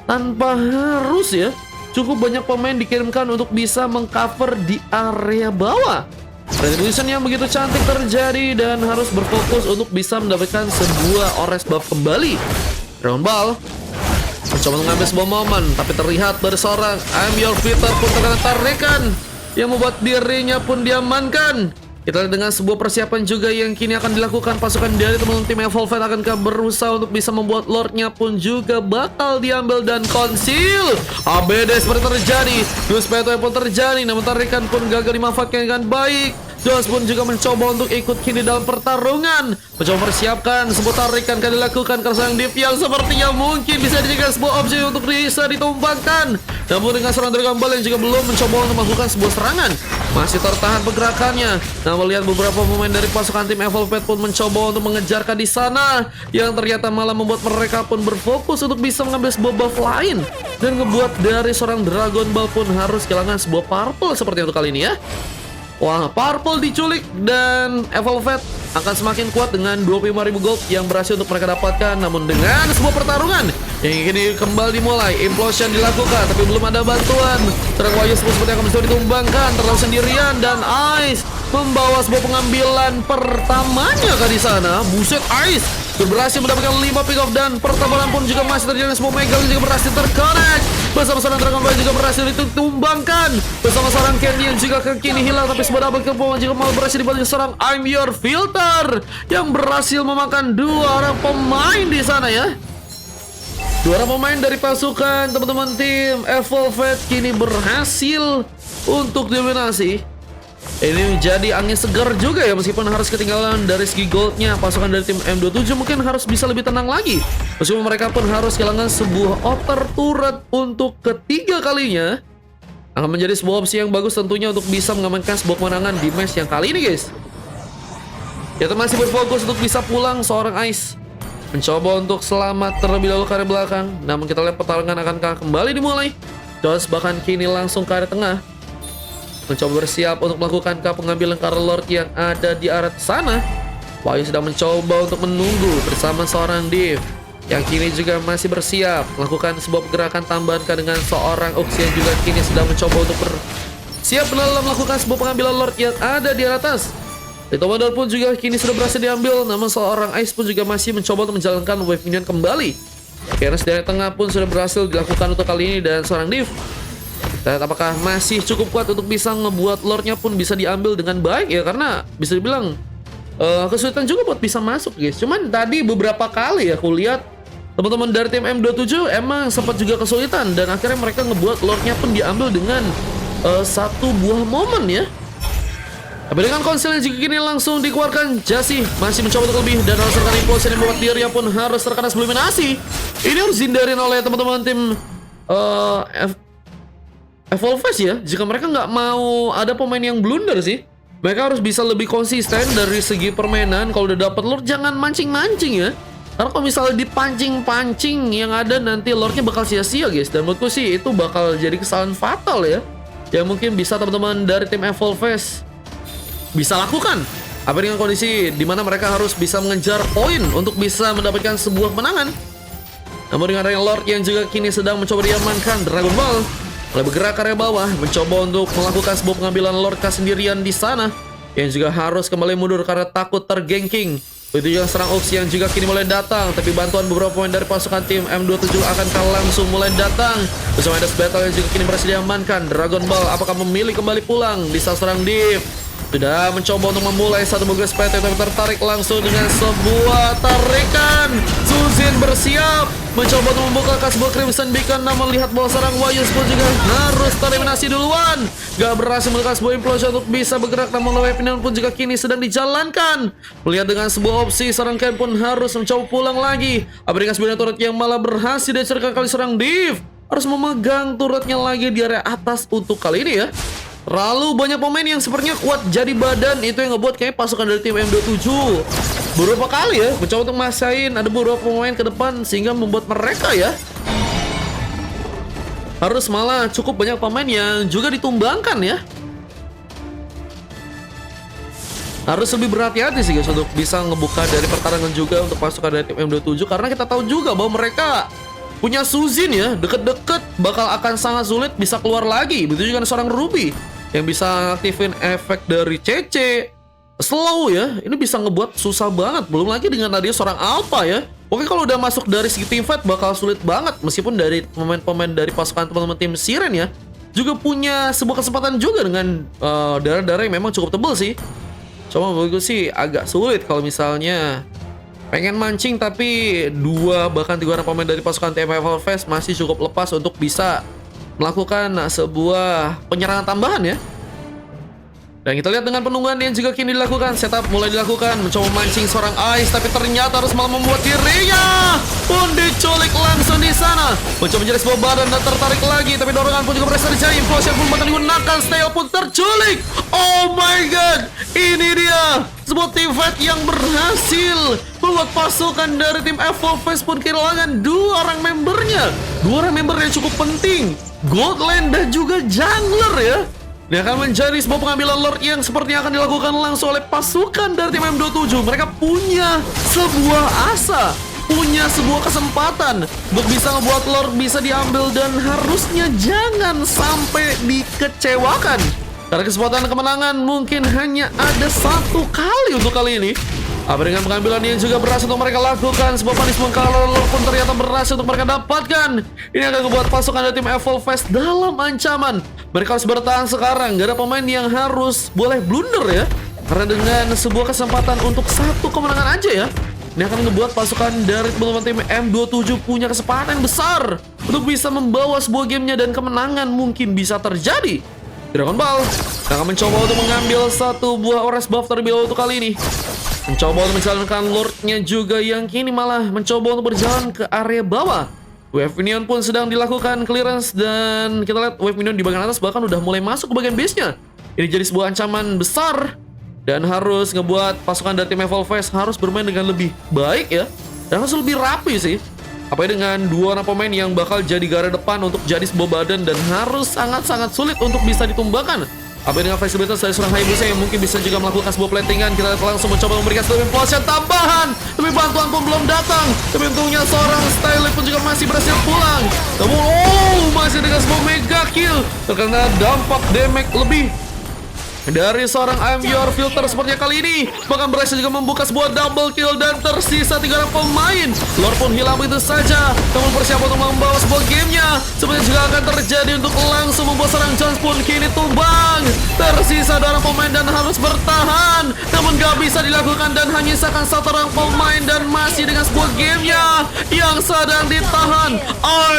tanpa harus ya cukup banyak pemain dikirimkan untuk bisa mengcover di area bawah. Retribution yang begitu cantik terjadi dan harus berfokus untuk bisa mendapatkan sebuah ores buff kembali. Dragon Ball mencoba mengambil sebuah momen, tapi terlihat dari seorang I'm Your Fighter pun terkena tarikan yang membuat dirinya pun diamankan. Kita lihat dengan sebuah persiapan juga yang kini akan dilakukan pasukan dari teman-teman tim Evolve akankah berusaha untuk bisa membuat Lordnya pun juga bakal diambil dan conceal. ABD seperti terjadi, newspaper pun terjadi, namun tarikan pun gagal dimanfaatkan dengan baik. Jones pun juga mencoba untuk ikut kini dalam pertarungan, mencoba persiapkan sebuah tarikan akan dilakukan karena sang Div yang sepertinya mungkin bisa dijadikan sebuah opsi untuk bisa ditumbangkan. Namun dengan seorang Dragon Ball yang juga belum mencoba untuk melakukan sebuah serangan, masih tertahan pergerakannya. Namun lihat beberapa pemain dari pasukan tim Evolve pun mencoba untuk mengejarkan di sana, yang ternyata malah membuat mereka pun berfokus untuk bisa mengambil sebuah buff lain dan ngebuat dari seorang Dragon Ball pun harus kehilangan sebuah purple seperti itu kali ini ya. Wah, purple diculik dan Evolve akan semakin kuat dengan 25.000 gold yang berhasil untuk mereka dapatkan. Namun dengan sebuah pertarungan yang kini kembali dimulai, implosion dilakukan tapi belum ada bantuan. Serang Wahyu seperti akan mencoba ditumbangkan, terlalu sendirian dan Ice membawa sebuah pengambilan pertamanya ke di sana. Buset, Ice berhasil mendapatkan 5 pick off dan pertambahan pun juga masih terjadi. Sebuah Mega juga berhasil terconnect bersama seorang Dragon Ball juga berhasil ditumbangkan bersama seorang Candy yang juga kini hilang, tapi sebuah double kill pun juga malah berhasil dibantu seorang I'm Your Filter yang berhasil memakan dua orang pemain di sana ya. Dua orang pemain dari pasukan teman-teman tim Evolve kini berhasil untuk dominasi. Ini menjadi angin segar juga ya, meskipun harus ketinggalan dari segi goldnya. Pasukan dari tim M27 mungkin harus bisa lebih tenang lagi, meskipun mereka pun harus kehilangan sebuah outer turret untuk ketiga kalinya. Akan menjadi sebuah opsi yang bagus tentunya untuk bisa mengamankan sebuah kemenangan di match yang kali ini guys. Kita masih berfokus untuk bisa pulang. Seorang Ice mencoba untuk selamat terlebih dahulu ke arah belakang, namun kita lihat pertarungan akankah kembali dimulai. Jones bahkan kini langsung ke arah tengah, mencoba bersiap untuk melakukan pengambilan Karl Lord yang ada di arah sana. Wahyu sedang mencoba untuk menunggu bersama seorang Div yang kini juga masih bersiap melakukan sebuah pergerakan tambahan dengan seorang Ux yang juga kini sedang mencoba untuk bersiap dalam melakukan sebuah pengambilan Lord yang ada di atas. Litomodor pun juga kini sudah berhasil diambil, namun seorang Ice pun juga masih mencoba untuk menjalankan wave minion kembali. Karena dari tengah pun sudah berhasil dilakukan untuk kali ini dan seorang Div Dan apakah masih cukup kuat untuk bisa ngebuat lordnya pun bisa diambil dengan baik ya? Karena bisa dibilang kesulitan juga buat bisa masuk guys. Cuman tadi beberapa kali ya aku lihat teman-teman dari tim M27 emang sempat juga kesulitan. Dan akhirnya mereka ngebuat lordnya pun diambil dengan satu buah momen ya. Tapi dengan konsil yang jika kini langsung dikeluarkan, Jassy masih mencoba untuk lebih dan harus terkena implosion yang membuat dirinya pun harus terkena eliminasi. Ini harus dihindarin oleh teman-teman tim Evolves ya. Jika mereka nggak mau ada pemain yang blunder sih, mereka harus bisa lebih konsisten dari segi permainan. Kalau udah dapat lord jangan mancing-mancing ya. Karena kalau misalnya dipancing-pancing yang ada nanti lordnya bakal sia-sia guys. Dan menurutku sih itu bakal jadi kesalahan fatal ya, yang mungkin bisa teman-teman dari tim Evolves bisa lakukan. Apa dengan kondisi dimana mereka harus bisa mengejar poin untuk bisa mendapatkan sebuah kemenangan. Namun dengan adanya Lord yang juga kini sedang mencoba diamankan, Dragon Ball mulai bergerak ke area bawah, mencoba untuk melakukan sebuah pengambilan Lord sendirian di sana, yang juga harus kembali mundur karena takut tergengking. Begitu juga serang Ops yang juga kini mulai datang, tapi bantuan beberapa pemain dari pasukan tim M27 akan langsung mulai datang. Bersama Edas Battle yang juga kini berhasil diamankan. Dragon Ball apakah memilih kembali pulang di saat serang Div? Sudah mencoba untuk memulai satu progres PT, tapi tertarik langsung dengan sebuah tarikan. Suzin bersiap mencoba untuk membuka sebuah Crimson Beacon, namun lihat bola serang Wayus pun juga harus tereliminasi duluan. Gak berhasil melakukan sebuah implosion untuk bisa bergerak, namun weapon pun juga kini sedang dijalankan. Melihat dengan sebuah opsi, serang Ken pun harus mencoba pulang lagi. Apa dengan sebuah turret yang malah berhasil diceritakan kali serang Div, harus memegang turretnya lagi di area atas untuk kali ini ya. Terlalu banyak pemain yang sepertinya kuat jadi badan, itu yang ngebuat kayak pasukan dari tim M27 beberapa kali ya mencoba untuk masain ada beberapa pemain ke depan, sehingga membuat mereka ya harus malah cukup banyak pemain yang juga ditumbangkan ya. Harus lebih berhati-hati sih guys untuk bisa ngebuka dari pertarungan juga untuk pasukan dari tim M27, karena kita tahu juga bahwa mereka punya Suzin ya, deket-deket bakal akan sangat sulit bisa keluar lagi. Begitu juga seorang Ruby yang bisa aktifin efek dari CC slow ya. Ini bisa ngebuat susah banget. Belum lagi dengan tadi seorang Alpha ya. Oke, kalau udah masuk dari segi team fight bakal sulit banget. Meskipun dari pemain-pemain dari pasukan teman-teman tim Siren ya juga punya sebuah kesempatan juga dengan darah-darah yang memang cukup tebal sih. Cuma menurutku sih agak sulit kalau misalnya pengen mancing, tapi 2 bahkan 3 orang pemain dari pasukan tim Evolves masih cukup lepas untuk bisa melakukan sebuah penyerangan tambahan ya. Dan kita lihat dengan penungguan yang juga kini dilakukan, setup mulai dilakukan, mencoba mancing seorang Ice, tapi ternyata harus malah membuat dirinya pun diculik langsung di sana. Mencoba menjadi sebuah badan dan tertarik lagi, tapi dorongan pun juga berhasil dicari. Implosion pun bahkan digunakan, Steel pun terculik. Oh my god, ini dia sebuah team fight yang berhasil membuat pasukan dari tim Evolves pun kehilangan 2 orang membernya. 2 orang member yang cukup penting, Goldland dan juga Jungler ya. Ini akan menjadi sebuah pengambilan Lord yang sepertinya akan dilakukan langsung oleh pasukan dari tim M27. Mereka punya sebuah asa, punya sebuah kesempatan untuk bisa ngebuat Lord bisa diambil, dan harusnya jangan sampai dikecewakan. Karena kesempatan kemenangan mungkin hanya ada 1 kali untuk kali ini. Apa dengan pengambilan yang juga berhasil untuk mereka lakukan, sebuah punishment kalau Lord pun ternyata berhasil untuk mereka dapatkan. Ini akan membuat pasukan dari tim Evolves dalam ancaman. Mereka harus bertahan sekarang, gak ada pemain yang harus boleh blunder ya. Karena dengan sebuah kesempatan untuk 1 kemenangan aja ya, ini akan membuat pasukan dari teman-teman tim M27 punya kesempatan yang besar untuk bisa membawa sebuah gamenya, dan kemenangan mungkin bisa terjadi. Dragon Ball akan mencoba untuk mengambil 1 buah Ores buff terlebih dahulu untuk kali ini. Mencoba untuk menjalankan Lordnya juga yang kini malah mencoba untuk berjalan ke area bawah. Wave Minion pun sedang dilakukan clearance, dan kita lihat Wave Minion di bagian atas bahkan udah mulai masuk ke bagian base-nya. Ini jadi sebuah ancaman besar dan harus ngebuat pasukan dari tim Evolves harus bermain dengan lebih baik ya, dan harus lebih rapi sih. Apalagi dengan 2 orang pemain yang bakal jadi garda depan untuk jadi sebuah badan, dan harus sangat-sangat sulit untuk bisa ditumbangkan. Apalagi dengan fleksibilitas dari seorang Hayabusa yang mungkin bisa juga melakukan sebuah plantingan. Kita langsung mencoba memberikan sebuah implosion tambahan, tapi bantuan pun belum datang. Tapi untungnya seorang Stylite pun juga masih berhasil pulang. Namun masih dengan sebuah mega kill, terkena dampak damage lebih. dari seorang I'm Your Filter sepertinya kali ini bahkan berhasil juga membuka sebuah double kill dan tersisa 3 orang pemain. Lord pun hilang begitu saja, namun persiapan untuk membawa sebuah gamenya sepertinya juga akan terjadi untuk langsung membuat seorang Jones pun kini tumbang. Tersisa 2 orang pemain dan harus bertahan, namun gak bisa dilakukan dan hanya sisakan 1 orang pemain dan masih dengan sebuah gamenya yang sedang ditahan.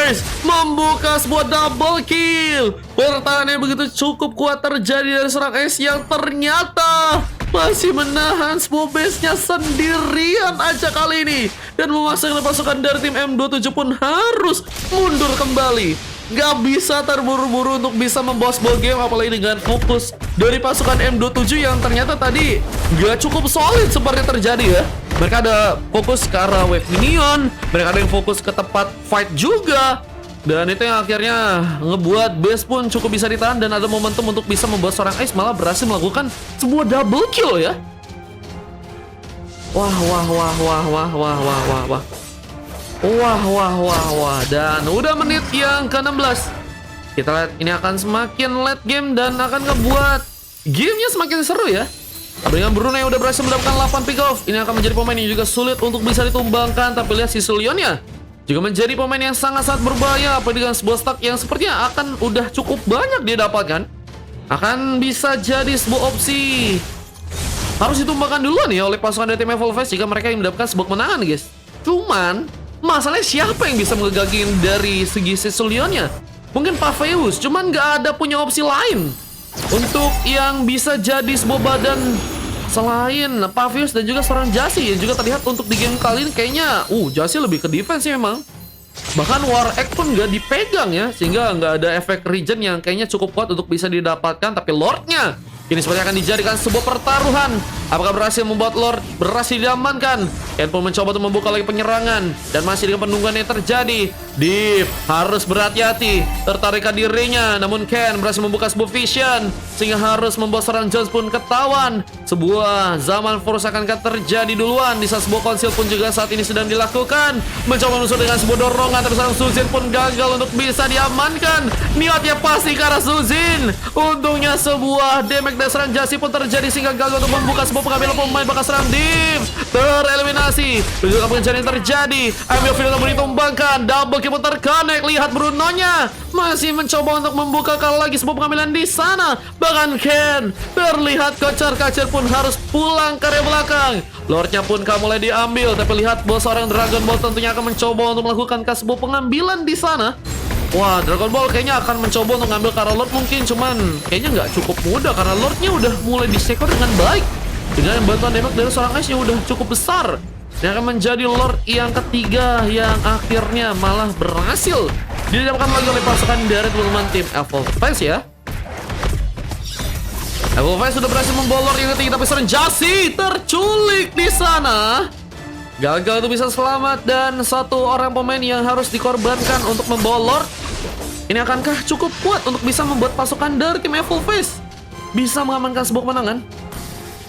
Ice membuka sebuah double kill. Pertahanan yang begitu cukup kuat terjadi dari seorang Ace yang ternyata masih menahan sebuah base-nya sendirian aja kali ini. Dan memasangkan pasukan dari tim M27 pun harus mundur kembali. Gak bisa terburu-buru untuk bisa membawa sebuah game, apalagi dengan fokus dari pasukan M27 yang ternyata tadi gak cukup solid seperti terjadi ya. Mereka ada fokus ke arah wave minion, mereka ada yang fokus ke tempat fight juga. Dan itu yang akhirnya ngebuat base pun cukup bisa ditahan dan ada momentum untuk bisa membuat seorang Ace malah berhasil melakukan sebuah double kill ya. Wah. Dan udah menit yang ke-16. Kita lihat ini akan semakin late game dan akan ngebuat gamenya semakin seru ya. Dengan Bruno yang udah berhasil mendapatkan 8 pick off, ini akan menjadi pemain yang juga sulit untuk bisa ditumbangkan. Tapi lihat si Sulionnya juga menjadi pemain yang sangat-sangat berbahaya. Apa dengan sebuah stack yang sepertinya akan udah cukup banyak dia dapatkan, akan bisa jadi sebuah opsi harus ditumbangkan duluan ya oleh pasukan dari tim Evolve jika mereka yang mendapatkan sebuah kemenangan guys. Cuman masalahnya siapa yang bisa ngegagin dari segi Sulionnya? Mungkin Paveus, cuman nggak ada punya opsi lain untuk yang bisa jadi sebuah badan selain Pavius dan juga seorang Jassy yang juga terlihat untuk di game kali ini kayaknya Jassy lebih ke defense sih memang. Bahkan War Egg pun nggak dipegang ya, sehingga nggak ada efek regen yang kayaknya cukup kuat untuk bisa didapatkan. Tapi Lordnya ini sepertinya akan dijadikan sebuah pertaruhan. Apakah berhasil membuat Lord berhasil diamankan? Ken pun mencoba untuk membuka lagi penyerangan dan masih dengan penungguan yang terjadi. Deep harus berhati-hati, tertarikkan dirinya, namun Ken berhasil membuka sebuah vision sehingga harus membuat seorang Jones pun ketahuan. Sebuah zaman force akan terjadi duluan di saat sebuah konsil pun juga saat ini sedang dilakukan. Mencoba menusuk dengan sebuah dorongan, tapi seorang Suzin pun gagal untuk bisa diamankan. Niatnya pasti ke arah Suzin. Untungnya sebuah damage dari seorang Jassy pun terjadi sehingga gagal untuk membuka sebuah pengambilan pemain. Bakal serang Deep tereliminasi. Dan juga pencarian yang terjadi. Ambil video yang ditumbangkan. Double kill pun terconnect. Lihat Brunonya masih mencoba untuk membuka kali lagi sebuah pengambilan di sana. Bahkan Ken terlihat kocar-kacir pun harus pulang ke area belakang. Lordnya pun mulai diambil. Tapi lihat bos seorang Dragon Ball tentunya akan mencoba untuk melakukan sebuah pengambilan di sana. Wah, Dragon Ball kayaknya akan mencoba untuk ngambil Kara Lord mungkin, cuman kayaknya nggak cukup mudah karena Lordnya udah mulai disekor dengan baik dengan bantuan damage dari seorang Ace yang udah cukup besar. Dan akan menjadi Lord yang ketiga yang akhirnya malah berhasil didapatkan lagi oleh pasukan dari teman-teman tim Evolve ya. Evolve sudah berhasil membawa Lord yang ketiga, tapi seorang Jassy terculik di sana. Gagal untuk bisa selamat dan 1 orang pemain yang harus dikorbankan untuk membawa Lord. Ini akankah cukup kuat untuk bisa membuat pasukan dari tim Evolve bisa mengamankan sebuah kemenangan?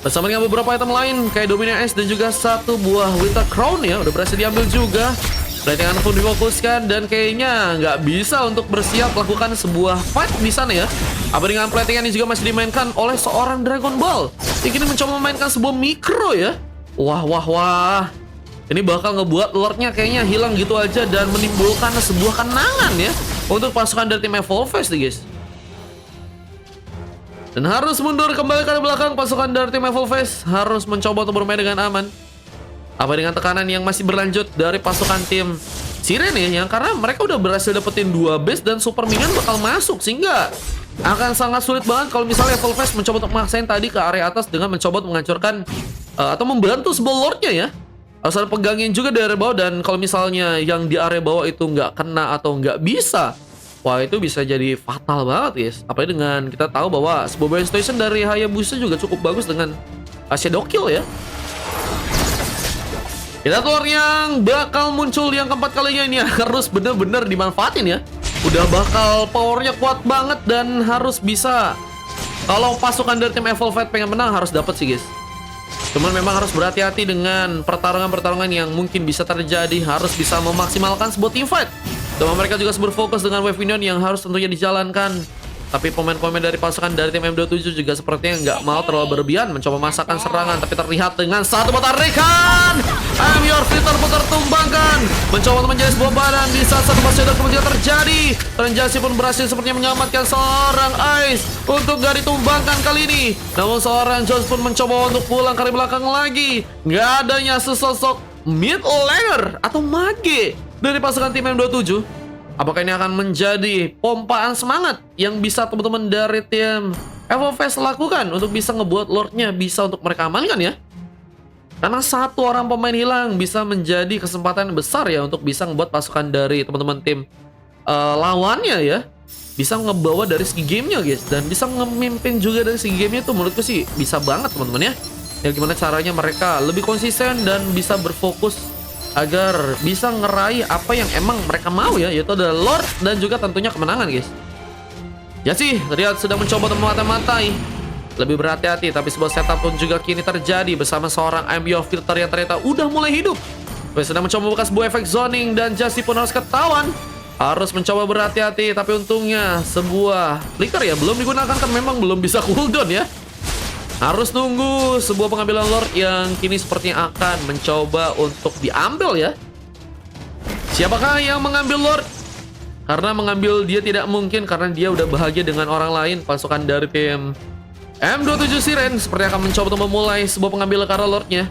Bersama dengan beberapa item lain kayak Dominion Ace dan juga 1 buah Winter Crown ya udah berhasil diambil juga. Ratingan pun difokuskan dan kayaknya nggak bisa untuk bersiap melakukan sebuah fight di sana ya. Apa dengan platingan ini juga masih dimainkan oleh seorang Dragon Ball. Yang kini mencoba memainkan sebuah mikro ya. Wah. Ini bakal ngebuat Lordnya kayaknya hilang gitu aja dan menimbulkan sebuah kenangan ya untuk pasukan dari tim Evolve nih guys. Dan harus mundur kembali ke belakang pasukan dari tim Evolve harus mencoba untuk bermain dengan aman. Apa dengan tekanan yang masih berlanjut dari pasukan tim Siren ya, yang karena mereka udah berhasil dapetin 2 base dan super minion bakal masuk sehingga akan sangat sulit banget kalau misalnya Evolve mencoba untuk maksain tadi ke area atas dengan mencoba untuk menghancurkan atau membantu sebuah Lordnya ya. Harus ada pegangin juga di area bawah, dan kalau misalnya yang di area bawah itu nggak kena atau nggak bisa, wah itu bisa jadi fatal banget guys. Apalagi dengan kita tahu bahwa sebuah base station dari Hayabusa juga cukup bagus dengan Shadow Kill ya. Kita keluar yang bakal muncul yang keempat kalinya ini harus bener-bener dimanfaatin ya. Udah bakal powernya kuat banget dan harus bisa. Kalau pasukan dari tim Evolve pengen menang harus dapat sih guys. Cuman memang harus berhati-hati dengan pertarungan-pertarungan yang mungkin bisa terjadi. Harus bisa memaksimalkan sebuah team fight. Cuma mereka juga berfokus dengan wave minion yang harus tentunya dijalankan Tapi pemain-pemain dari pasukan dari tim M27 juga sepertinya nggak mau terlalu berlebihan mencoba masakkan serangan. Tapi terlihat dengan satu tarikan, I'm your filter pun tertumbangkan. Mencoba untuk menjadi sebuah badan di saat satu masih ada kemudian terjadi. Transaksi pun berhasil sepertinya menyelamatkan seorang Ice untuk gak ditumbangkan kali ini. Namun seorang Jones pun mencoba untuk pulang ke belakang lagi. Nggak adanya sesosok mid laner atau mage dari pasukan tim M27. Apakah ini akan menjadi pompaan semangat yang bisa teman-teman dari tim FOFS lakukan untuk bisa ngebuat Lordnya bisa untuk mereka amankan ya? Karena satu orang pemain hilang bisa menjadi kesempatan besar ya untuk bisa ngebuat pasukan dari teman-teman tim lawannya ya bisa ngebawa dari segi gamenya guys, dan bisa ngemimpin juga dari segi gamenya tuh menurutku sih bisa banget teman-teman ya. Ya gimana caranya mereka lebih konsisten dan bisa berfokus agar bisa ngeraih apa yang emang mereka mau ya, yaitu adalah Lord dan juga tentunya kemenangan guys. Ya sih, terlihat sedang mencoba untuk memata-matai, lebih berhati-hati, tapi sebuah setup pun juga kini terjadi bersama seorang ambient filter yang ternyata udah mulai hidup. Sedang mencoba membuka sebuah efek zoning dan Jasi pun harus ketahuan. Harus mencoba berhati-hati, tapi untungnya sebuah flicker ya belum digunakan kan memang belum bisa cooldown ya. Harus nunggu sebuah pengambilan Lord yang kini sepertinya akan mencoba untuk diambil ya. Siapakah yang mengambil Lord? Karena mengambil dia tidak mungkin karena dia udah bahagia dengan orang lain. Pasukan dari tim M27 Siren seperti akan mencoba untuk memulai sebuah pengambilan karena Lordnya.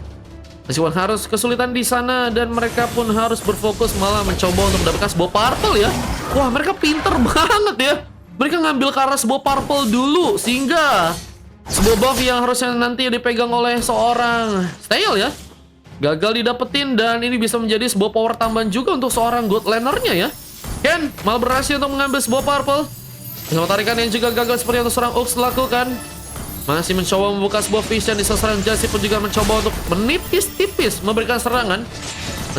Meskipun harus kesulitan di sana dan mereka pun harus berfokus malah mencoba untuk mendapatkan sebuah purple ya. Wah, mereka pinter banget ya. Mereka ngambil karena sebuah purple dulu sehingga sebuah buff yang harusnya nanti dipegang oleh seorang Stale ya gagal didapetin, dan ini bisa menjadi sebuah power tambahan juga untuk seorang god lanernya ya. Ken malah berhasil untuk mengambil sebuah purple. Sama tarikan yang juga gagal seperti yang seorang Ux lakukan. Masih mencoba membuka sebuah vision di seorang Jasi pun juga mencoba untuk menipis-tipis memberikan serangan.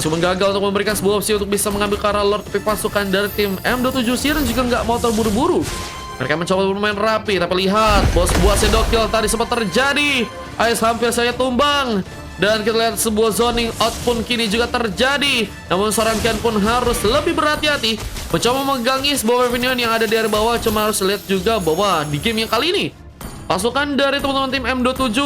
Meskipun gagal untuk memberikan sebuah opsi untuk bisa mengambil Kara Lord, tapi pasukan dari tim M27 Siren juga nggak mau terburu-buru. Mereka mencoba bermain rapi, tapi lihat bos buah sedokil tadi sempat terjadi. Ice hampir saya tumbang. Dan kita lihat sebuah zoning out pun kini juga terjadi. Namun seorang Ken pun harus lebih berhati-hati mencoba memegangi sebuah pavilion yang ada di area bawah. Cuma harus lihat juga bahwa di game yang kali ini pasukan dari teman-teman tim M27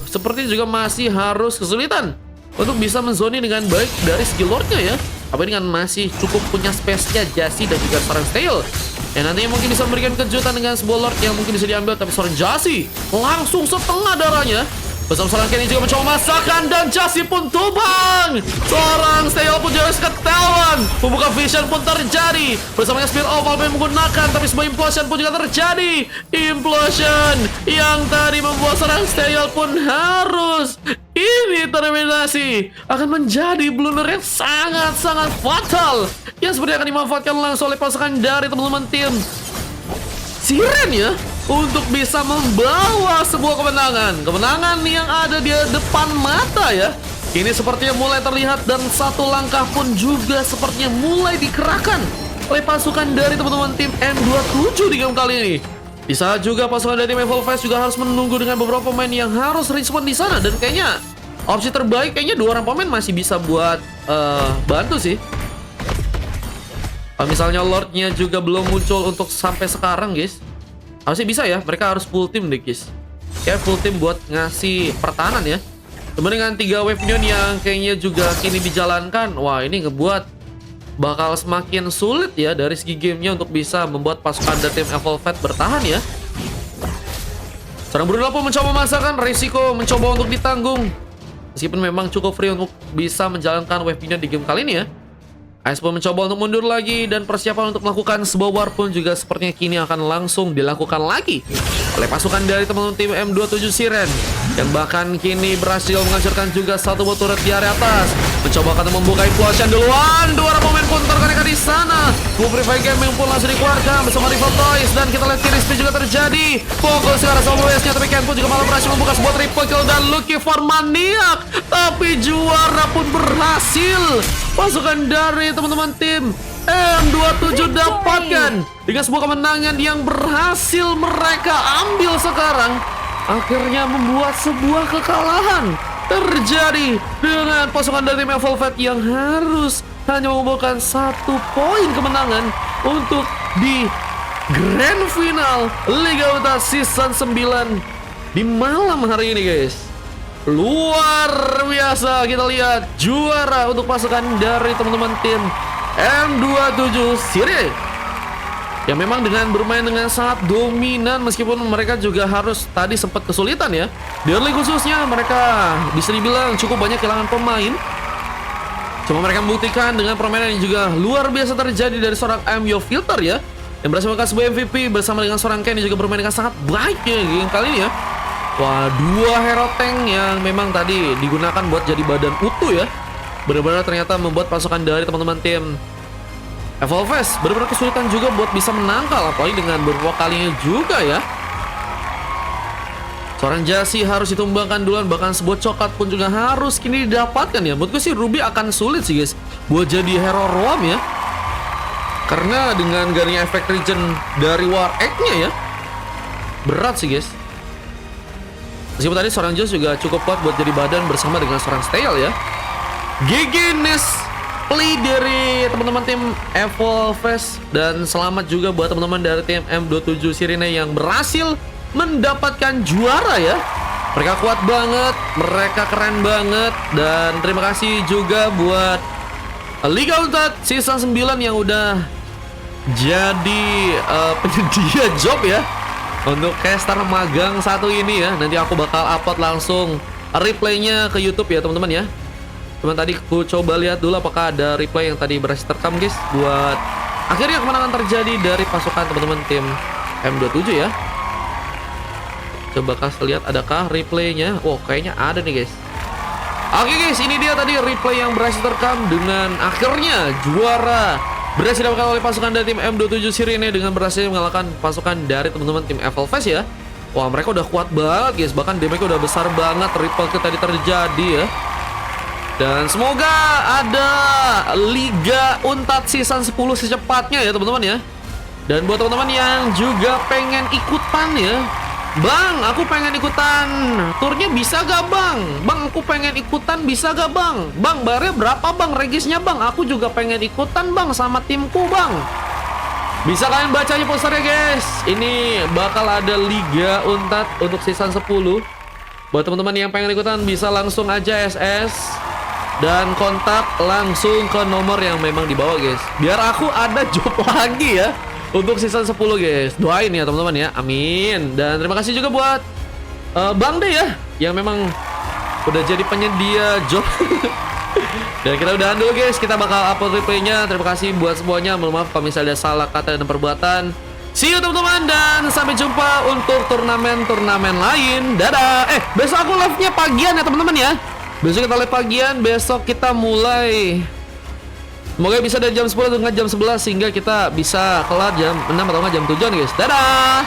seperti juga masih harus kesulitan untuk bisa menzoni dengan baik dari segi Lordnya ya. Apa dengan masih cukup punya space-nya Jasi dan juga seorang Stale yang nantinya mungkin bisa memberikan kejutan dengan sebuah Lord yang mungkin bisa diambil. Tapi seorang Jasi langsung setengah darahnya. Bersama seorang Kenny juga mencoba masakan dan Jasi pun tumbang. Seorang Stale pun juga ketahuan. Membuka vision pun terjadi. Bersamanya Spear of Valve menggunakan, tapi sebuah implosion pun juga terjadi. Implosion yang tadi membuat seorang Stale pun harus ini terminasi. Akan menjadi blunder yang sangat-sangat fatal yang seperti akan dimanfaatkan langsung oleh pasukan dari teman-teman tim Siren ya, untuk bisa membawa sebuah kemenangan yang ada di depan mata ya. Ini sepertinya mulai terlihat dan satu langkah pun juga sepertinya mulai dikerahkan oleh pasukan dari teman-teman tim M27 di game kali ini. Di saat juga pasukan dari tim FOFS juga harus menunggu dengan beberapa pemain yang harus respon di sana, dan kayaknya opsi terbaik kayaknya dua orang pemain masih bisa buat bantu sih. Misalnya Lordnya juga belum muncul untuk sampai sekarang guys. Harusnya bisa ya, mereka harus full team deh guys. Kayak full team buat ngasih pertahanan ya. Kemudian dengan 3 wave minion yang kayaknya juga kini dijalankan. Wah, ini ngebuat bakal semakin sulit ya dari segi gamenya untuk bisa membuat pasukan dari tim Evolved bertahan ya. Seorang Bruno pun mencoba masakan, risiko mencoba untuk ditanggung. Meskipun memang cukup free untuk bisa menjalankan wave minion di game kali ini ya. Ice pun mencoba untuk mundur lagi, dan persiapan untuk melakukan sebuah war pun juga sepertinya kini akan langsung dilakukan lagi oleh pasukan dari teman-teman tim M27 Siren, yang bahkan kini berhasil menghancurkan juga satu buah turret di area atas. Mencoba akan membuka implosion duluan. Dua orang pemain pun terkoneksi di sana. Purify Gaming pun langsung dikeluarkan bersama Rival Toys, dan kita lihat Crispy juga terjadi. Fokus ke arah sama WS-nya, tapi Ken pun juga malah berhasil membuka sebuah triple kill dan Lucky for Maniac. Tapi juara pun berhasil pasukan dari teman-teman tim M27 dapatkan dengan sebuah kemenangan yang berhasil mereka ambil sekarang. Akhirnya membuat sebuah kekalahan terjadi dengan pasukan dari tim Evolved yang harus hanya mengumpulkan 1 poin kemenangan untuk di Grand Final Liga Ultimate Season 9 di malam hari ini guys. Luar biasa, kita lihat juara untuk pasukan dari teman-teman tim M27 Sirine yang memang dengan bermain dengan sangat dominan, meskipun mereka juga harus tadi sempat kesulitan ya. Di early khususnya mereka bisa dibilang cukup banyak kehilangan pemain. Cuma mereka membuktikan dengan permainan yang juga luar biasa terjadi dari seorang MYO Filter ya, yang berhasil mengangkat sebuah MVP bersama dengan seorang Ken yang juga bermain dengan sangat baik ya game kali ini ya. Wah, dua hero tank yang memang tadi digunakan buat jadi badan utuh ya. Benar-benar ternyata membuat pasukan dari teman-teman tim Evolves benar-benar kesulitan juga buat bisa menangkal, apalagi dengan beberapa kalinya juga ya. Seorang Jasi harus ditumbangkan duluan, bahkan sebuah coklat pun juga harus kini didapatkan ya. Menurutku sih Ruby akan sulit sih guys buat jadi hero roam ya, karena dengan garingnya efek regen dari War Egg-nya ya, berat sih guys. Meskipun tadi seorang Joss juga cukup kuat buat jadi badan bersama dengan seorang Stale ya. GG Nest play dari teman-teman tim Evolves, dan selamat juga buat teman-teman dari tim M27 Sirine yang berhasil mendapatkan juara ya. Mereka kuat banget, mereka keren banget, dan terima kasih juga buat Liga Ultimate Season 9 yang udah jadi penyedia job ya untuk caster magang satu ini ya. Nanti aku bakal upload langsung replaynya ke YouTube ya teman-teman ya. Cuman tadi aku coba lihat dulu apakah ada replay yang tadi berhasil terekam guys, buat akhirnya kemenangan terjadi dari pasukan teman-teman tim M27 ya. Coba kasih lihat adakah replaynya. Oh, kayaknya ada nih guys. Oke guys, ini dia tadi replay yang berhasil terekam dengan akhirnya juara berhasil didapatkan oleh pasukan dari tim M27 Sirine dengan berhasil mengalahkan pasukan dari teman-teman tim Evolves ya. Wah, mereka udah kuat banget guys, bahkan damage udah besar banget. Ripple tadi terjadi ya. Dan semoga ada Liga Untat Season 10 secepatnya ya teman-teman ya. Dan buat teman-teman yang juga pengen ikutan ya, Bang, aku pengen ikutan turnya bisa gak bang? Bang, aku pengen ikutan bisa gak bang? Bang, bayarnya berapa bang regisnya bang? Aku juga pengen ikutan bang sama timku bang. Bisa kalian baca aja posternya guys. Ini bakal ada Liga Untat untuk season 10. Buat teman-teman yang pengen ikutan bisa langsung aja SS dan kontak langsung ke nomor yang memang dibawa guys, biar aku ada job lagi ya untuk season 10 guys. Doain ya teman-teman ya, amin. Dan terima kasih juga buat Bang D ya, yang memang udah jadi penyedia job. Dan kita udahan dulu guys, kita bakal upload replaynya. Terima kasih buat semuanya, mohon maaf kalau misalnya ada salah kata dan perbuatan. See you teman-teman, dan sampai jumpa untuk turnamen-turnamen lain. Dadah. Besok aku live-nya pagian ya teman-teman ya. Besok kita live pagian, besok kita mulai, semoga bisa dari jam 10 dengan jam 11 sehingga kita bisa kelar jam 6 atau jam 7 guys. Dadah.